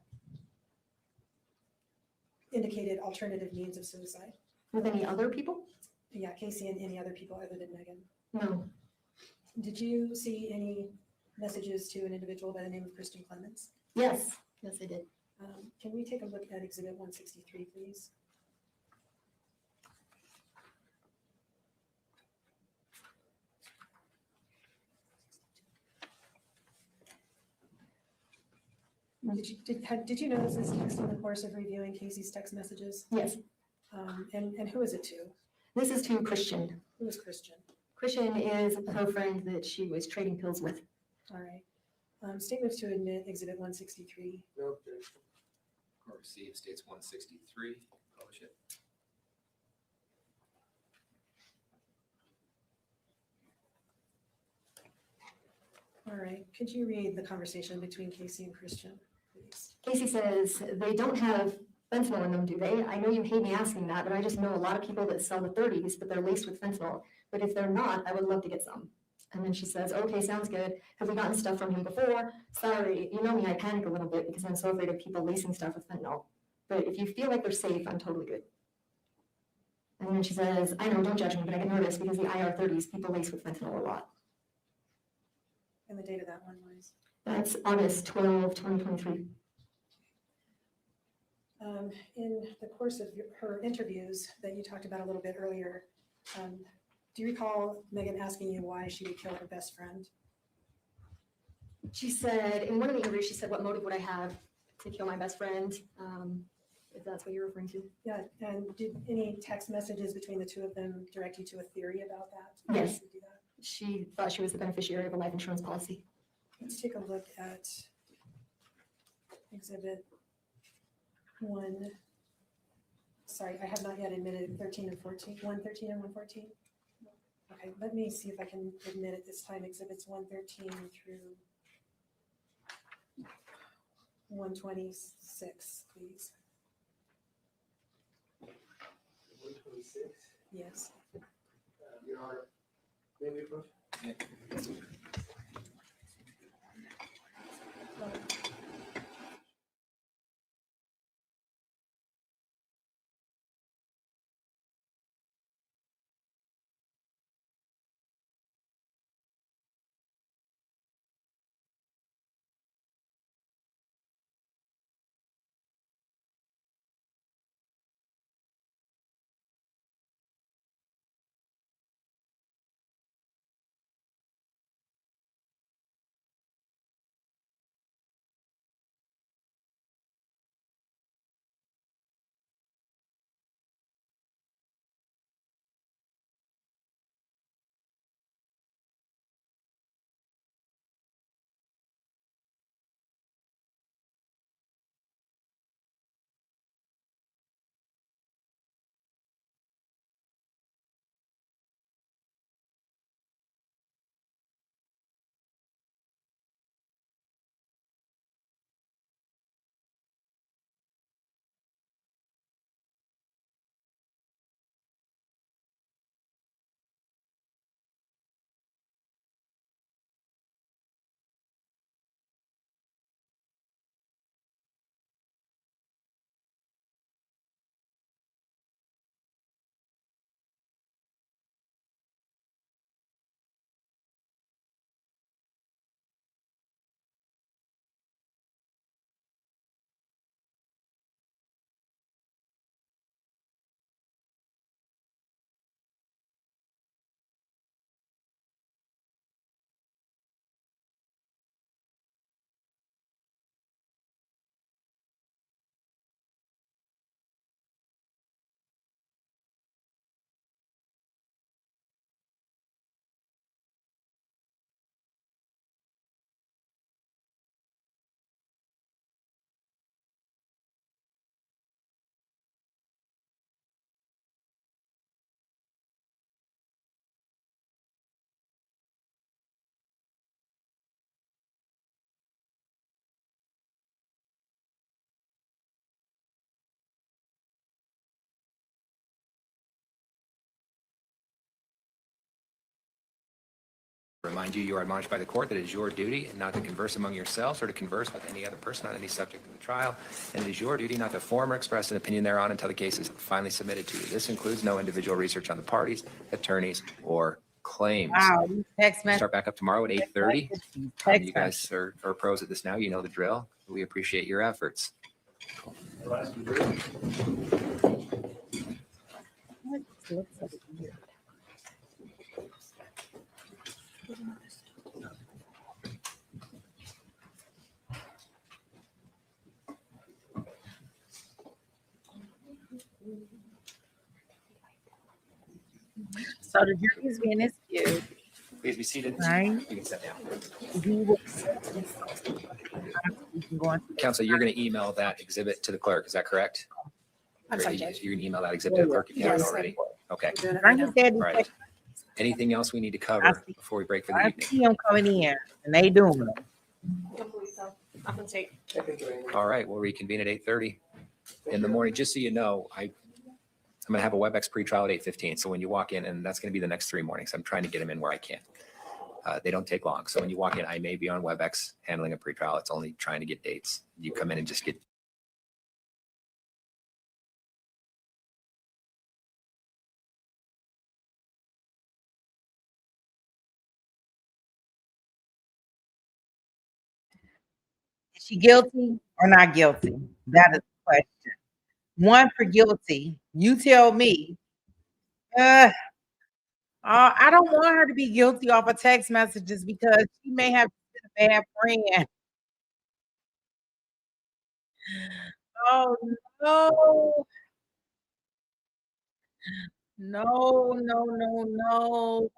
Speaker 3: indicated alternative means of suicide?
Speaker 4: With any other people?
Speaker 3: Yeah, Casey and any other people other than Meggan.
Speaker 4: No.
Speaker 3: Did you see any messages to an individual by the name of Kristen Clemens?
Speaker 4: Yes. Yes, I did.
Speaker 3: Can we take a look at exhibit 163, please? Did you notice this text in the course of reviewing Casey's text messages?
Speaker 4: Yes,
Speaker 3: And who is it to?
Speaker 4: this is to Christian.
Speaker 3: Who is Christian?
Speaker 4: Christian is her friend that she was trading pills with.
Speaker 3: All right. Statements to admit, Exhibit 163.
Speaker 5: No objection. Court received states 163. Publish it.
Speaker 3: All right. Could you read the conversation between Casey and Christian, please?
Speaker 4: Casey says, they don't have fentanyl in them, do they? I know you hate me asking that, but I just know a lot of people that sell the 30s, but they're laced with fentanyl. But if they're not, I would love to get some. And then she says, okay, sounds good. Have we gotten stuff from him before? Sorry, you know me, I panic a little bit because I'm so afraid of people lacing stuff with fentanyl. But if you feel like they're safe, I'm totally good. And then she says, I know, don't judge me, but I get nervous because the IR30s, people lace with fentanyl a lot.
Speaker 3: And the date of that one was?
Speaker 4: That's August 12, 2023.
Speaker 3: In the course of her interviews that you talked about a little bit earlier, do you recall Meggan asking you why she would kill her best friend?
Speaker 4: She said, in one of the interviews, she said, what motive would I have to kill my best friend? If that's what you're referring to.
Speaker 3: Yeah, and did any text messages between the two of them direct you to a theory about that?
Speaker 4: Yes.
Speaker 3: Do that?
Speaker 4: She thought she was the beneficiary of a life insurance policy.
Speaker 3: Let's take a look at Exhibit 1. Sorry, I have not yet admitted 13 and 14, 113 and 114. Okay, let me see if I can admit at this time Exhibits 113 through 126, please.
Speaker 9: 126.
Speaker 3: Yes.
Speaker 9: Your Honor, may we approach?
Speaker 5: Remind you, you are admonished by the court that it is your duty not to converse among yourselves or to converse with any other person on any subject in the trial, and it is your duty not to form or express an opinion thereon until the case is finally submitted to you. This includes no individual research on the parties, attorneys, or claims.
Speaker 2: Wow, these text messages.
Speaker 5: Start back up tomorrow at 8:30.
Speaker 2: Text
Speaker 5: You guys are pros at this now. You know the drill. We appreciate your efforts.
Speaker 2: So the jury is being excused,
Speaker 5: Please be seated.
Speaker 2: right?
Speaker 5: You can sit down.
Speaker 2: We will we can go into
Speaker 5: Counsel, you're going to email that exhibit to the clerk. Is that correct?
Speaker 4: I'm sorry,
Speaker 5: You're
Speaker 4: Judge.
Speaker 5: going to email that exhibit to the clerk if you haven't
Speaker 4: Yes.
Speaker 5: already. Okay.
Speaker 2: Bring his daddy.
Speaker 5: All right. Anything else we need to cover before we break for the
Speaker 2: I
Speaker 5: evening?
Speaker 2: see them coming in, and they doing it.
Speaker 5: All right, we'll reconvene at 8:30 in the morning. Just so you know, I'm going to have a WebEx pretrial at 8:15. So when you walk in, and that's going to be the next 3 mornings, I'm trying to get them in where I can. They don't take long. So when you walk in, I may be on WebEx handling a pretrial. It's only trying to get dates. You come in and just get.
Speaker 2: Is she guilty or not guilty? That is the question. One for guilty. You tell me. I don't want her to be guilty off of text messages because she may have been a bad friend. Oh no. No, no, no, no.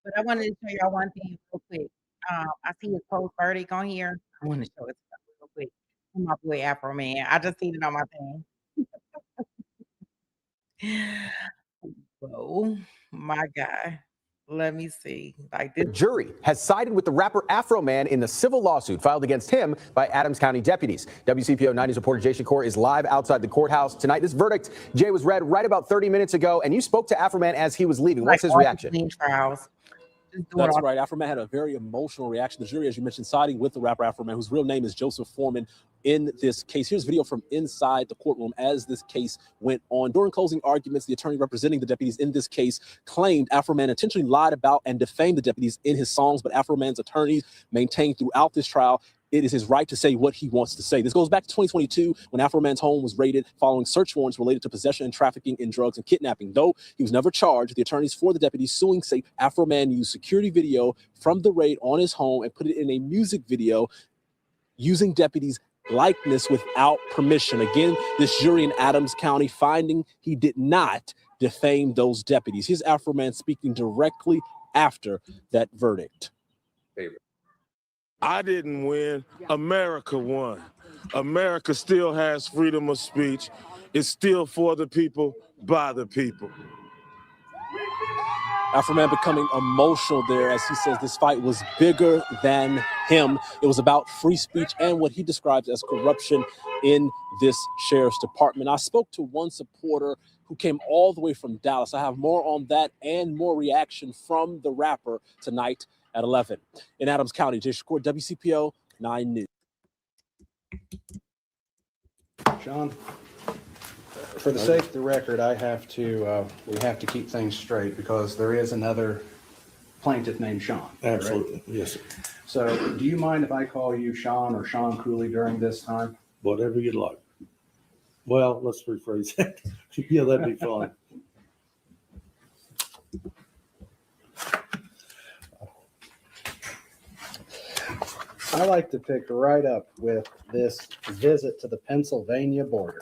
Speaker 2: But I wanted to show y'all one thing real quick. I see his post verdict on here. I want to show it to you real quick. Oh, my boy Afro Man. I just seen it on my thing. Whoa, my God. Let me see. Like
Speaker 10: The
Speaker 2: this.
Speaker 10: jury has sided with the rapper Afro Man in the civil lawsuit filed against him by Adams County deputies. WCPO 90's reporter Jay Shakur is live outside the courthouse tonight. This verdict, Jay, was read right about 30 minutes ago, and you spoke to Afro Man as he was leaving. What's his reaction?
Speaker 2: Trials.
Speaker 11: That's right. Afro Man had a very emotional reaction. The jury, as you mentioned, siding with the rapper Afro Man, whose real name is Joseph Foreman, in this case. Here's video from inside the courtroom as this case went on. During closing arguments, the attorney representing the deputies in this case claimed Afro Man intentionally lied about and defamed the deputies in his songs, but Afro Man's attorneys maintained throughout this trial it is his right to say what he wants to say. This goes back to 2022 when Afro Man's home was raided following search warrants related to possession and trafficking in drugs and kidnapping. Though he was never charged, the attorneys for the deputies suing say Afro Man used security video from the raid on his home and put it in a music video using deputies' likeness without permission. Again, this jury in Adams County finding he did not defame those deputies. Here's Afro Man speaking directly after that verdict.
Speaker 12: I didn't win. America won. America still has freedom of speech. It's still for the people, by the people.
Speaker 11: Afro Man becoming emotional there as he says this fight was bigger than him. It was about free speech and what he describes as corruption in this sheriff's department. I spoke to one supporter who came all the way from Dallas. I have more on that and more reaction from the rapper tonight at 11. In Adams County, Jay Shakur, WCPO 9 News.
Speaker 13: Sean, for the sake of the record, we have to keep things straight because there is another plaintiff named Sean.
Speaker 12: Absolutely,
Speaker 13: right?
Speaker 12: yes, sir.
Speaker 13: So do you mind if I call you Sean or Sean Cooley during this time?
Speaker 12: Whatever you'd like. Well, let's rephrase that. Yeah, that'd be fine.
Speaker 13: I like to pick right up with this visit to the Pennsylvania border.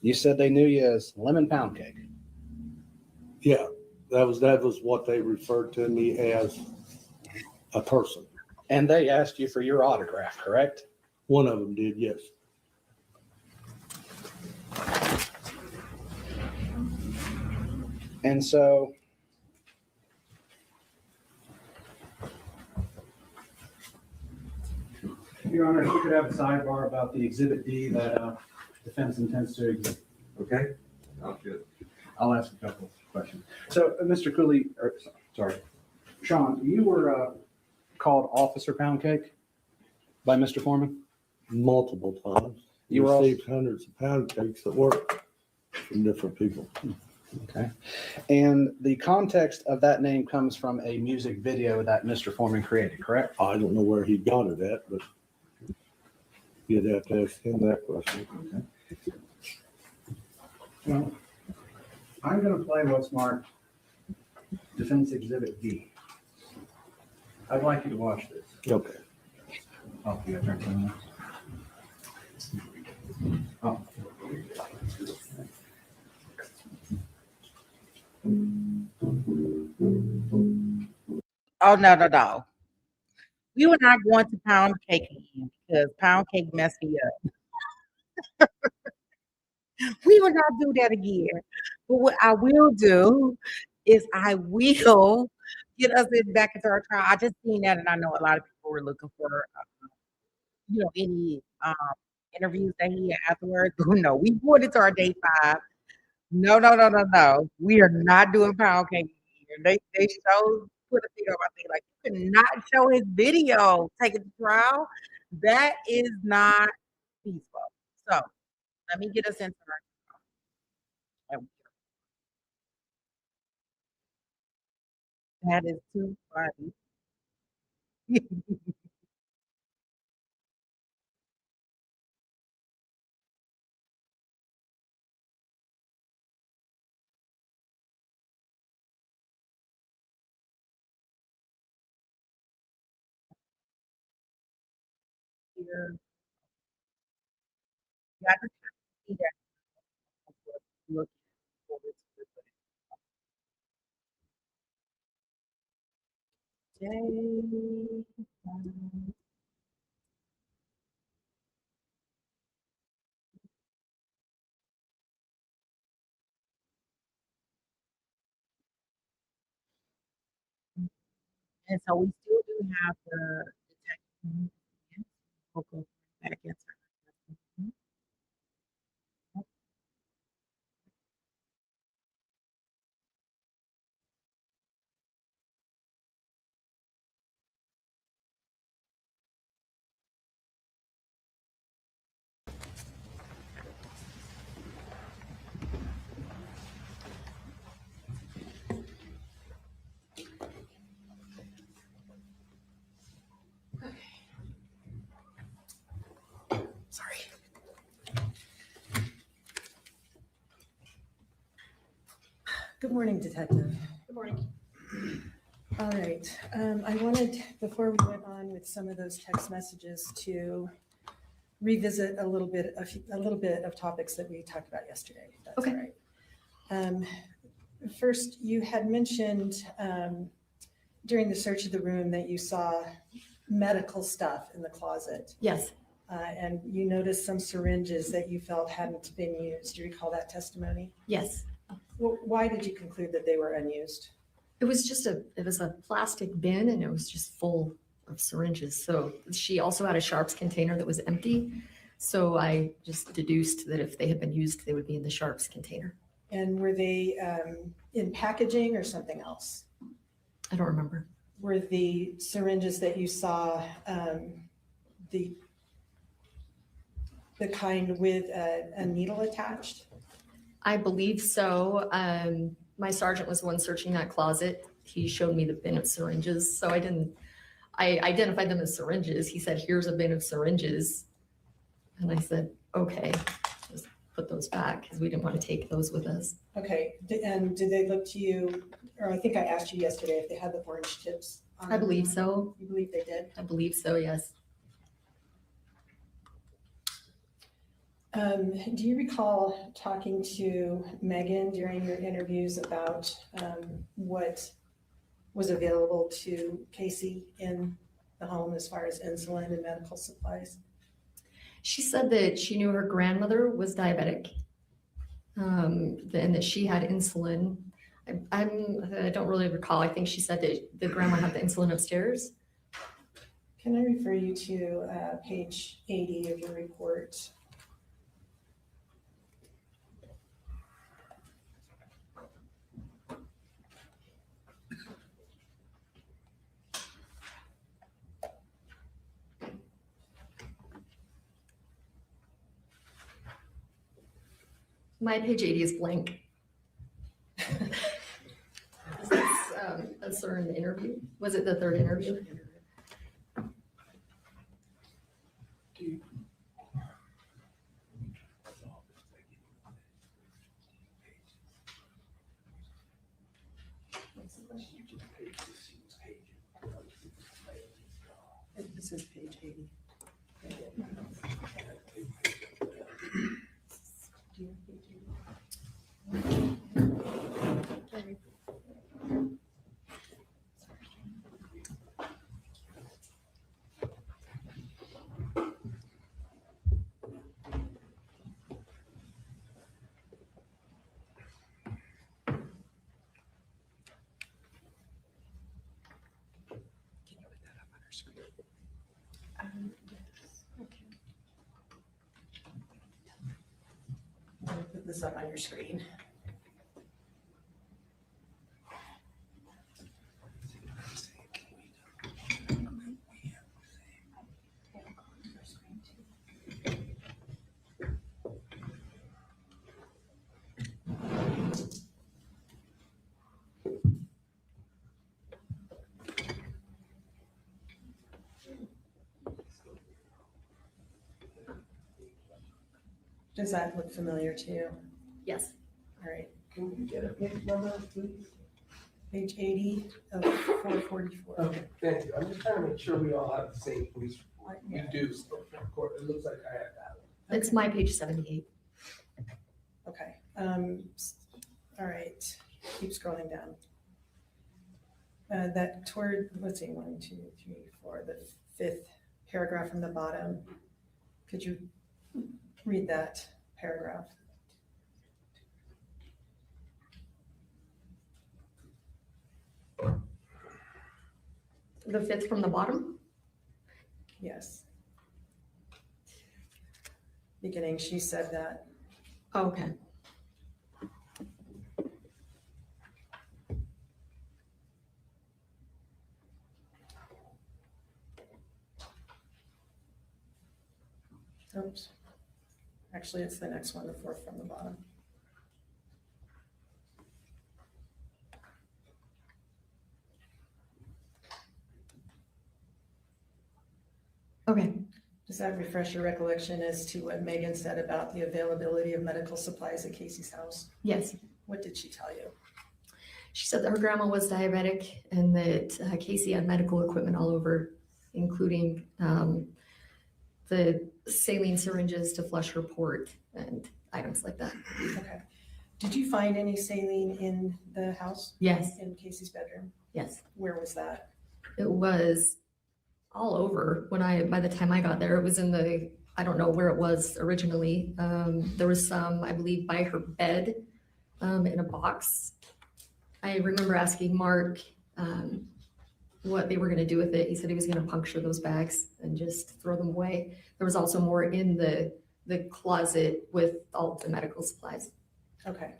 Speaker 13: You said they knew you as Lemon Pound Cake.
Speaker 12: Yeah, that was what they referred to me as.
Speaker 9: a person.
Speaker 13: And they asked you for your autograph, correct?
Speaker 9: One of them did, yes.
Speaker 13: And so Your Honor, if we could have a sidebar about the Exhibit D that defense intends to exhibit.
Speaker 7: Okay, sounds good.
Speaker 13: I'll ask a couple of questions. So, Mr. Cooley, sorry, Sean, you were called Officer Pound Cake by Mr. Foreman?
Speaker 9: Multiple times.
Speaker 13: You were
Speaker 9: received hundreds of pound cakes at work from different people.
Speaker 13: Okay. And the context of that name comes from a music video that Mr. Foreman created, correct?
Speaker 9: I don't know where he got it at, but you'd have to ask him that question.
Speaker 13: Okay. Well, I'm going to play what's marked Defense Exhibit D. I'd like you to watch this.
Speaker 9: Okay.
Speaker 13: Oh, you got to turn something on.
Speaker 2: Oh, no. We were not going to Pound Cake again because Pound Cake messed me up. We will not do that again. But what I will do is I will get us back into our trial. I just seen that, and I know a lot of people were looking for, any interviews that he had afterwards. No, we put it to our day 5. No. We are not doing Pound Cake again. They showed put a video on my thing like you cannot show his video taking the trial. That is not peaceful. So let me get us into our trial. That is too funny. Here. Yeah, I just see that. Look forward to it. And so we still do have the detection. We'll go back into it. Sorry.
Speaker 3: Good morning, Detective.
Speaker 4: Good morning.
Speaker 3: All right, I wanted, before we went on with some of those text messages, to revisit a little bit of topics that we talked about yesterday. If that's
Speaker 4: Okay.
Speaker 3: all right. First, you had mentioned during the search of the room that you saw medical stuff in the closet.
Speaker 4: Yes.
Speaker 3: And you noticed some syringes that you felt hadn't been used. Do you recall that testimony?
Speaker 4: Yes.
Speaker 3: Well, why did you conclude that they were unused?
Speaker 4: It was a plastic bin and it was just full of syringes. So she also had a sharps container that was empty. So I just deduced that if they had been used, they would be in the sharps container.
Speaker 3: And were they in packaging or something else?
Speaker 4: I don't remember.
Speaker 3: Were the syringes that you saw the kind with a needle attached?
Speaker 4: I believe so. My sergeant was the one searching that closet. He showed me the bin of syringes. So I identified them as syringes. He said, here's a bin of syringes. And I said, okay, just put those back because we didn't want to take those with us.
Speaker 3: Okay, and did they look to you, or I think I asked you yesterday if they had the orange tips on
Speaker 4: I believe so.
Speaker 3: You believe they did?
Speaker 4: I believe so, yes.
Speaker 3: Do you recall talking to Meggan during your interviews about what was available to Casey in the home as far as insulin and medical supplies?
Speaker 4: She said that she knew her grandmother was diabetic, and that she had insulin. I don't really recall. I think she said that the grandma had the insulin upstairs.
Speaker 3: Can I refer you to page 80 of your report?
Speaker 4: My page 80 is blank. Is this us during the interview? Was it the third interview?
Speaker 3: This is page 80. Do you have page 80? I'll put this up on your screen. Does that look familiar to you?
Speaker 4: Yes.
Speaker 3: All right.
Speaker 8: Can we get a page number, please?
Speaker 3: Page 80 of 444.
Speaker 8: Okay, thank you. I'm just trying to make sure we all have the same police report. We do, so it looks like I have that one.
Speaker 4: It's my page 78.
Speaker 3: Okay. All right. Keep scrolling down. That toward, let's see, 1, 2, 3, 4, the 5th paragraph from the bottom. Could you read that paragraph?
Speaker 4: The 5th from the bottom?
Speaker 3: Yes. Beginning, she said that.
Speaker 4: Oh, okay.
Speaker 3: Oops. Actually, it's the next one, the 4th from the bottom.
Speaker 4: Okay.
Speaker 3: Does that refresh your recollection as to what Meggan said about the availability of medical supplies at Casey's house?
Speaker 4: Yes.
Speaker 3: What did she tell you?
Speaker 4: She said that her grandma was diabetic and that Casey had medical equipment all over, including the saline syringes to flush her port and items like that.
Speaker 3: Okay. Did you find any saline in the house?
Speaker 4: Yes.
Speaker 3: In Casey's bedroom?
Speaker 4: Yes.
Speaker 3: Where was that?
Speaker 4: It was all over by the time I got there. It was in I don't know where it was originally. There was some, I believe, by her bed in a box. I remember asking Mark what they were going to do with it. He said he was going to puncture those bags and just throw them away. There was also more in the closet with all the medical supplies.
Speaker 3: Okay.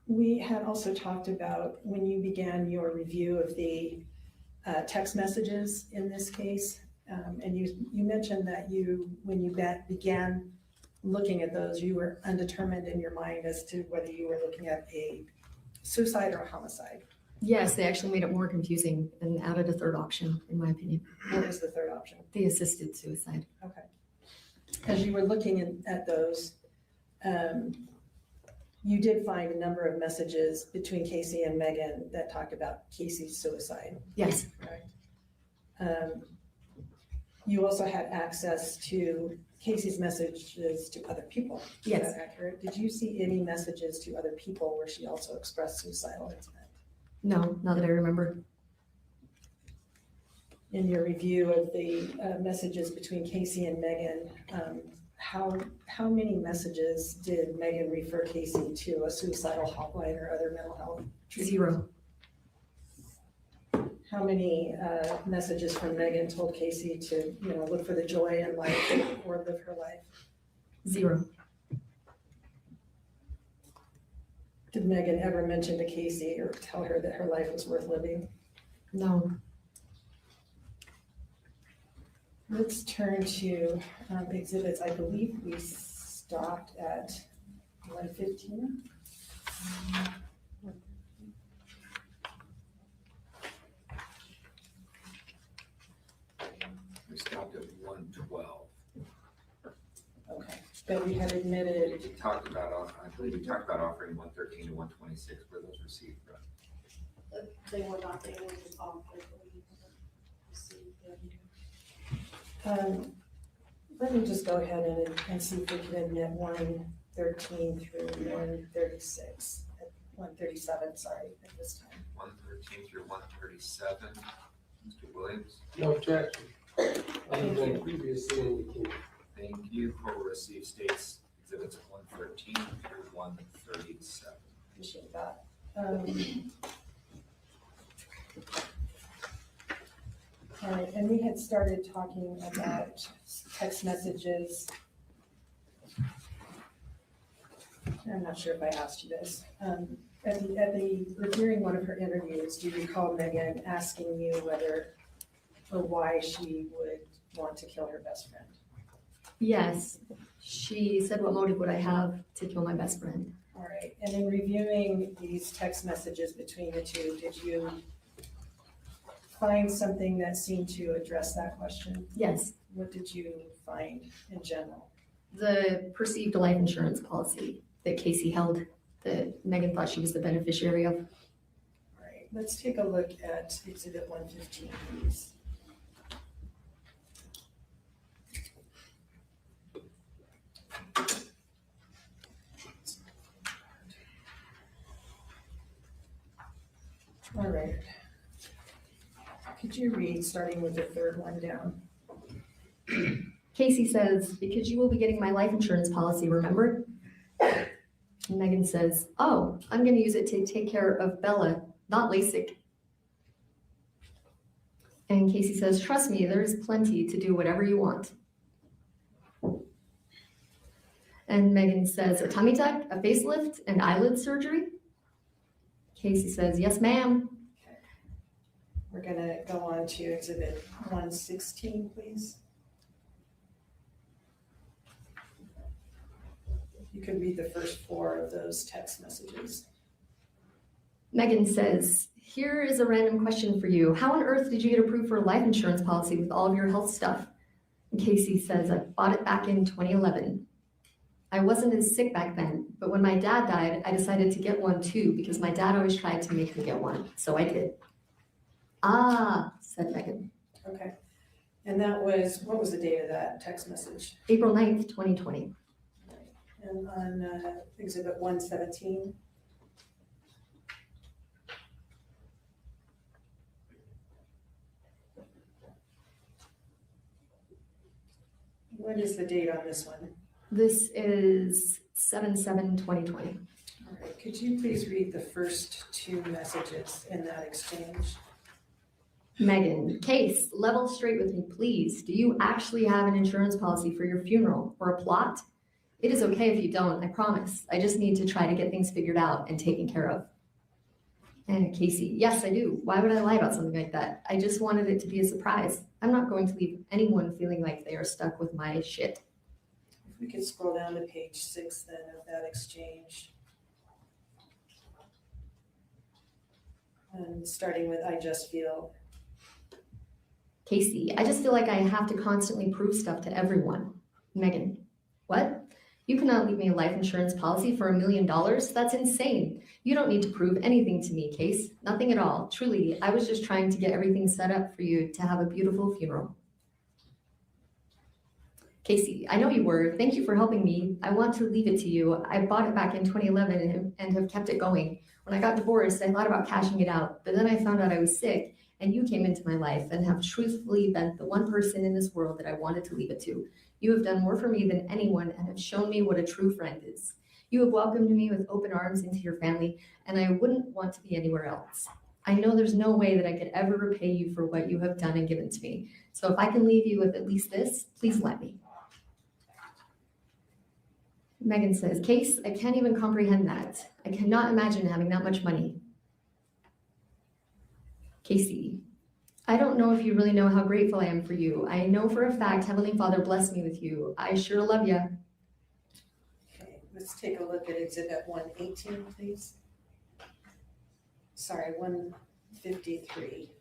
Speaker 3: We had also talked about when you began your review of the text messages in this case, and you mentioned that when you began looking at those, you were undetermined in your mind as to whether you were looking at a suicide or a homicide.
Speaker 4: Yes, they actually made it more confusing and added a third option, in my opinion.
Speaker 3: What was the third option?
Speaker 4: The assisted suicide.
Speaker 3: Okay. As you were looking at those, you did find a number of messages between Casey and Meggan that talked about Casey's suicide.
Speaker 4: Yes.
Speaker 3: Right. You also had access to Casey's messages to other people. Is
Speaker 4: Yes.
Speaker 3: that accurate? Did you see any messages to other people where she also expressed suicidal intent?
Speaker 4: No, not that I remember.
Speaker 3: In your review of the messages between Casey and Meggan, how many messages did Meggan refer Casey to a suicidal hotline or other mental health treatment?
Speaker 4: 0.
Speaker 3: How many messages from Meggan told Casey to, look for the joy in life or live her life?
Speaker 4: 0.
Speaker 3: Did Meggan ever mention to Casey or tell her that her life was worth living?
Speaker 4: No.
Speaker 3: Let's turn to exhibits. I believe we stopped at 115.
Speaker 5: We stopped at 112.
Speaker 3: Okay, but we had admitted,
Speaker 5: We talked about, I believe we talked about offering 113 to 126 for those received.
Speaker 3: they were not able to offer. Let me just go ahead and see if we can admit 113 through 136, 137, sorry, at this time.
Speaker 5: 113 through 137. Mr. Williams?
Speaker 8: No objection. Other than previously indicated.
Speaker 5: Thank you. Court will receive states exhibits 113 through 137.
Speaker 3: Appreciate that. All right, and we had started talking about text messages. I'm not sure if I asked you this. During one of her interviews, do you recall Meggan asking you whether or why she would want to kill her best friend?
Speaker 4: Yes. She said, what motive would I have to kill my best friend?
Speaker 3: All right, and in reviewing these text messages between the two, did you find something that seemed to address that question?
Speaker 4: Yes.
Speaker 3: What did you find in general?
Speaker 4: The perceived life insurance policy that Casey held that Meggan thought she was the beneficiary of.
Speaker 3: All right, let's take a look at exhibit 115, please. All right. Could you read, starting with the third one down?
Speaker 4: Casey says, because you will be getting my life insurance policy, remember? And Meggan says, oh, I'm going to use it to take care of Bella, not LASIK. And Casey says, trust me, there's plenty to do whatever you want. And Meggan says, a tummy tuck, a facelift, and eyelid surgery? Casey says, yes, ma'am.
Speaker 3: We're gonna go on to exhibit 116, please. You can read the first 4 of those text messages.
Speaker 4: Meggan says, here is a random question for you. How on earth did you get approved for a life insurance policy with all of your health stuff? And Casey says, I bought it back in 2011. I wasn't as sick back then, but when my dad died, I decided to get one too because my dad always tried to make me get one, so I did. Ah, said Meggan.
Speaker 3: Okay. And that was, what was the date of that text message?
Speaker 4: April 9th, 2020.
Speaker 3: And on exhibit 117? What is the date on this one?
Speaker 4: This is 7/7/2020.
Speaker 3: All right, could you please read the first 2 messages in that exchange?
Speaker 4: Meggan, Case, level straight with me, please. Do you actually have an insurance policy for your funeral or a plot? It is okay if you don't, I promise. I just need to try to get things figured out and taken care of. And Casey, yes, I do. Why would I lie about something like that? I just wanted it to be a surprise. I'm not going to leave anyone feeling like they are stuck with my shit.
Speaker 3: If we could scroll down to page 6 then of that exchange. And starting with, I just feel.
Speaker 4: Casey, I just feel like I have to constantly prove stuff to everyone. Meggan, what? You cannot leave me a life insurance policy for $1 million? That's insane. You don't need to prove anything to me, Case. Nothing at all. Truly, I was just trying to get everything set up for you to have a beautiful funeral. Casey, I know you were. Thank you for helping me. I want to leave it to you. I bought it back in 2011 and have kept it going. When I got divorced, I thought about cashing it out, but then I found out I was sick and you came into my life and have truthfully been the one person in this world that I wanted to leave it to. You have done more for me than anyone and have shown me what a true friend is. You have welcomed me with open arms into your family, and I wouldn't want to be anywhere else. I know there's no way that I could ever repay you for what you have done and given to me. So if I can leave you with at least this, please let me. Meggan says, Case, I can't even comprehend that. I cannot imagine having that much money. Casey, I don't know if you really know how grateful I am for you. I know for a fact Heavenly Father blessed me with you. I sure love you.
Speaker 3: Okay, let's take a look at Exhibit 118, please. Sorry, 153.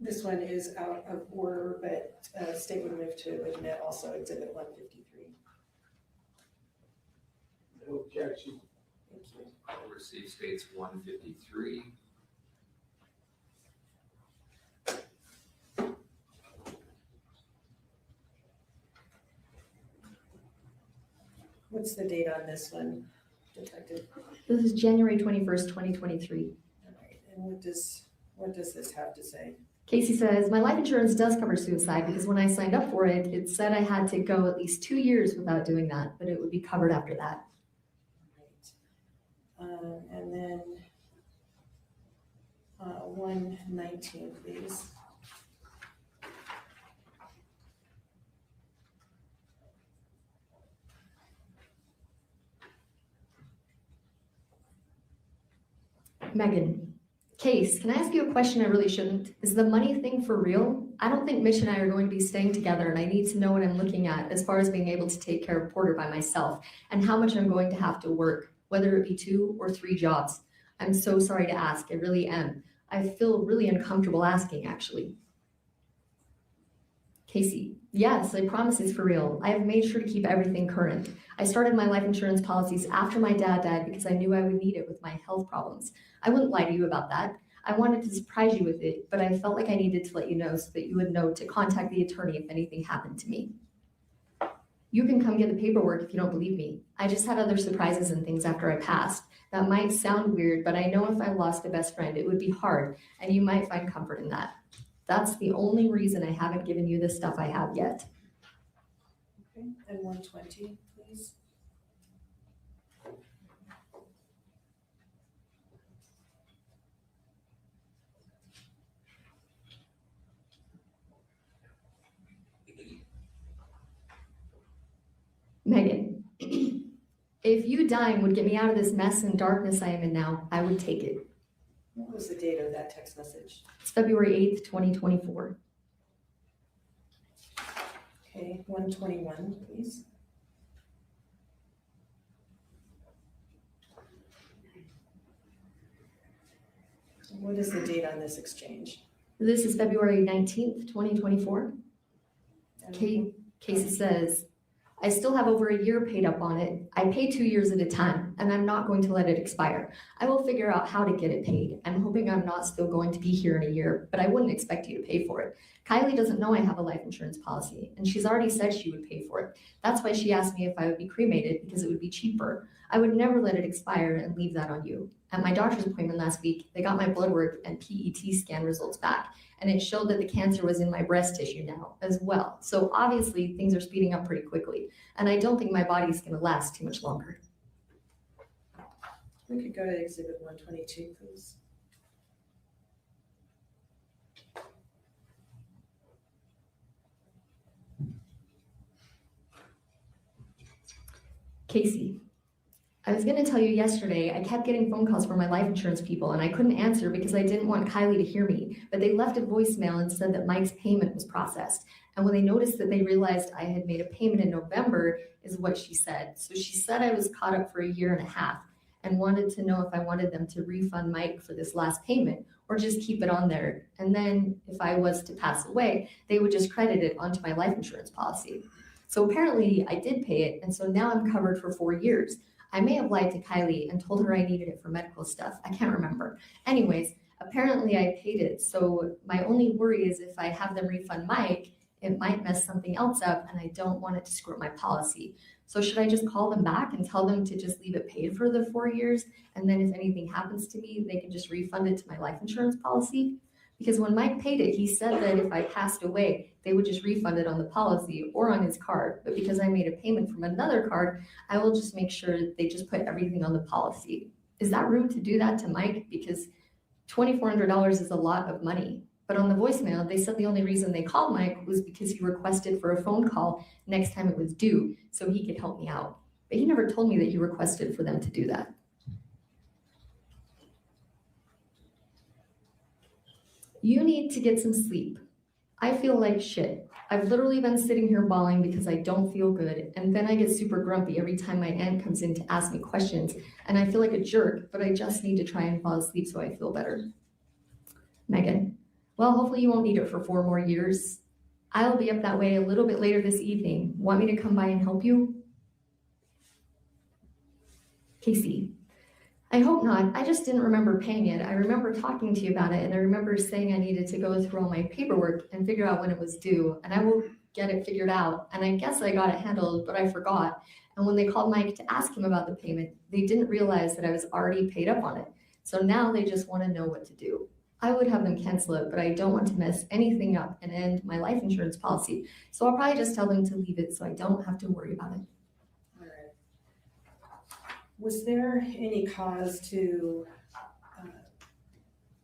Speaker 3: This one is out of order, but state would move to admit also Exhibit 153.
Speaker 8: No objection.
Speaker 3: Thank you.
Speaker 5: I'll receive states 153.
Speaker 3: What's the date on this one, Detective?
Speaker 4: This is January 21st, 2023.
Speaker 3: All right, and what does this have to say?
Speaker 4: Casey says, my life insurance does cover suicide because when I signed up for it, it said I had to go at least 2 years without doing that, but it would be covered after that.
Speaker 3: Right. And then 119, please.
Speaker 4: Meggan, Case, can I ask you a question I really shouldn't? Is the money thing for real? I don't think Mitch and I are going to be staying together, and I need to know what I'm looking at as far as being able to take care of Porter by myself and how much I'm going to have to work, whether it be 2 or 3 jobs. I'm so sorry to ask, I really am. I feel really uncomfortable asking, actually. Casey, yes, I promise it's for real. I have made sure to keep everything current. I started my life insurance policies after my dad died because I knew I would need it with my health problems. I wouldn't lie to you about that. I wanted to surprise you with it, but I felt like I needed to let you know so that you would know to contact the attorney if anything happened to me. You can come get the paperwork if you don't believe me. I just had other surprises and things after I passed. That might sound weird, but I know if I lost a best friend, it would be hard, and you might find comfort in that. That's the only reason I haven't given you the stuff I have yet.
Speaker 3: Okay, and 120, please.
Speaker 4: Meggan, if you dying would get me out of this mess and darkness I am in now, I would take it.
Speaker 3: What was the date of that text message?
Speaker 4: It's February 8th, 2024.
Speaker 3: Okay, 121, please. What is the date on this exchange?
Speaker 4: This is February 19th, 2024. Casey says, I still have over a year paid up on it. I pay 2 years at a time, and I'm not going to let it expire. I will figure out how to get it paid. I'm hoping I'm not still going to be here in a year, but I wouldn't expect you to pay for it. Kylie doesn't know I have a life insurance policy, and she's already said she would pay for it. That's why she asked me if I would be cremated because it would be cheaper. I would never let it expire and leave that on you. At my doctor's appointment last week, they got my blood work and PET scan results back, and it showed that the cancer was in my breast tissue now as well. So obviously things are speeding up pretty quickly, and I don't think my body's gonna last too much longer.
Speaker 3: We could go to Exhibit 122, please.
Speaker 4: Casey, I was gonna tell you yesterday, I kept getting phone calls from my life insurance people and I couldn't answer because I didn't want Kylie to hear me, but they left a voicemail and said that Mike's payment was processed. And when they noticed that they realized I had made a payment in November is what she said. So she said I was caught up for a year and a half. and wanted to know if I wanted them to refund Mike for this last payment or just keep it on there. And then if I was to pass away, they would just credit it onto my life insurance policy. So apparently I did pay it, and so now I'm covered for 4 years. I may have lied to Kylie and told her I needed it for medical stuff. I can't remember. Anyways, apparently I paid it. So my only worry is if I have them refund Mike, it might mess something else up, and I don't want it to screw up my policy. So should I just call them back and tell them to just leave it paid for the 4 years? And then if anything happens to me, they can just refund it to my life insurance policy? Because when Mike paid it, he said that if I passed away, they would just refund it on the policy or on his card. But because I made a payment from another card, I will just make sure they just put everything on the policy. Is that rude to do that to Mike? Because $2,400 is a lot of money. But on the voicemail, they said the only reason they called Mike was because he requested for a phone call next time it was due so he could help me out. But he never told me that he requested for them to do that. You need to get some sleep. I feel like shit. I've literally been sitting here bawling because I don't feel good, and then I get super grumpy every time my aunt comes in to ask me questions, and I feel like a jerk, but I just need to try and fall asleep so I feel better. Megan, well, hopefully you won't need it for 4 more years. I'll be up that way a little bit later this evening. Want me to come by and help you? Casey, I hope not. I just didn't remember paying it. I remember talking to you about it, and I remember saying I needed to go through all my paperwork and figure out when it was due, and I will get it figured out. And I guess I got it handled, but I forgot. And when they called Mike to ask him about the payment, they didn't realize that I was already paid up on it. So now they just want to know what to do. I would have them cancel it, but I don't want to mess anything up and end my life insurance policy. So I'll probably just tell them to leave it so I don't have to worry about it.
Speaker 3: All right. Was there any cause to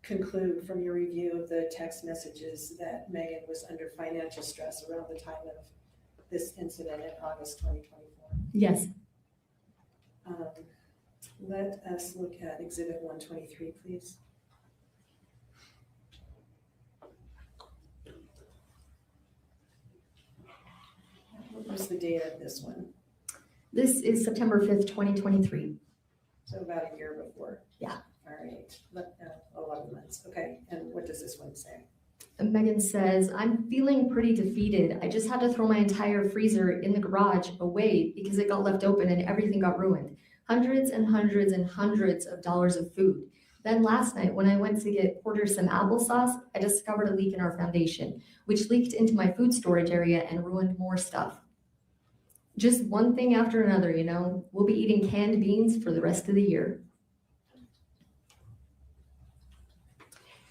Speaker 3: conclude from your review of the text messages that Megan was under financial stress around the time of this incident in August 2024?
Speaker 4: Yes.
Speaker 3: Let us look at Exhibit 123, please. What was the date of this one?
Speaker 4: This is September 5th, 2023.
Speaker 3: So about a year before.
Speaker 4: Yeah.
Speaker 3: All right, 11 months. Okay, and what does this one say?
Speaker 4: And Megan says, I'm feeling pretty defeated. I just had to throw my entire freezer in the garage away because it got left open and everything got ruined. Hundreds and hundreds and hundreds of dollars of food. Then last night, when I went to get Porter some applesauce, I discovered a leak in our foundation, which leaked into my food storage area and ruined more stuff. Just one thing after another, you know. We'll be eating canned beans for the rest of the year.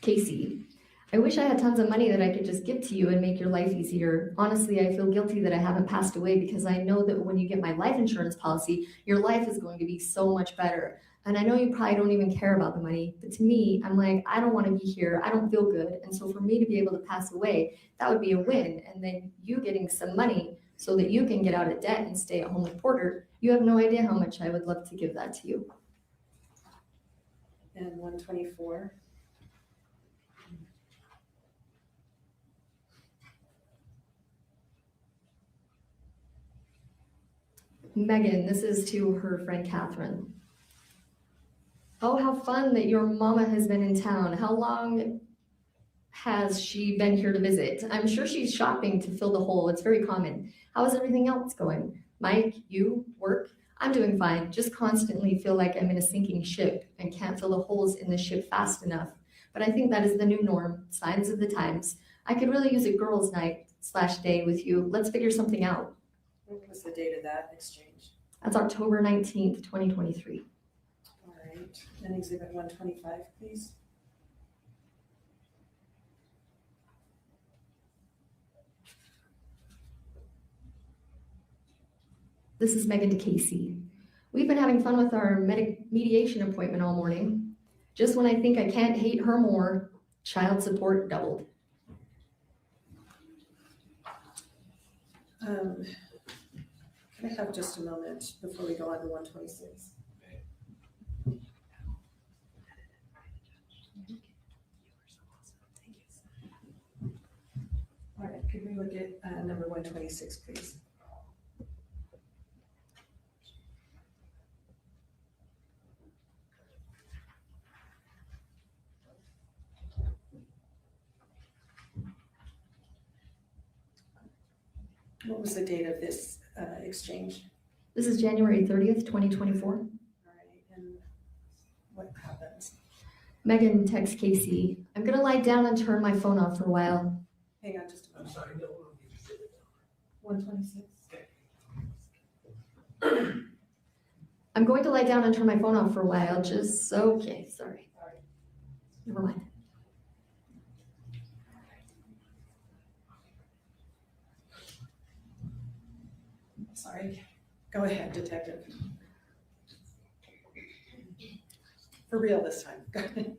Speaker 4: Casey, I wish I had tons of money that I could just give to you and make your life easier. Honestly, I feel guilty that I haven't passed away because I know that when you get my life insurance policy, your life is going to be so much better. And I know you probably don't even care about the money, but to me, I'm like, I don't want to be here. I don't feel good. And so for me to be able to pass away, that would be a win. And then you getting some money so that you can get out of debt and stay at home with Porter, you have no idea how much I would love to give that to you.
Speaker 3: And 124.
Speaker 4: Megan, this is to her friend Catherine. Oh, how fun that your mama has been in town. How long has she been here to visit? I'm sure she's shopping to fill the hole. It's very common. How is everything else going? Mike, you, work? I'm doing fine. Just constantly feel like I'm in a sinking ship and can't fill the holes in the ship fast enough. But I think that is the new norm, signs of the times. I could really use a girls' night/day with you. Let's figure something out.
Speaker 3: What was the date of that exchange?
Speaker 4: That's October 19th, 2023.
Speaker 3: All right, and Exhibit 125, please.
Speaker 4: This is Megan to Casey. We've been having fun with our mediation appointment all morning. Just when I think I can't hate her more, child support doubled.
Speaker 3: Can I have just a moment before we go on to 126? All right, could we look at number 126, please? What was the date of this exchange?
Speaker 4: This is January 30th, 2024.
Speaker 3: All right, and what happens?
Speaker 4: Meggan texts Casey, I'm gonna lie down and turn my phone off for a while.
Speaker 3: Hang on just a
Speaker 8: I'm
Speaker 3: moment.
Speaker 8: sorry, no, no, you just did it.
Speaker 3: 126.
Speaker 4: I'm going to lie down and turn my phone off for a while, just so, okay, sorry. Never mind.
Speaker 3: Sorry. Go ahead, detective. For real this time. Go ahead.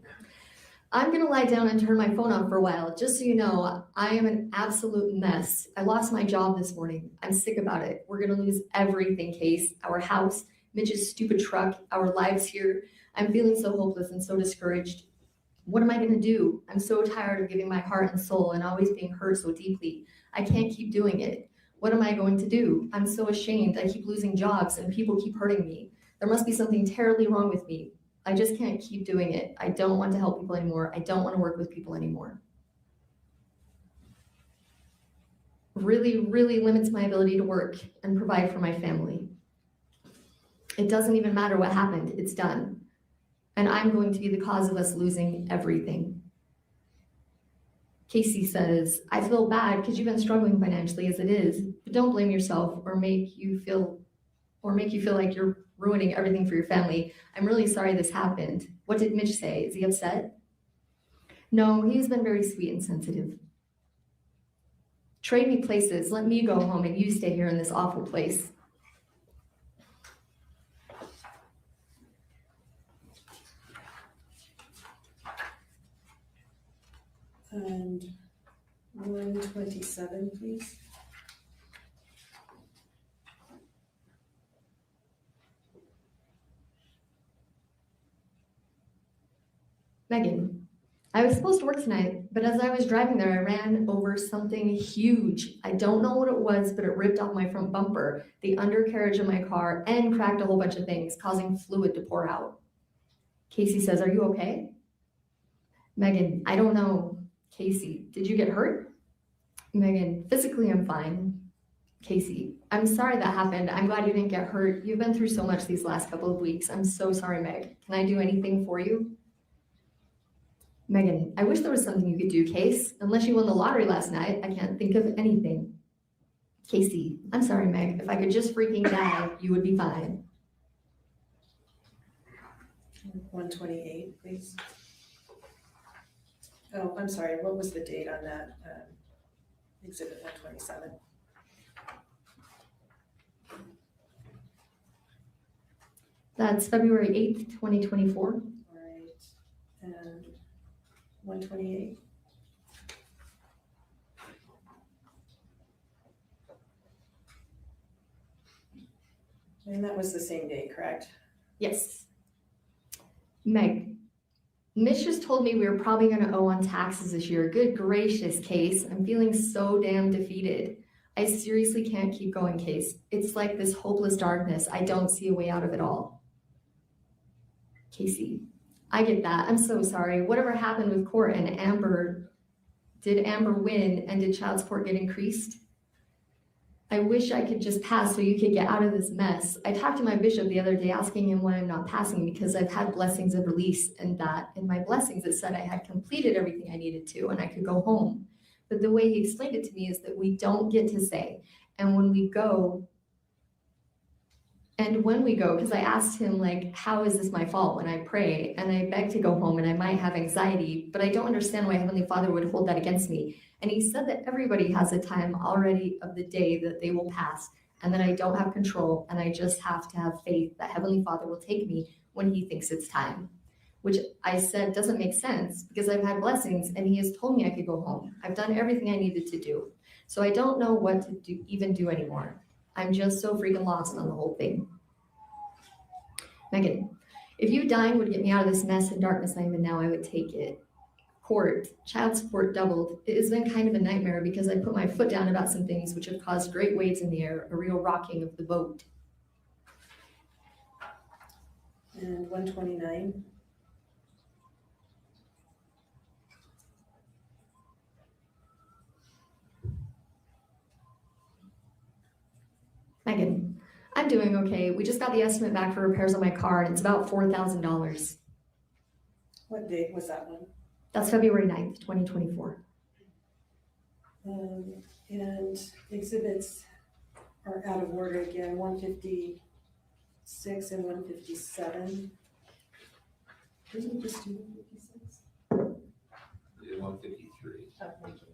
Speaker 4: I'm gonna lie down and turn my phone off for a while. Just so you know, I am an absolute mess. I lost my job this morning. I'm sick about it. We're gonna lose everything, Case. Our house, Mitch's stupid truck, our lives here. I'm feeling so hopeless and so discouraged. What am I gonna do? I'm so tired of giving my heart and soul and always being hurt so deeply. I can't keep doing it. What am I going to do? I'm so ashamed. I keep losing jobs and people keep hurting me. There must be something terribly wrong with me. I just can't keep doing it. I don't want to help people anymore. I don't want to work with people anymore. Really, really limits my ability to work and provide for my family. It doesn't even matter what happened. It's done. And I'm going to be the cause of us losing everything. Casey says, I feel bad because you've been struggling financially as it is, but don't blame yourself or make you feel like you're ruining everything for your family. I'm really sorry this happened. What did Mitch say? Is he upset? No, he's been very sweet and sensitive. Trade me places. Let me go home and you stay here in this awful place.
Speaker 3: And 127, please.
Speaker 4: Meggan, I was supposed to work tonight, but as I was driving there, I ran over something huge. I don't know what it was, but it ripped off my front bumper, the undercarriage of my car, and cracked a whole bunch of things, causing fluid to pour out. Casey says, are you okay? Meggan, I don't know. Casey, did you get hurt? Meggan, physically I'm fine. Casey, I'm sorry that happened. I'm glad you didn't get hurt. You've been through so much these last couple of weeks. I'm so sorry, Meg. Can I do anything for you? Meggan, I wish there was something you could do, Case. Unless you won the lottery last night, I can't think of anything. Casey, I'm sorry, Meg. If I could just freaking die, you would be fine.
Speaker 3: 128, please. Oh, I'm sorry, what was the date on that exhibit 127?
Speaker 4: That's February 8th, 2024.
Speaker 3: All right, and 128? And that was the same day, correct?
Speaker 4: Yes. Meg, Mitch just told me we were probably going to owe on taxes this year. Good gracious, Case. I'm feeling so damn defeated. I seriously can't keep going, Case. It's like this hopeless darkness. I don't see a way out of it all. Casey, I get that. I'm so sorry. Whatever happened with court and Amber, did Amber win and did child support get increased? I wish I could just pass so you could get out of this mess. I talked to my bishop the other day asking him why I'm not passing because I've had blessings of release and that in my blessings it said I had completed everything I needed to and I could go home. But the way he explained it to me is that we don't get to say. And when we go, because I asked him, like, how is this my fault when I pray and I beg to go home and I might have anxiety, but I don't understand why Heavenly Father would hold that against me. And he said that everybody has a time already of the day that they will pass and that I don't have control and I just have to have faith that Heavenly Father will take me when he thinks it's time, which I said doesn't make sense because I've had blessings and he has told me I could go home. I've done everything I needed to do. So I don't know what to do anymore. I'm just so freaking lost on the whole thing. Meggan, if you dying would get me out of this mess and darkness I'm in now, I would take it. Court, child support doubled. It has been kind of a nightmare because I put my foot down about some things which have caused great waves in the air, a real rocking of the boat.
Speaker 3: And 129?
Speaker 4: Meggan, I'm doing okay. We just got the estimate back for repairs on my car and it's about $4,000.
Speaker 3: What date was that one?
Speaker 4: That's February 9th, 2024.
Speaker 3: And exhibits are out of order again, 156 and 157. Didn't we just do 156?
Speaker 5: Yeah, 153.
Speaker 3: Oh, thank you.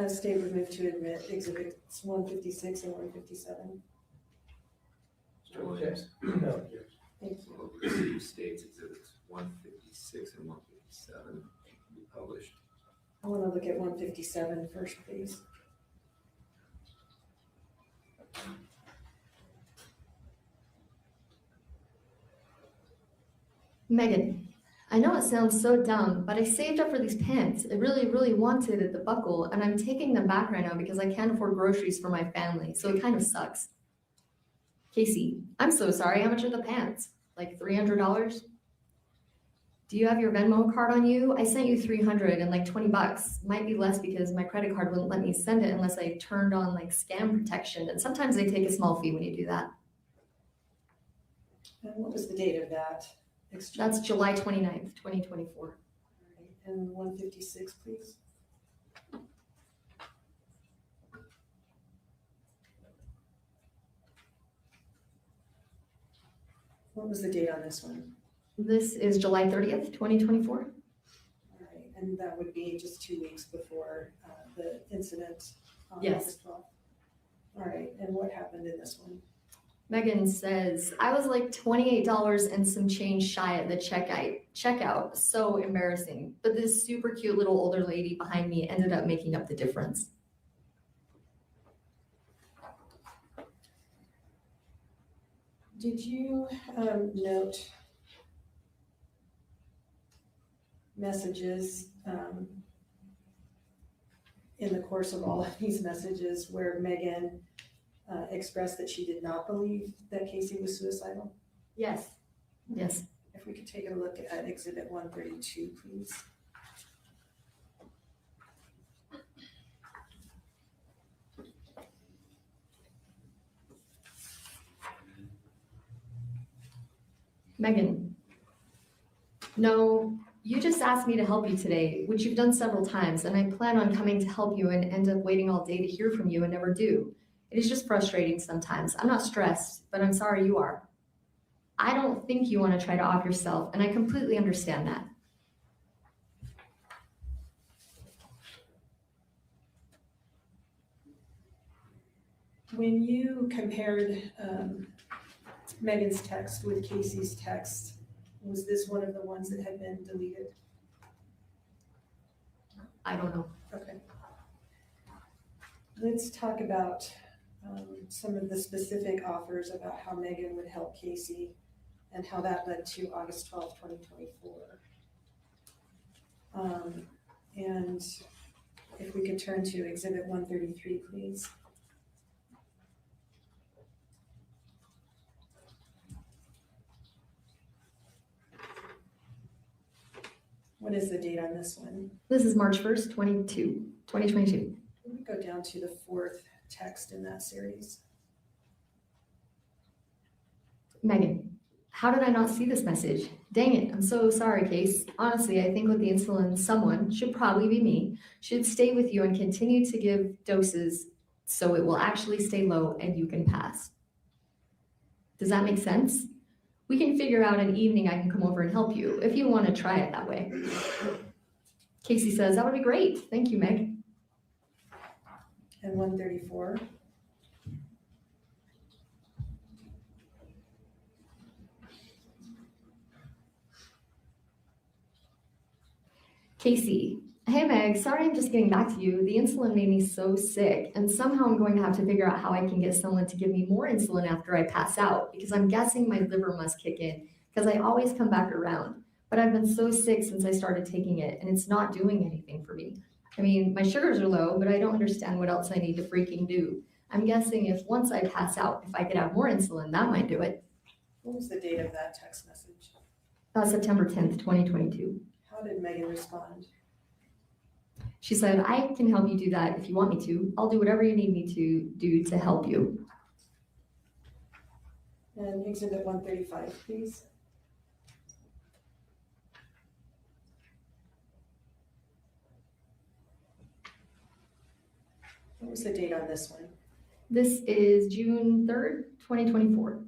Speaker 3: State would move to admit exhibits 156 and 157.
Speaker 5: Mr. Williams.
Speaker 3: Thank you.
Speaker 5: Well, the city states exhibits 156 and 157 be published.
Speaker 3: I want to look at 157 first, please.
Speaker 4: Meggan, I know it sounds so dumb, but I saved up for these pants. I really, really wanted at the buckle, and I'm taking them back right now because I can't afford groceries for my family, so it kind of sucks. Casey, I'm so sorry. How much are the pants? Like $300? Do you have your Venmo card on you? I sent you $300 and like $20. Might be less because my credit card wouldn't let me send it unless I turned on like scam protection, and sometimes they take a small fee when you do that.
Speaker 3: And what was the date of that exchange?
Speaker 4: That's July 29th, 2024.
Speaker 3: All right, and 156, please. What was the date on this one?
Speaker 4: This is July 30th, 2024.
Speaker 3: All right, and that would be just 2 weeks before the incident on
Speaker 4: Yes.
Speaker 3: August 12th. All right, and what happened in this one?
Speaker 4: Meggan says, I was like $28 and some change shy at the checkout. So embarrassing. But this super cute little older lady behind me ended up making up the difference.
Speaker 3: Did you note messages in the course of all of these messages where Meggan expressed that she did not believe that Casey was suicidal?
Speaker 4: Yes. Yes.
Speaker 3: If we could take a look at exhibit 132, please.
Speaker 4: Meggan, no, you just asked me to help you today, which you've done several times, and I plan on coming to help you and end up waiting all day to hear from you and never do. It is just frustrating sometimes. I'm not stressed, but I'm sorry you are. I don't think you want to try to off yourself, and I completely understand that.
Speaker 3: When you compared Meggan's text with Casey's text, was this one of the ones that had been deleted?
Speaker 4: I don't know.
Speaker 3: Okay. Let's talk about some of the specific offers about how Meggan would help Casey and how that led to August 12th, 2024. And if we could turn to exhibit 133, please. What is the date on this one?
Speaker 4: This is March 1st, 2022.
Speaker 3: Let me go down to the fourth text in that series.
Speaker 4: Meggan, how did I not see this message? Dang it, I'm so sorry, Case. Honestly, I think with the insulin, someone, should probably be me, should stay with you and continue to give doses so it will actually stay low and you can pass. Does that make sense? We can figure out an evening I can come over and help you if you want to try it that way. Casey says, that would be great. Thank you, Meg.
Speaker 3: And 134.
Speaker 4: Casey, hey Meg, sorry I'm just getting back to you. The insulin made me so sick, and somehow I'm going to have to figure out how I can get someone to give me more insulin after I pass out, because I'm guessing my liver must kick in, because I always come back around. But I've been so sick since I started taking it, and it's not doing anything for me. I mean, my sugars are low, but I don't understand what else I need to freaking do. I'm guessing if once I pass out, if I could have more insulin, that might do it.
Speaker 3: What was the date of that text message?
Speaker 4: September 10th, 2022.
Speaker 3: How did Meggan respond?
Speaker 4: She said, I can help you do that if you want me to. I'll do whatever you need me to do to help you.
Speaker 3: And exhibit 135, please. What was the date on this one?
Speaker 4: This is June 3rd, 2024.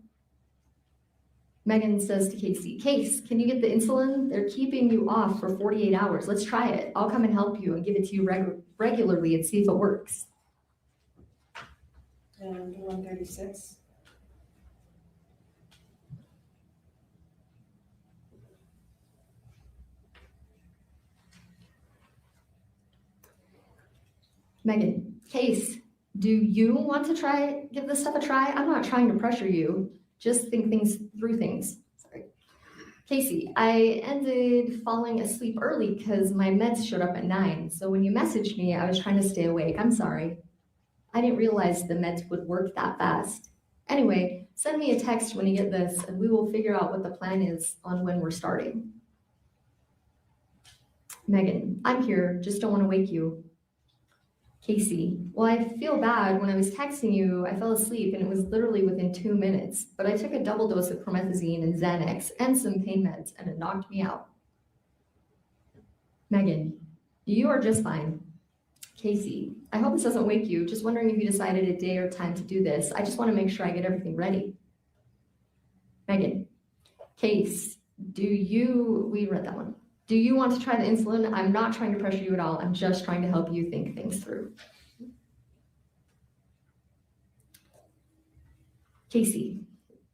Speaker 4: Meggan says to Casey, Case, can you get the insulin? They're keeping you off for 48 hours. Let's try it. I'll come and help you and give it to you regularly and see if it works.
Speaker 3: And 136.
Speaker 4: Meggan, Case, do you want to give this stuff a try? I'm not trying to pressure you. Just think through things. Sorry. Casey, I ended falling asleep early because my meds showed up at 9. So when you messaged me, I was trying to stay awake. I'm sorry. I didn't realize the meds would work that fast. Anyway, send me a text when you get this and we will figure out what the plan is on when we're starting. Meggan, I'm here, just don't want to wake you. Casey, well, I feel bad. When I was texting you, I fell asleep and it was literally within 2 minutes, but I took a double dose of promethazine and Xanax and some pain meds and it knocked me out. Meggan, you are just fine. Casey, I hope this doesn't wake you. Just wondering if you decided a day or time to do this. I just want to make sure I get everything ready. Meggan, Case, we read that one. Do you want to try the insulin? I'm not trying to pressure you at all. I'm just trying to help you think things through. Casey,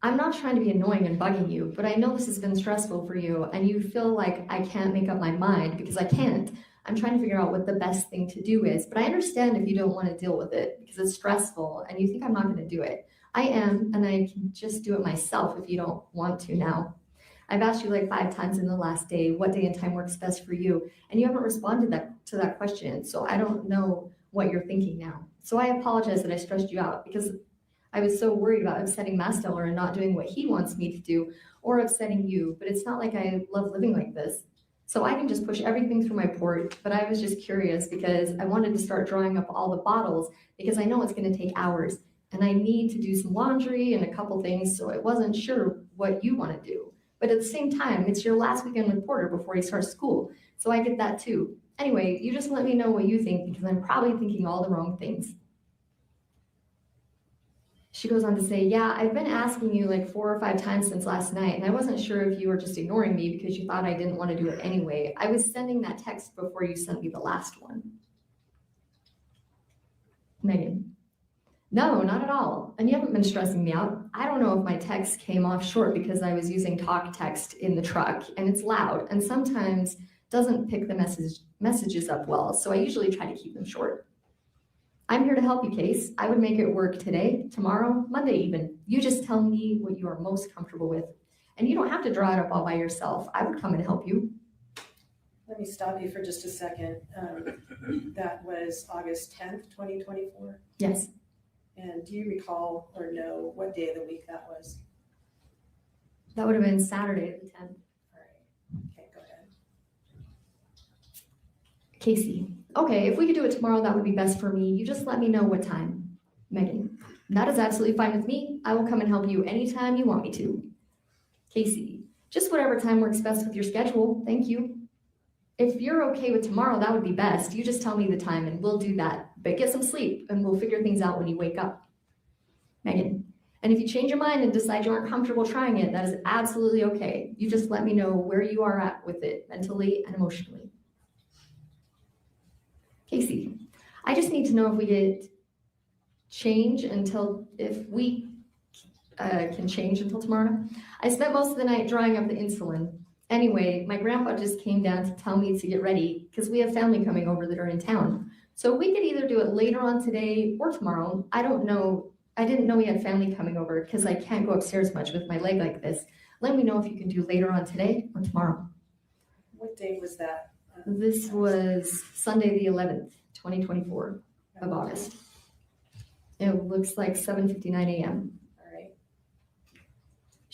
Speaker 4: I'm not trying to be annoying and bugging you, but I know this has been stressful for you and you feel like I can't make up my mind because I can't. I'm trying to figure out what the best thing to do is, but I understand if you don't want to deal with it because it's stressful and you think I'm not going to do it. I am, and I can just do it myself if you don't want to now. I've asked you like 5 times in the last day, what day and time works best for you? And you haven't responded to that question. So I don't know what you're thinking now. So I apologize that I stressed you out because I was so worried about upsetting Masteller and not doing what he wants me to do or upsetting you. But it's not like I love living like this. So I can just push everything through my port. But I was just curious because I wanted to start drawing up all the bottles because I know it's going to take hours. And I need to do some laundry and a couple things. So I wasn't sure what you want to do. But at the same time, it's your last weekend with Porter before he starts school. So I get that too. Anyway, you just let me know what you think because I'm probably thinking all the wrong things. She goes on to say, yeah, I've been asking you like 4 or 5 times since last night, and I wasn't sure if you were just ignoring me because you thought I didn't want to do it anyway. I was sending that text before you sent me the last one. Meggan, no, not at all. And you haven't been stressing me out. I don't know if my text came off short because I was using talk text in the truck and it's loud and sometimes doesn't pick the messages up well. So I usually try to keep them short. I'm here to help you, Case. I would make it work today, tomorrow, Monday even. You just tell me what you are most comfortable with. And you don't have to draw it up all by yourself. I would come and help you.
Speaker 3: Let me stop you for just a second. That was August 10th, 2024?
Speaker 4: Yes.
Speaker 3: And do you recall or know what day of the week that was?
Speaker 4: That would have been Saturday the 10th.
Speaker 3: All right. Okay, go ahead.
Speaker 4: Casey, okay, if we could do it tomorrow, that would be best for me. You just let me know what time. Meggan, that is absolutely fine with me. I will come and help you anytime you want me to. Casey, just whatever time works best with your schedule. Thank you. If you're okay with tomorrow, that would be best. You just tell me the time and we'll do that. But get some sleep and we'll figure things out when you wake up. Meggan, and if you change your mind and decide you aren't comfortable trying it, that is absolutely okay. You just let me know where you are at with it mentally and emotionally. Casey, I just need to know if we get change if we can change until tomorrow. I spent most of the night drawing up the insulin. Anyway, my grandpa just came down to tell me to get ready because we have family coming over that are in town. So we could either do it later on today or tomorrow. I don't know. I didn't know we had family coming over because I can't go upstairs much with my leg like this. Let me know if you can do later on today or tomorrow.
Speaker 3: What day was that?
Speaker 4: This was Sunday the 11th, 2024 of August. It looks like 7:59 a.m.
Speaker 3: All right.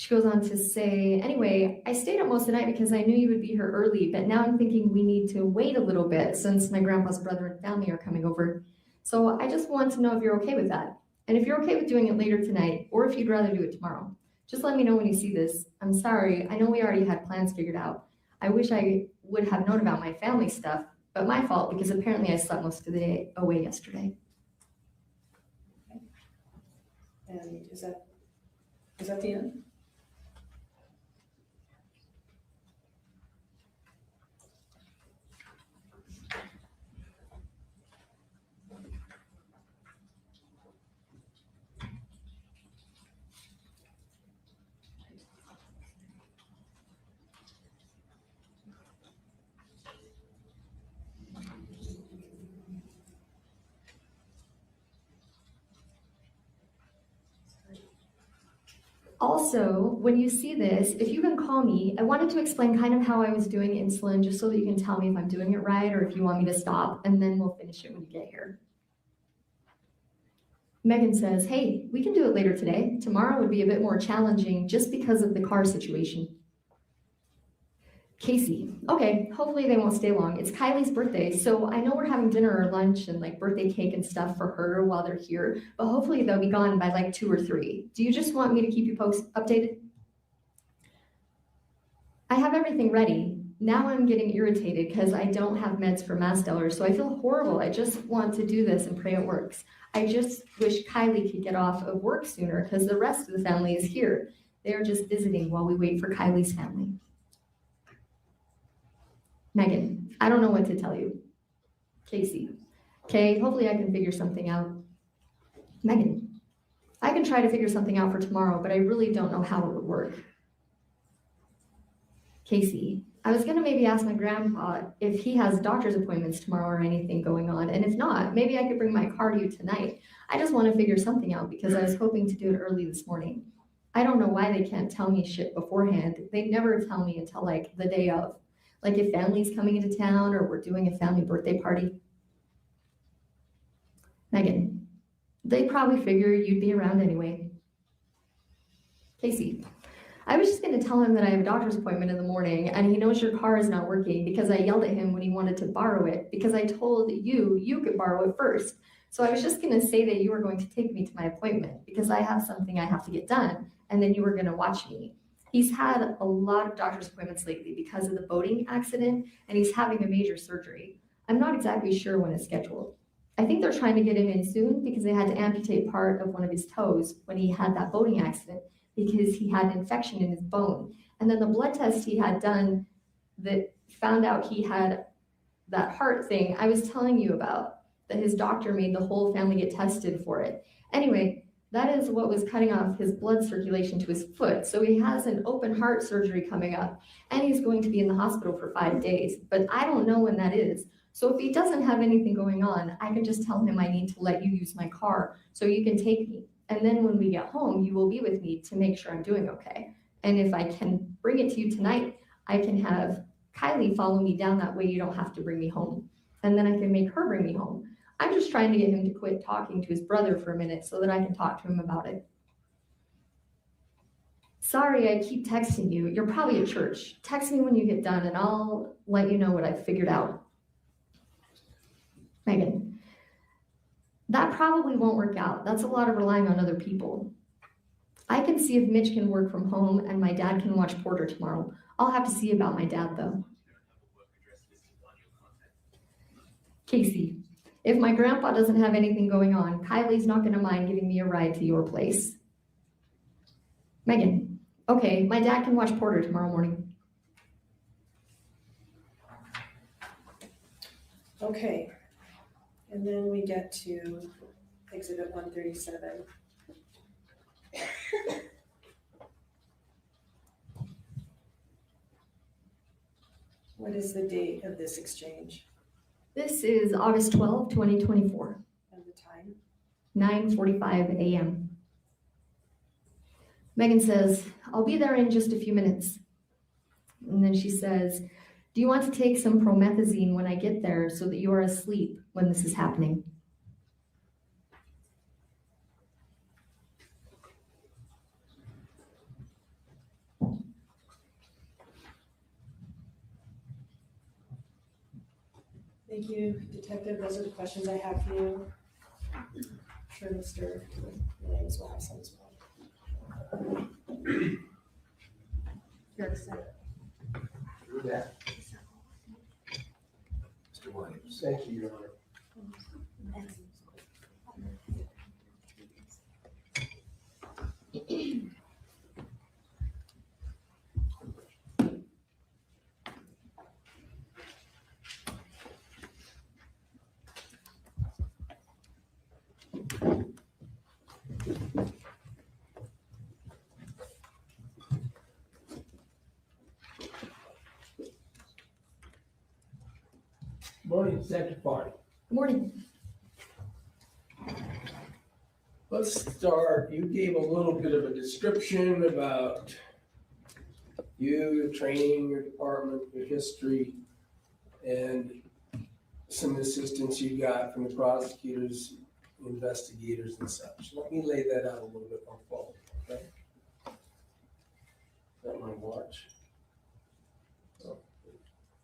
Speaker 4: She goes on to say, anyway, I stayed up most of the night because I knew you would be here early, but now I'm thinking we need to wait a little bit since my grandpa's brother and family are coming over. So I just want to know if you're okay with that. And if you're okay with doing it later tonight, or if you'd rather do it tomorrow, just let me know when you see this. I'm sorry, I know we already had plans figured out. I wish I would have known about my family stuff, but my fault because apparently I slept most of the day away yesterday.
Speaker 3: And is that the end?
Speaker 4: Also, when you see this, if you can call me, I wanted to explain kind of how I was doing insulin just so that you can tell me if I'm doing it right or if you want me to stop, and then we'll finish it when you get here. Megan says, hey, we can do it later today. Tomorrow would be a bit more challenging just because of the car situation. Casey, okay, hopefully they won't stay long. It's Kylie's birthday, so I know we're having dinner or lunch and like birthday cake and stuff for her while they're here, but hopefully they'll be gone by like 2 or 3. Do you just want me to keep you updated? I have everything ready. Now I'm getting irritated because I don't have meds for Masteller, so I feel horrible. I just want to do this and pray it works. I just wish Kylie could get off of work sooner because the rest of the family is here. They are just visiting while we wait for Kylie's family. Megan, I don't know what to tell you. Casey, okay, hopefully I can figure something out. Megan, I can try to figure something out for tomorrow, but I really don't know how it would work. Casey, I was gonna maybe ask my grandpa if he has doctor's appointments tomorrow or anything going on, and if not, maybe I could bring my car to you tonight. I just wanna figure something out because I was hoping to do it early this morning. I don't know why they can't tell me shit beforehand. They never tell me until like the day of. Like if family's coming into town or we're doing a family birthday party. Megan, they probably figure you'd be around anyway. Casey, I was just gonna tell him that I have a doctor's appointment in the morning and he knows your car is not working because I yelled at him when he wanted to borrow it because I told you could borrow it first. So I was just gonna say that you were going to take me to my appointment because I have something I have to get done and then you were gonna watch me. He's had a lot of doctor's appointments lately because of the boating accident, and he's having a major surgery. I'm not exactly sure when it's scheduled. I think they're trying to get him in soon because they had to amputate part of one of his toes when he had that boating accident because he had an infection in his bone. And then the blood test he had done that found out he had that heart thing I was telling you about, that his doctor made the whole family get tested for it. Anyway, that is what was cutting off his blood circulation to his foot. So he has an open heart surgery coming up and he's going to be in the hospital for 5 days, but I don't know when that is. So if he doesn't have anything going on, I can just tell him I need to let you use my car so you can take me. And then when we get home, you will be with me to make sure I'm doing okay. And if I can bring it to you tonight, I can have Kylie follow me down, that way you don't have to bring me home. And then I can make her bring me home. I'm just trying to get him to quit talking to his brother for a minute so that I can talk to him about it. Sorry, I keep texting you. You're probably at church. Text me when you get done and I'll let you know what I've figured out. Megan, that probably won't work out. That's a lot of relying on other people. I can see if Mitch can work from home and my dad can watch Porter tomorrow. I'll have to see about my dad though. Casey, if my grandpa doesn't have anything going on, Kylie's not gonna mind giving me a ride to your place. Megan, okay, my dad can watch Porter tomorrow morning.
Speaker 3: Okay, and then we get to Exhibit 137. What is the date of this exchange?
Speaker 4: This is August 12, 2024.
Speaker 3: And the time?
Speaker 4: 9:45 a.m. Megan says, I'll be there in just a few minutes. And then she says, do you want to take some promethazine when I get there so that you are asleep when this is happening?
Speaker 3: Thank you, Detective. Those are the questions I have for you. I'm sure Mr. Williams will have some as well.
Speaker 8: Yeah.
Speaker 5: Mr. Williams.
Speaker 8: Thank you, Your Honor. Morning, Detective Barney.
Speaker 4: Good morning.
Speaker 8: Let's start, you gave a little bit of a description about you, your training, your department, your history, and some assistance you got from the prosecutors, investigators and such. Let me lay that out a little bit more fully, okay? Got my watch. So,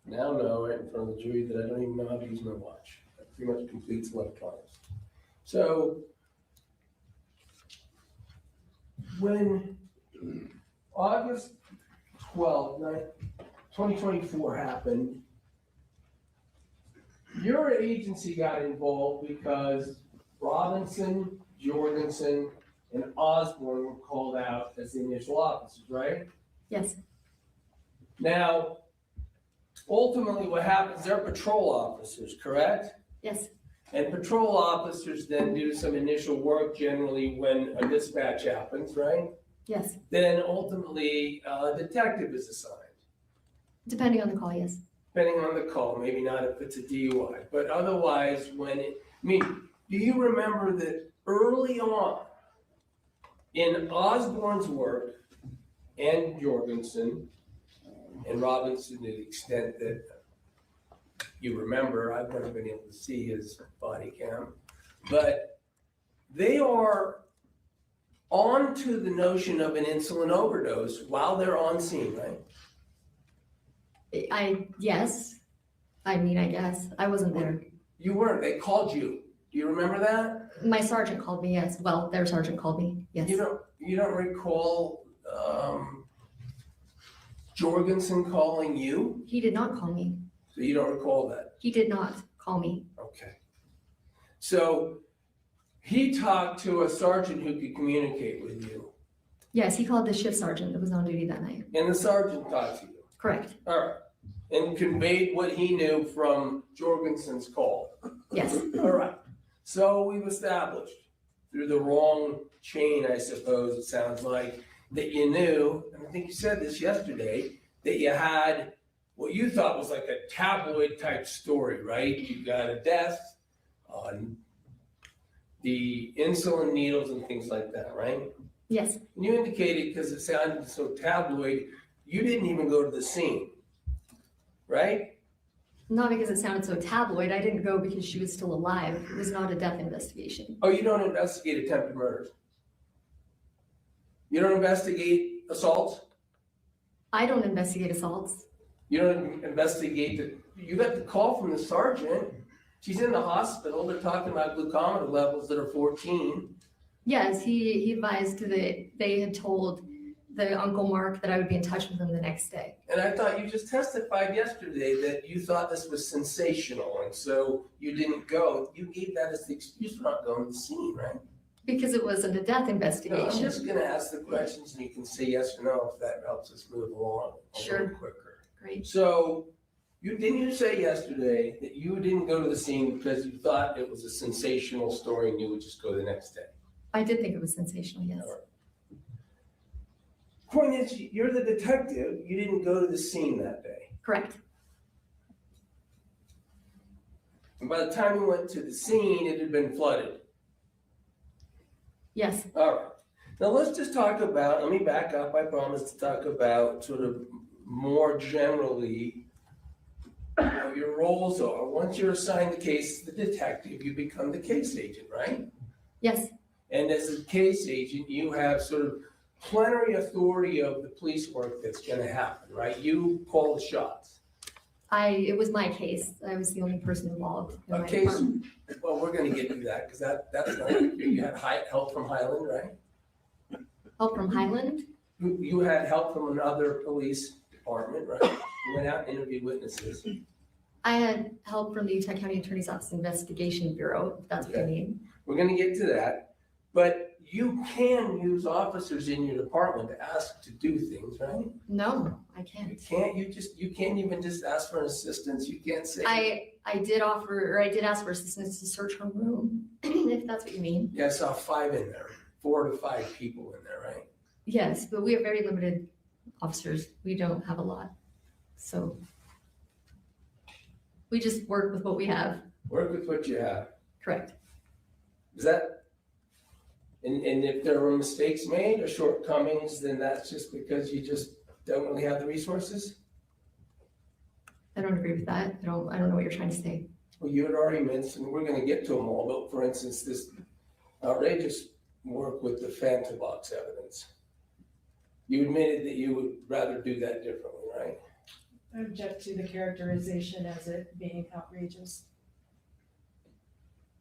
Speaker 8: now know right in front of the jury that I don't even know how to use my watch. That pretty much completes electronics. So, when August 12th, 2024 happened, your agency got involved because Robinson, Jorgensen, and Osborne were called out as the initial officers, right?
Speaker 4: Yes.
Speaker 8: Now, ultimately what happens, they're patrol officers, correct?
Speaker 4: Yes.
Speaker 8: And patrol officers then do some initial work generally when a dispatch happens, right?
Speaker 4: Yes.
Speaker 8: Then ultimately, a detective is assigned,
Speaker 4: Depending on the call, yes.
Speaker 8: depending on the call, maybe not if it's a DUI, but otherwise do you remember that early on in Osborne's work and Jorgensen and Robinson, to the extent that you remember, I've never been able to see his body cam, but they are on to the notion of an insulin overdose while they're on scene, right?
Speaker 4: Yes. I mean, I guess. I wasn't there.
Speaker 8: You weren't, they called you. Do you remember that?
Speaker 4: My sergeant called me, yes. Well, their sergeant called me, yes.
Speaker 8: You don't recall Jorgensen calling you?
Speaker 4: He did not call me.
Speaker 8: So you don't recall that?
Speaker 4: He did not call me.
Speaker 8: Okay. So he talked to a sergeant who could communicate with you.
Speaker 4: Yes, he called the shift sergeant that was on duty that night.
Speaker 8: And the sergeant talked to you?
Speaker 4: Correct.
Speaker 8: All right. And conveyed what he knew from Jorgensen's call?
Speaker 4: Yes.
Speaker 8: All right. So we've established through the wrong chain, I suppose it sounds like, that you knew, and I think you said this yesterday, that you had what you thought was like a tabloid type story, right? You got a death on the insulin needles and things like that, right?
Speaker 4: Yes.
Speaker 8: And you indicated, because it sounded so tabloid, you didn't even go to the scene, right?
Speaker 4: Not because it sounded so tabloid. I didn't go because she was still alive. It was not a death investigation.
Speaker 8: Oh, you don't investigate attempted murders? You don't investigate assaults?
Speaker 4: I don't investigate assaults.
Speaker 8: You don't investigate you got the call from the sergeant. She's in the hospital. They're talking about glucometer levels that are 14.
Speaker 4: Yes, he advised that they had told the Uncle Mark that I would be in touch with him the next day.
Speaker 8: And I thought you just testified yesterday that you thought this was sensational, and so you didn't go. You gave that as the excuse for not going to the scene, right?
Speaker 4: Because it wasn't a death
Speaker 8: No,
Speaker 4: investigation.
Speaker 8: I'm just gonna ask the questions and you can say yes or no if that helps us move along a
Speaker 4: Sure.
Speaker 8: little quicker.
Speaker 4: Great.
Speaker 8: So, didn't you say yesterday that you didn't go to the scene because you thought it was a sensational story and you would just go the next day?
Speaker 4: I did think it was sensational, yes.
Speaker 8: All right. Point is, you're the detective, you didn't go to the scene that day.
Speaker 4: Correct.
Speaker 8: And by the time you went to the scene, it had been flooded.
Speaker 4: Yes.
Speaker 8: All right. Now let's just talk about, let me back up, I promise to talk about sort of more generally what your roles are. Once you're assigned the case as the detective, you become the case agent, right?
Speaker 4: Yes.
Speaker 8: And as a case agent, you have sort of plenary authority of the police work that's gonna happen, right? You call the shots.
Speaker 4: It was my case. I was the only person involved in
Speaker 8: A
Speaker 4: my
Speaker 8: case,
Speaker 4: department.
Speaker 8: well, we're gonna get to that, because that's not, you had help from Highland, right?
Speaker 4: Help from Highland?
Speaker 8: You had help from another police department, right? You went out and interviewed witnesses.
Speaker 4: I had help from the Utah County Attorney's Office Investigation Bureau, if that's what you mean.
Speaker 8: We're gonna get to that, but you can use officers in your department to ask to do things, right?
Speaker 4: No, I can't.
Speaker 8: You can't even just ask for an assistance, you can't say.
Speaker 4: I did ask for assistance to search her room, if that's what you mean.
Speaker 8: Yeah, I saw 5 in there, 4 to 5 people in there, right?
Speaker 4: Yes, but we have very limited officers. We don't have a lot. So we just work with what we have.
Speaker 8: Work with what you have.
Speaker 4: Correct.
Speaker 8: Is that, and if there were mistakes made or shortcomings, then that's just because you just don't really have the resources?
Speaker 4: I don't agree with that. I don't know what you're trying to say.
Speaker 8: Well, you had already mentioned, we're gonna get to them all, but for instance, this outrageous work with the phantom box evidence. You admitted that you would rather do that differently, right?
Speaker 3: I object to the characterization as it being outrageous.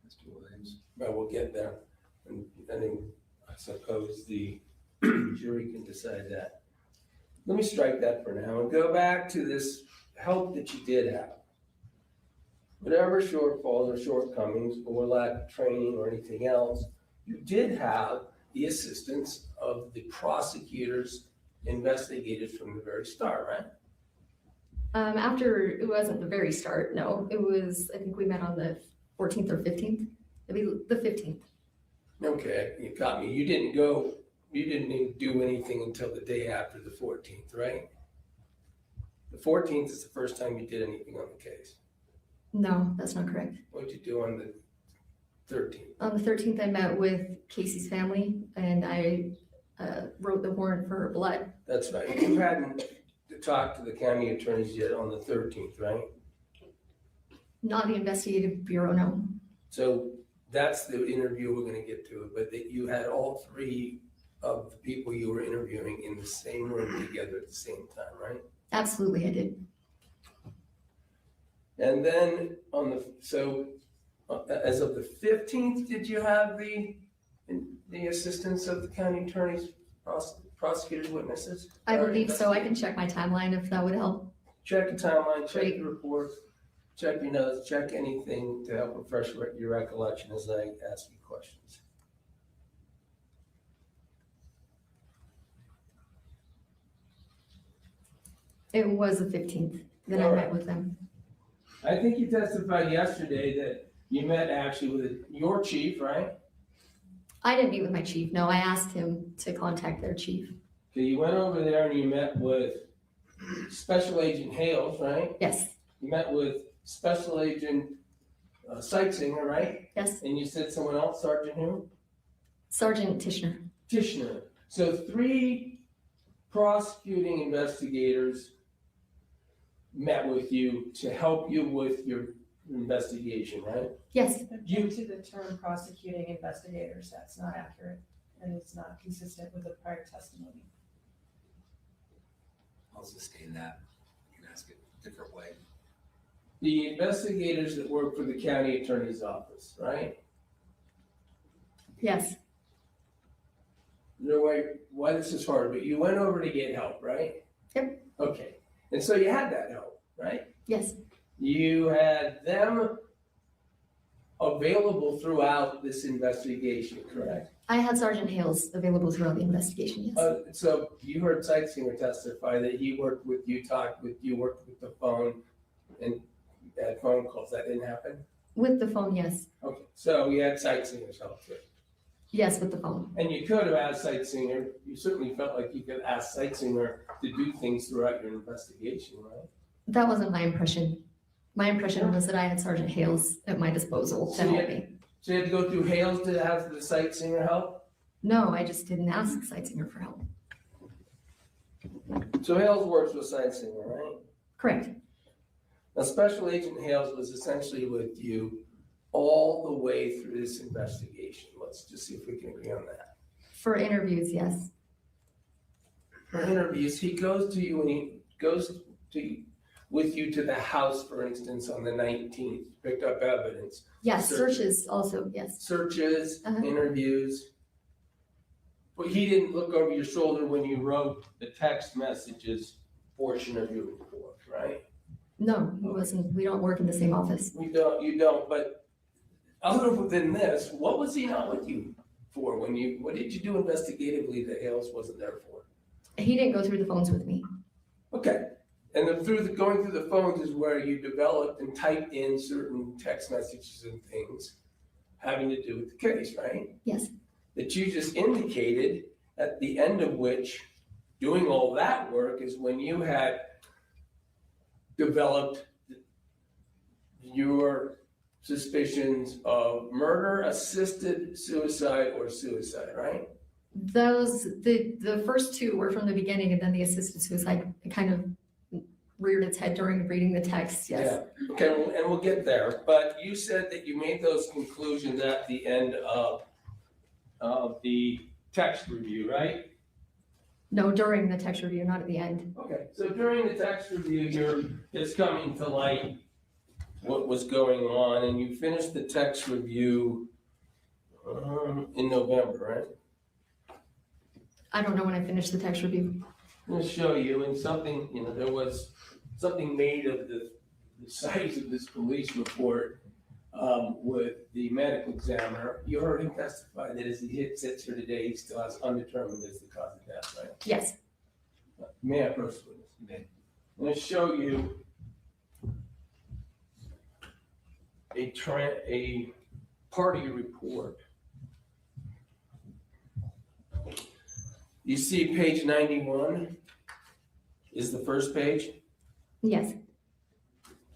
Speaker 5: Mr. Williams.
Speaker 8: But we'll get there. And then I suppose the jury can decide that. Let me strike that for now and go back to this help that you did have. Whatever shortfalls or shortcomings or lack of training or anything else, you did have the assistance of the prosecutors, investigators from the very start, right?
Speaker 4: After, it wasn't the very start, no. It was, I think we met on the 14th or 15th. Maybe the 15th.
Speaker 8: Okay, you got me. You didn't even do anything until the day after the 14th, right? The 14th is the first time you did anything on the case.
Speaker 4: No, that's not correct.
Speaker 8: What'd you do on the 13th?
Speaker 4: On the 13th, I met with Casey's family and I wrote the warrant for her blood.
Speaker 8: That's right. You hadn't talked to the county attorneys yet on the 13th, right?
Speaker 4: Not the investigative bureau, no.
Speaker 8: So that's the interview, we're gonna get to it, but that you had all 3 of the people you were interviewing in the same room together at the same time, right?
Speaker 4: Absolutely, I did.
Speaker 8: And then as of the 15th, did you have the assistance of the county attorneys, prosecutors, witnesses?
Speaker 4: I believe so. I can check my timeline if that would help.
Speaker 8: Check the timeline, check
Speaker 4: Great.
Speaker 8: the reports, check your notes, check anything to help refresh your recollection as I ask you questions.
Speaker 4: It was the 15th that I met with them.
Speaker 8: I think you testified yesterday that you met actually with your chief, right?
Speaker 4: I didn't meet with my chief. No, I asked him to contact their chief.
Speaker 8: So you went over there and you met with Special Agent Hales, right?
Speaker 4: Yes,
Speaker 8: You met with Special Agent Seitsinger, right?
Speaker 4: yes.
Speaker 8: And you said someone else, Sergeant who?
Speaker 4: Sergeant Tishner.
Speaker 8: Tishner. So 3 prosecuting investigators met with you to help you with your investigation, right?
Speaker 4: Yes,
Speaker 3: Due to the term prosecuting investigators, that's not accurate and it's not consistent with the prior testimony.
Speaker 5: I'll sustain that. You can ask it a different way.
Speaker 8: The investigators that work for the county attorney's office, right?
Speaker 4: yes,
Speaker 8: No way, why this is hard, but you went over to get help, right?
Speaker 4: Yep.
Speaker 8: Okay, and so you had that help, right?
Speaker 4: yes,
Speaker 8: You had them available throughout this investigation, correct?
Speaker 4: I had Sergeant Hales available throughout the investigation, yes.
Speaker 8: So you heard Seitsinger testify that he worked with you, talked with you, worked with the phone, and had phone calls. That didn't happen?
Speaker 4: With the phone, yes.
Speaker 8: Okay, so you had Seitsinger's help too.
Speaker 4: Yes, with the phone.
Speaker 8: And you could have asked Seitsinger, you certainly felt like you could ask Seitsinger to do things throughout your investigation, right?
Speaker 4: That wasn't my impression. My impression was that I had Sergeant Hales at my disposal to
Speaker 8: So you
Speaker 4: help
Speaker 8: had-
Speaker 4: me.
Speaker 8: So you had to go through Hales to have the Seitsinger help?
Speaker 4: No, I just didn't ask Seitsinger for help.
Speaker 8: So Hales works with Seitsinger, right?
Speaker 4: Correct.
Speaker 8: Now, Special Agent Hales was essentially with you all the way through this investigation. Let's just see if we can agree on that.
Speaker 4: For interviews, yes.
Speaker 8: For interviews, he goes to you and he goes to you. with you to the house, for instance, on the 19th, picked up evidence.
Speaker 4: Yes, searches also, yes.
Speaker 8: Searches,
Speaker 4: Uh-huh.
Speaker 8: interviews. But he didn't look over your shoulder when you wrote the text messages portion of your report, right?
Speaker 4: No, he wasn't, we don't work in the same office.
Speaker 8: You don't, but other than this, what was he not with you for what did you do investigatively that Hales wasn't there for?
Speaker 4: He didn't go through the phones with me.
Speaker 8: Okay, and going through the phones is where you developed and typed in certain text messages and things having to do with the case, right?
Speaker 4: Yes.
Speaker 8: That you just indicated, at the end of which, doing all that work is when you had developed your suspicions of murder, assisted suicide, or suicide, right?
Speaker 4: The first two were from the beginning, and then the assisted suicide kind of reared its head during reading the text, yes.
Speaker 8: Yeah, okay, and we'll get there, but you said that you made those conclusions at the end of the text review, right?
Speaker 4: No, during the text review, not at the end.
Speaker 8: Okay, so during the text review, it's coming to light what was going on, and you finished the text review in November, right?
Speaker 4: I don't know when I finished the text review.
Speaker 8: I'm gonna show you, and something, there was something made of the size of this police report with the medical examiner. You heard him testify that as he sits here today, he still has undetermined as the cause of death, right?
Speaker 4: Yes.
Speaker 8: May I approach the witness? You may. I'm gonna show you a party report. You see page 91 is the first page.
Speaker 4: Yes.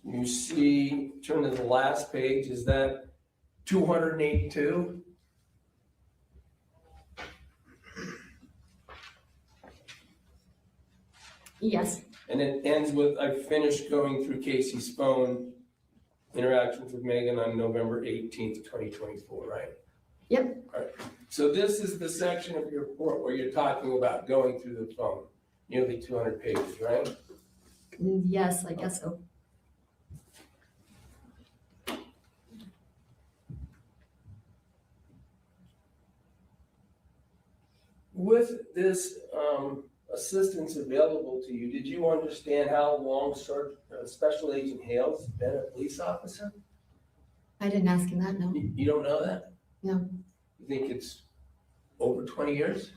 Speaker 8: You see, turn to the last page, is that 282?
Speaker 4: Yes.
Speaker 8: And it ends with, I finished going through Casey's phone interactions with Meggan on November 18th, 2024, right?
Speaker 4: Yep.
Speaker 8: All right. So this is the section of your report where you're talking about going through the phone, nearly 200 pages, right?
Speaker 4: Yes, I guess so.
Speaker 8: With this assistance available to you, did you understand how long Special Agent Hales has been a police officer?
Speaker 4: I didn't ask him that, no.
Speaker 8: You don't know that?
Speaker 4: No.
Speaker 8: You think it's over 20 years?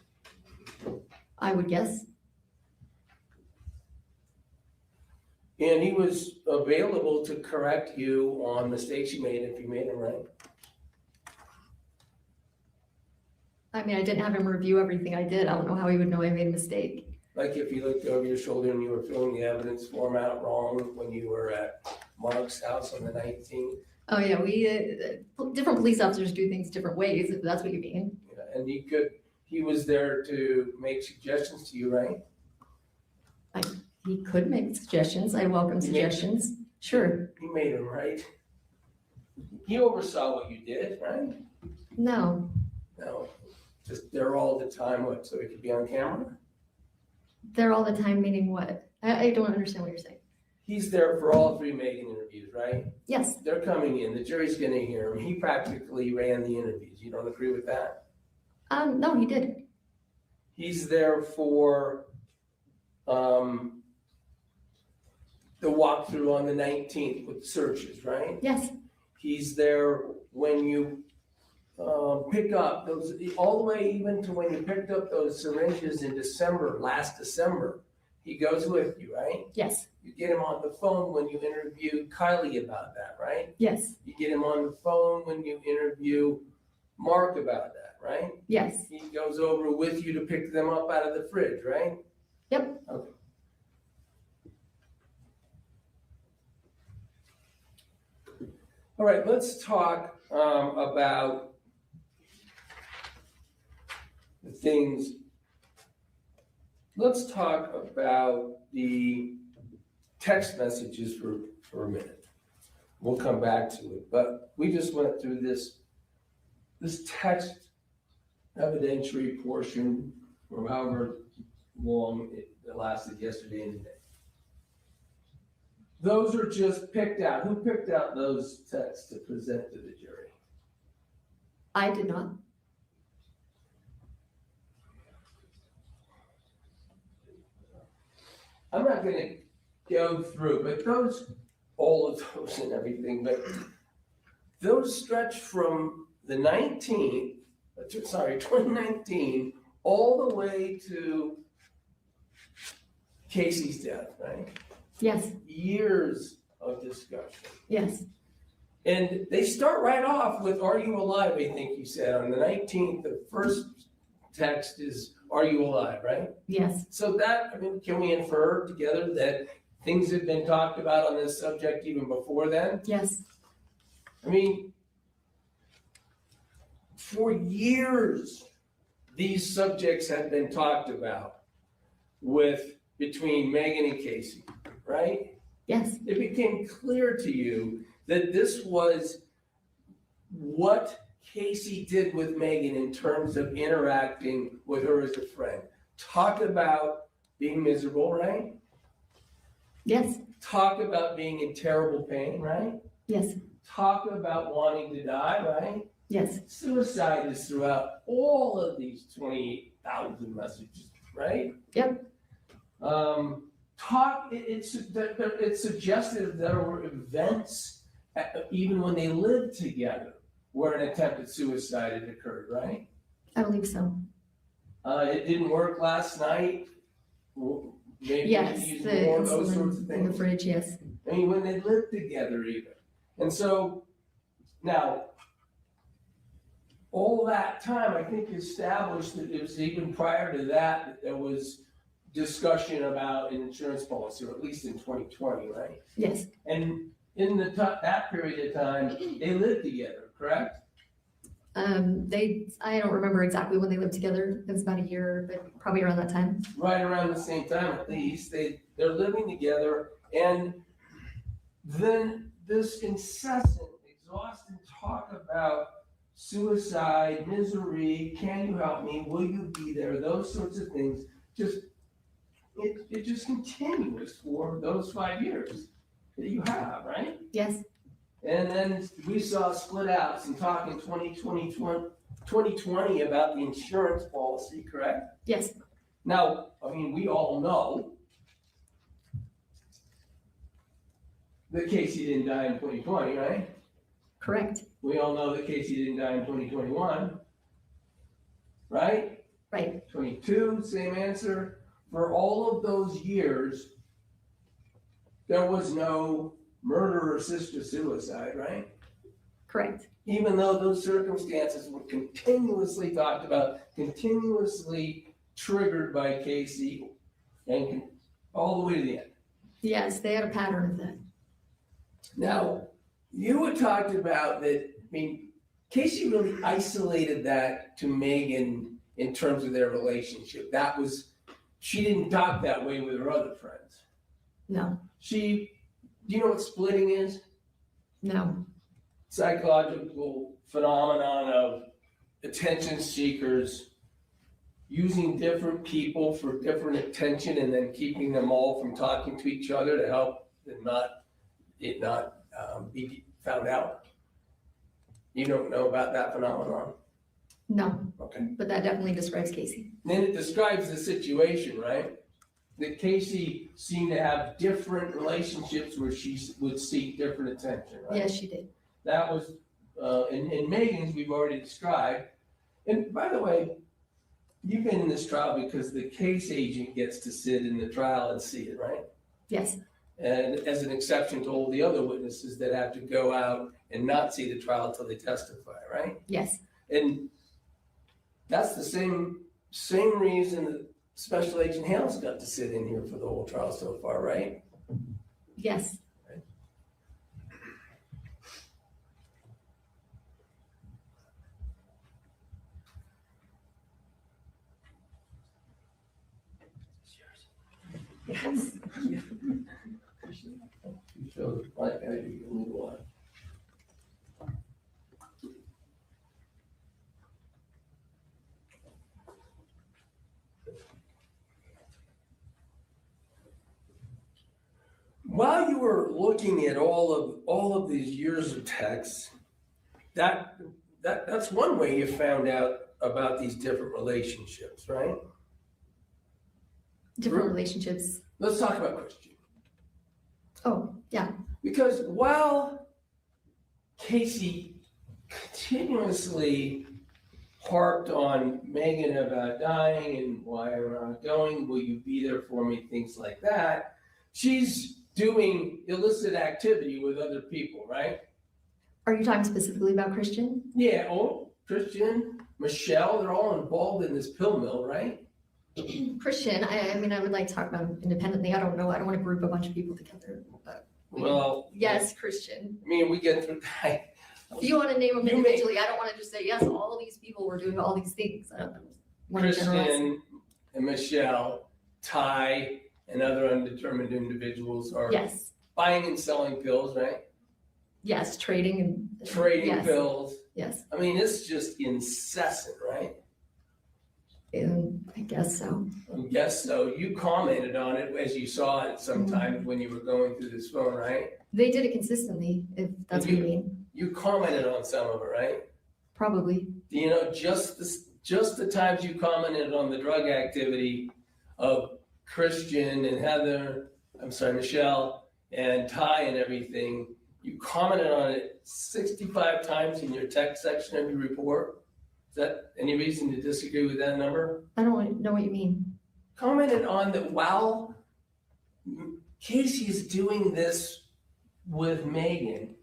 Speaker 4: I would guess.
Speaker 8: And he was available to correct you on mistakes you made if you made them right?
Speaker 4: I mean, I didn't have him review everything I did. I don't know how he would know I made a mistake.
Speaker 8: Like if you looked over your shoulder and you were filling the evidence form out wrong when you were at Mark's house on the 19th?
Speaker 4: Oh yeah, we, different police officers do things different ways, if that's what you mean.
Speaker 8: Yeah, and he was there to make suggestions to you, right?
Speaker 4: He could make suggestions. I welcome suggestions. Sure.
Speaker 8: You made them right. He oversaw what you did, right?
Speaker 4: No.
Speaker 8: No, just there all the time, what, so it could be on camera?
Speaker 4: There all the time, meaning what? I don't understand what you're saying.
Speaker 8: He's there for all three Meggan interviews, right?
Speaker 4: Yes.
Speaker 8: They're coming in, the jury's gonna hear him. He practically ran the interviews. You don't agree with that?
Speaker 4: No, he did.
Speaker 8: He's there for, the walkthrough on the 19th with searches, right?
Speaker 4: Yes.
Speaker 8: He's there when you pick up those, all the way even to when you picked up those syringes in December, last December. He goes with you, right?
Speaker 4: Yes.
Speaker 8: You get him on the phone when you interview Kylie about that, right?
Speaker 4: Yes.
Speaker 8: You get him on the phone when you interview Mark about that, right?
Speaker 4: Yes.
Speaker 8: He goes over with you to pick them up out of the fridge, right?
Speaker 4: Yep.
Speaker 8: Okay. All right, let's talk about the things. Let's talk about the text messages for a minute. We'll come back to it, but we just went through this text evidentiary portion for however long it lasted yesterday and today. those are just picked out. Who picked out those texts to present to the jury?
Speaker 4: I did not.
Speaker 8: I'm not gonna go through, but those, all of those and everything, but those stretch from the 2019, all the way to Casey's death, right?
Speaker 4: Yes,
Speaker 8: Years of discussion.
Speaker 4: yes,
Speaker 8: And they start right off with, "Are you alive?" I think you said on the 19th, the first text is, "Are you alive?" Right?
Speaker 4: yes,
Speaker 8: So that, I mean, can we infer together that things had been talked about on this subject even before then?
Speaker 4: yes,
Speaker 8: I mean, for years, these subjects have been talked about between Meggan and Casey, right?
Speaker 4: yes,
Speaker 8: It became clear to you that this was what Casey did with Meggan in terms of interacting with her as a friend. Talk about being miserable, right?
Speaker 4: yes,
Speaker 8: Talk about being in terrible pain, right?
Speaker 4: yes,
Speaker 8: Talk about wanting to die, right?
Speaker 4: yes,
Speaker 8: Suicide is throughout all of these 28,000 messages, right?
Speaker 4: Yep.
Speaker 8: It's suggested there were events, even when they lived together, where an attempted suicide had occurred, right?
Speaker 4: I believe so.
Speaker 8: It didn't work last night. Maybe
Speaker 4: Yes,
Speaker 8: use
Speaker 4: the
Speaker 8: more of those sorts of
Speaker 4: insulin in the
Speaker 8: things.
Speaker 4: fridge, yes.
Speaker 8: I mean, when they lived together even. And so, now, all that time, I think established that it was even prior to that there was discussion about an insurance policy, or at least in 2020, right?
Speaker 4: Yes,
Speaker 8: And in that period of time, they lived together, correct?
Speaker 4: I don't remember exactly when they lived together. It was about a year, but probably around that time.
Speaker 8: Right around the same time at least. They're living together, and then this incessant, exhausting talk about suicide, misery, can you help me, will you be there, those sorts of things, it just continues for those 5 years that you have, right?
Speaker 4: Yes,
Speaker 8: And then we saw split outs and talking 2020 about the insurance policy, correct?
Speaker 4: yes,
Speaker 8: Now, I mean, we all know that Casey didn't die in 2020, right?
Speaker 4: correct,
Speaker 8: We all know that Casey didn't die in 2021, right?
Speaker 4: right,
Speaker 8: 22, same answer. For all of those years, there was no murder or sister suicide, right?
Speaker 4: correct,
Speaker 8: Even though those circumstances were continuously talked about, continuously triggered by Casey, and all the way to the end.
Speaker 4: yes, they had a pattern of that.
Speaker 8: Now, you had talked about that, I mean, Casey really isolated that to Meggan in terms of their relationship. She didn't talk that way with her other friends.
Speaker 4: No,
Speaker 8: Do you know what splitting is?
Speaker 4: no,
Speaker 8: Psychological phenomenon of attention seekers using different people for different attention and then keeping them all from talking to each other to help them not be found out. You don't know about that phenomenon?
Speaker 4: no,
Speaker 8: Okay.
Speaker 4: but that definitely describes Casey.
Speaker 8: Then it describes the situation, right? That Casey seemed to have different relationships where she would seek different attention, right?
Speaker 4: Yes, she did.
Speaker 8: That was, in Meggan's, we've already described. And by the way, you've been in this trial because the case agent gets to sit in the trial and see it, right?
Speaker 4: Yes,
Speaker 8: And as an exception to all the other witnesses that have to go out and not see the trial until they testify, right?
Speaker 4: yes,
Speaker 8: And that's the same reason that Special Agent Hale's got to sit in here for the whole trial so far, right?
Speaker 4: yes,
Speaker 8: Yes. You feel like I do, you move on. While you were looking at all of these years of texts, that's one way you found out about these different relationships, right?
Speaker 4: Different relationships.
Speaker 8: Let's talk about Christian.
Speaker 4: Oh, yeah.
Speaker 8: Because while Casey continuously harped on Meggan about dying and why I'm not going, will you be there for me, things like that, she's doing illicit activity with other people, right?
Speaker 4: Are you talking specifically about Christian?
Speaker 8: Yeah, Christian, Michelle, they're all involved in this pill mill, right?
Speaker 4: Christian, I mean, I would like to talk about him independently. I don't know. I don't want to group a bunch of people together. But yes, Christian.
Speaker 8: I mean, we get through.
Speaker 4: If you want to name them individually, I don't want to just say, yes, all of these people were doing all these things. I don't want to generalize.
Speaker 8: Christian and Michelle, Ty, and other undetermined individuals are buying and selling pills, right?
Speaker 4: Yes, trading
Speaker 8: pills.
Speaker 4: Yes.
Speaker 8: I mean, it's just incessant, right?
Speaker 4: I guess so.
Speaker 8: I guess so. You commented on it as you saw it sometimes when you were going through this phone, right?
Speaker 4: They did it consistently, if that's what you mean.
Speaker 8: You commented on some of it, right?
Speaker 4: Probably.
Speaker 8: You know, just the times you commented on the drug activity of Christian and Michelle and Ty and everything, you commented on it 65 times in your text section of your report. Is that any reason to disagree with that number?
Speaker 4: I don't know what you mean.
Speaker 8: Commented on that while Casey is doing this with Meggan.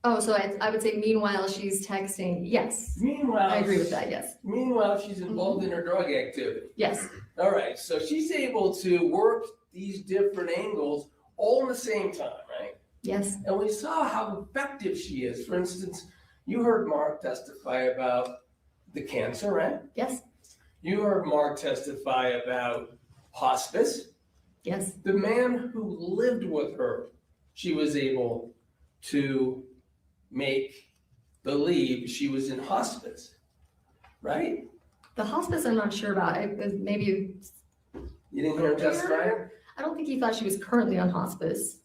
Speaker 4: Oh, so I would say meanwhile she's texting. Yes.
Speaker 8: Meanwhile,
Speaker 4: I agree with that. Yes.
Speaker 8: Meanwhile, she's involved in her drug activity.
Speaker 4: Yes.
Speaker 8: All right. So she's able to work these different angles all in the same time, right?
Speaker 4: Yes.
Speaker 8: And we saw how effective she is. For instance, you heard Mark testify about the cancer, right?
Speaker 4: Yes.
Speaker 8: You heard Mark testify about hospice.
Speaker 4: Yes.
Speaker 8: The man who lived with her, she was able to make believe she was in hospice, right?
Speaker 4: The hospice I'm not sure about. Maybe
Speaker 8: you didn't hear him testify?
Speaker 4: I don't think he thought she was currently on hospice.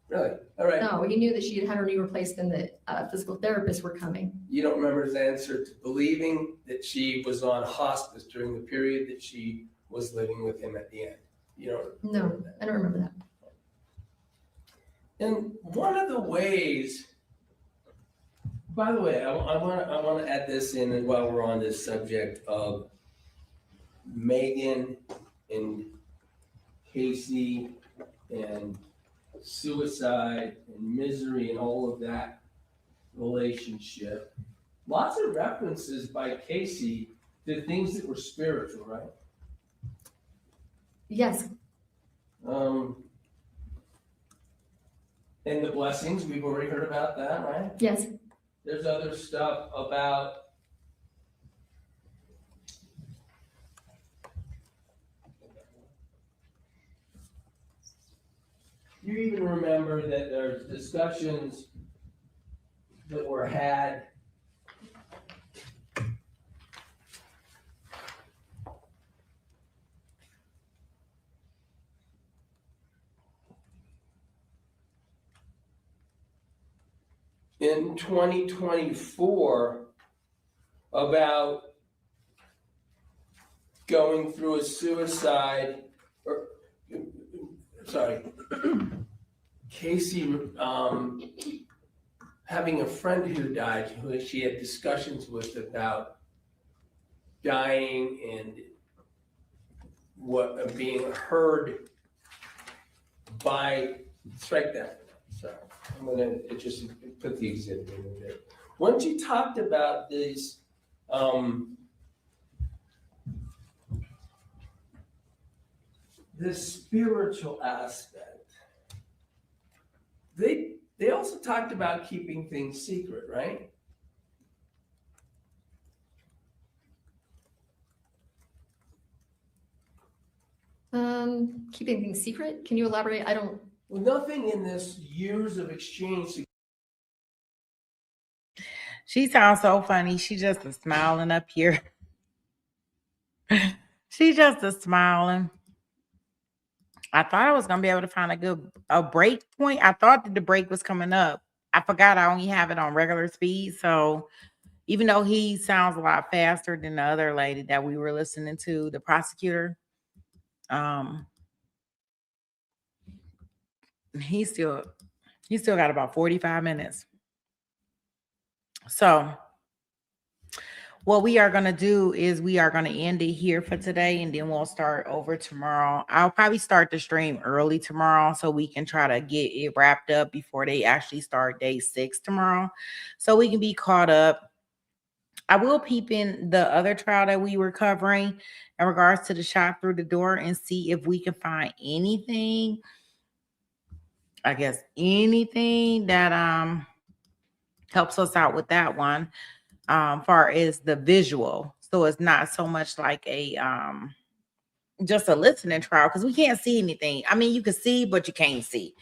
Speaker 8: Really? All right.
Speaker 4: No, he knew that she had had her knee replaced and that physical therapists were coming.
Speaker 8: You don't remember his answer to believing that she was on hospice during the period that she was living with him at the end? You don't?
Speaker 4: No, I don't remember that.
Speaker 8: And one of the ways, by the way, I want to add this in while we're on this subject of Meggan and Casey and suicide and misery and all of that relationship. Lots of references by Casey to things that were spiritual, right?
Speaker 4: Yes.
Speaker 8: And the blessings, we've already heard about that, right?
Speaker 4: Yes.
Speaker 8: There's other stuff about you even remember that there's discussions that were had in 2024 about going through a suicide, or sorry, Casey having a friend who died, who she had discussions with about dying and what being heard by, strike that. Sorry, I'm gonna just put the exhibit in a bit. Once you talked about these, this spiritual aspect, they also talked about keeping things secret, right?
Speaker 4: Keeping things secret? Can you elaborate? I don't.
Speaker 8: Well, nothing in this years of exchange.
Speaker 2: She sounds so funny. She just is smiling up here. She just is smiling. I thought I was gonna be able to find a break point. I thought that the break was coming up. I forgot I only have it on regular speed. So even though he sounds a lot faster than the other lady that we were listening to, the prosecutor, he still got about 45 minutes. So what we are going to do is we are going to end it here for today, and then we'll start over tomorrow. I'll probably start the stream early tomorrow so we can try to get it wrapped up before they actually start day 6 tomorrow, so we can be caught up. I will peep in the other trial that we were covering in regards to the shot through the door and see if we can find anything, I guess anything that helps us out with that one, far as the visual. So it's not so much like a just a listening trial, because we can't see anything. I mean, you can see, but you can't see.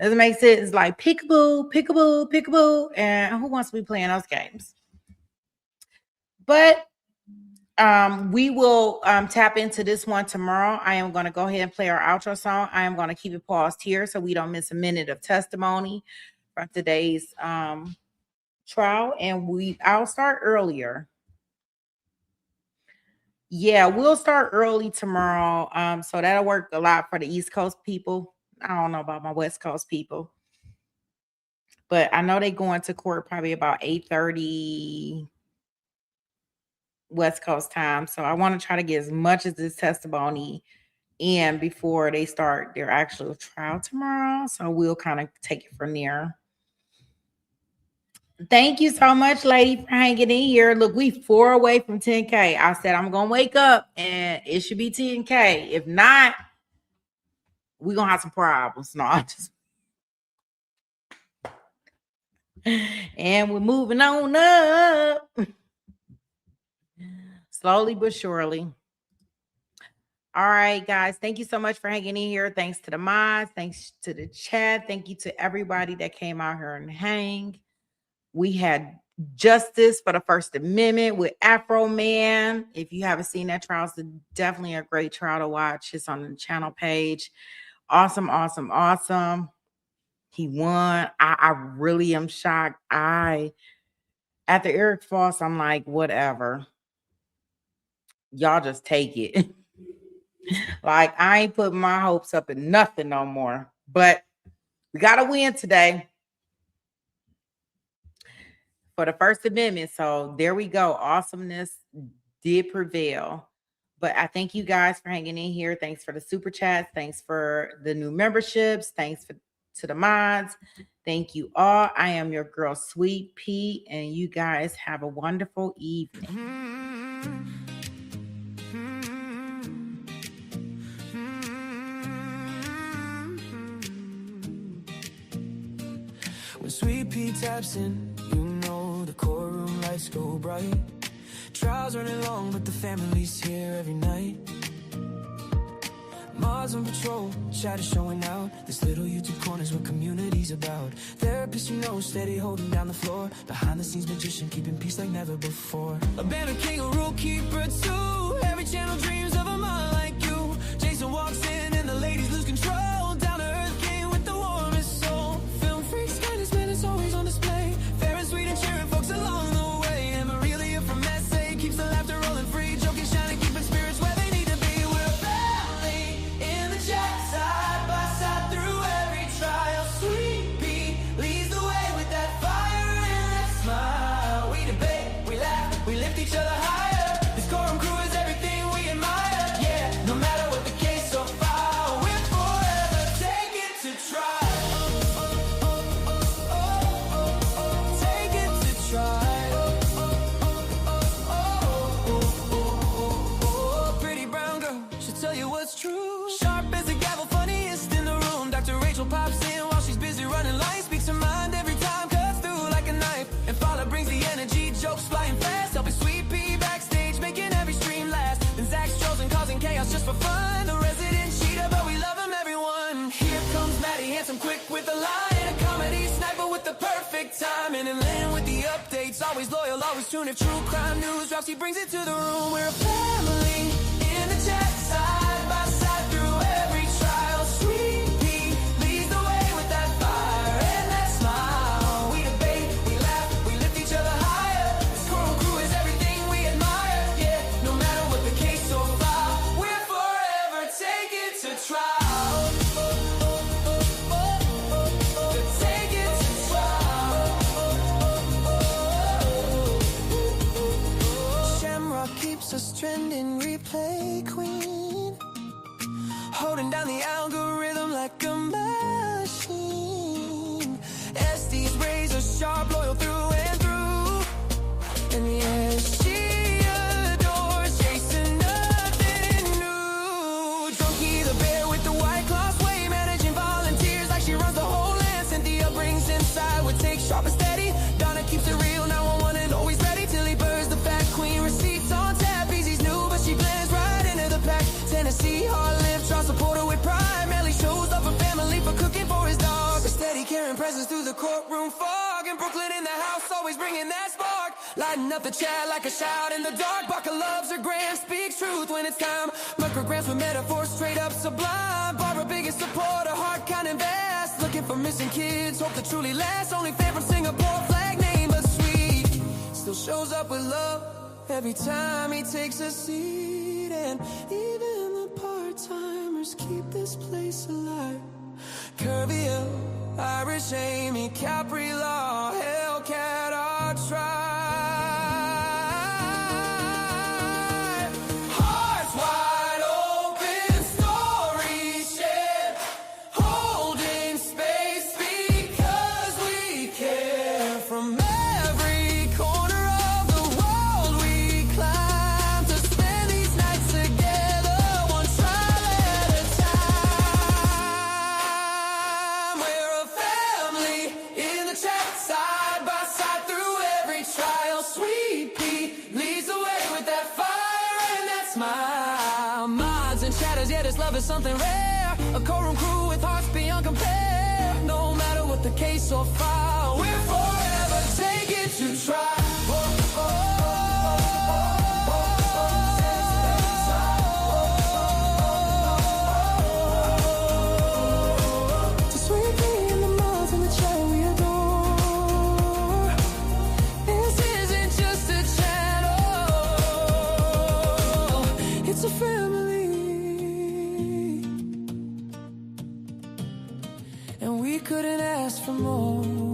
Speaker 2: Doesn't make sense. It's like peekaboo, peekaboo, peekaboo, and who wants to be playing those games? But we will tap into this one tomorrow. I am going to go ahead and play our outro song. I am going to keep it paused here so we don't miss a minute of testimony from today's trial, and I'll start earlier. Yeah, we'll start early tomorrow. So that'll work a lot for the East Coast people. I don't know about my West Coast people, but I know they go into court probably about 8:30 West Coast time. So I want to try to get as much of this testimony in before they start their actual trial tomorrow. So we'll kind of take it from there. Thank you so much, lady, for hanging in here. Look, we 4 away from 10K. I said I'm gonna wake up and it should be 10K. If not, we're gonna have some problems. No, I just and we're moving on up. Slowly but surely. All right, guys. Thank you so much for hanging in here. Thanks to the mods. Thanks to the chat. Thank you to everybody that came out here and hang. We had justice for the First Amendment with Afro Man. If you haven't seen that trial, it's definitely a great trial to watch. It's on the channel page. Awesome, awesome, awesome. He won. I really am shocked. After Eric Foss, I'm like, whatever. Y'all just take it. Like, I ain't putting my hopes up in nothing no more. But we got to win today for the First Amendment. So there we go. Awesomeness did prevail. But I thank you guys for hanging in here. Thanks for the super chats. Thanks for the new memberships. Thanks to the mods. Thank you all. I am your girl, Sweet Pea, and you guys have a wonderful evening.
Speaker 1: When Sweet Pea taps in, you know the courtroom lights go bright. Trials running long, but the family's here every night. Mods on patrol, chat is showing out. This little YouTube corner's what community's about. Therapists you know, steady holding down the floor. Behind the scenes magician, keeping peace like never before. A banner king, a rule keeper too. Every channel dreams of a mind like you. Jason walks in and the ladies lose control. Down to earth king with the warmest soul. Film freaks, kindness, man, it's always on display. Fair and sweet and cheering folks along the way. And Marilia from SA keeps the laughter rolling free. Joking, shining, keeping spirits where they need to be. We're a family in the chat, side by side through every trial. Sweet Pea leads the way with that fire and that smile. We debate, we laugh, we lift each other higher. This courtroom crew is everything we admire. Yeah, no matter what the case so far, we're forever take it to trial. Take it to trial. Pretty brown girl, she'll tell you what's true. Sharp as a gavel, funniest in the room. Dr. Rachel pops in while she's busy running lines. Speaks her mind every time, cuts through like a knife. And Fowler brings the energy, jokes flying fast. Helping Sweet Pea backstage, making every stream last. Then Zach's chosen, causing chaos just for fun. The resident cheater, but we love him, everyone. Here comes Maddie, handsome, quick with the line. A comedy sniper with the perfect timing. And Lynn with the updates, always loyal, always tuned. If true crime news drops, he brings it to the room. We're a family in the chat, side by side through every trial. keeps us trending, replay queen. Holding down the algorithm like a machine. SD's razor sharp, loyal through and through. And yeah, she adores chasing nothing new. Drunky the bear with the white claws, way managing volunteers like she runs the whole land. Cynthia brings inside, would take sharp and steady. Donna keeps it real, 911 and always ready. Tilly Bird's the fat queen, receipts on tap. Easy's new, but she blends right into the pack. Tennessee, hard-lived, try support her with pride. Melly shows up her family for cooking for his dog. A steady carrying presence through the courtroom fog. And Brooklyn in the house, always bringing that spark. Lighting up the chat like a shout in the dark. Baca loves her gram, speaks truth when it's time. Micrograms with metaphors, straight up sublime. Barbara, biggest supporter, heart kind of vast. Looking for missing kids, hope to truly last. Only fan from Singapore, flag name but sweet. Still shows up with love every time he takes a seat. And even the part-timers keep this place alive. Curvio, Irish Amy, Capri Law, Hellcat, our tribe. Hearts wide open, stories shared, holding space because we care. From every corner of the world we climb to spend these nights together, one trial at a time. We're a family in the chat, side by side through every trial. Sweet Pea leads the way with that fire and that smile. Mods and chatters, yeah, this love is something rare. A courtroom crew with hearts beyond compare. No matter what the case or file, we're forever taken to trial. To Sweet Pea and the mods in the chat we adore. This isn't just a channel, it's a family. And we couldn't ask for more.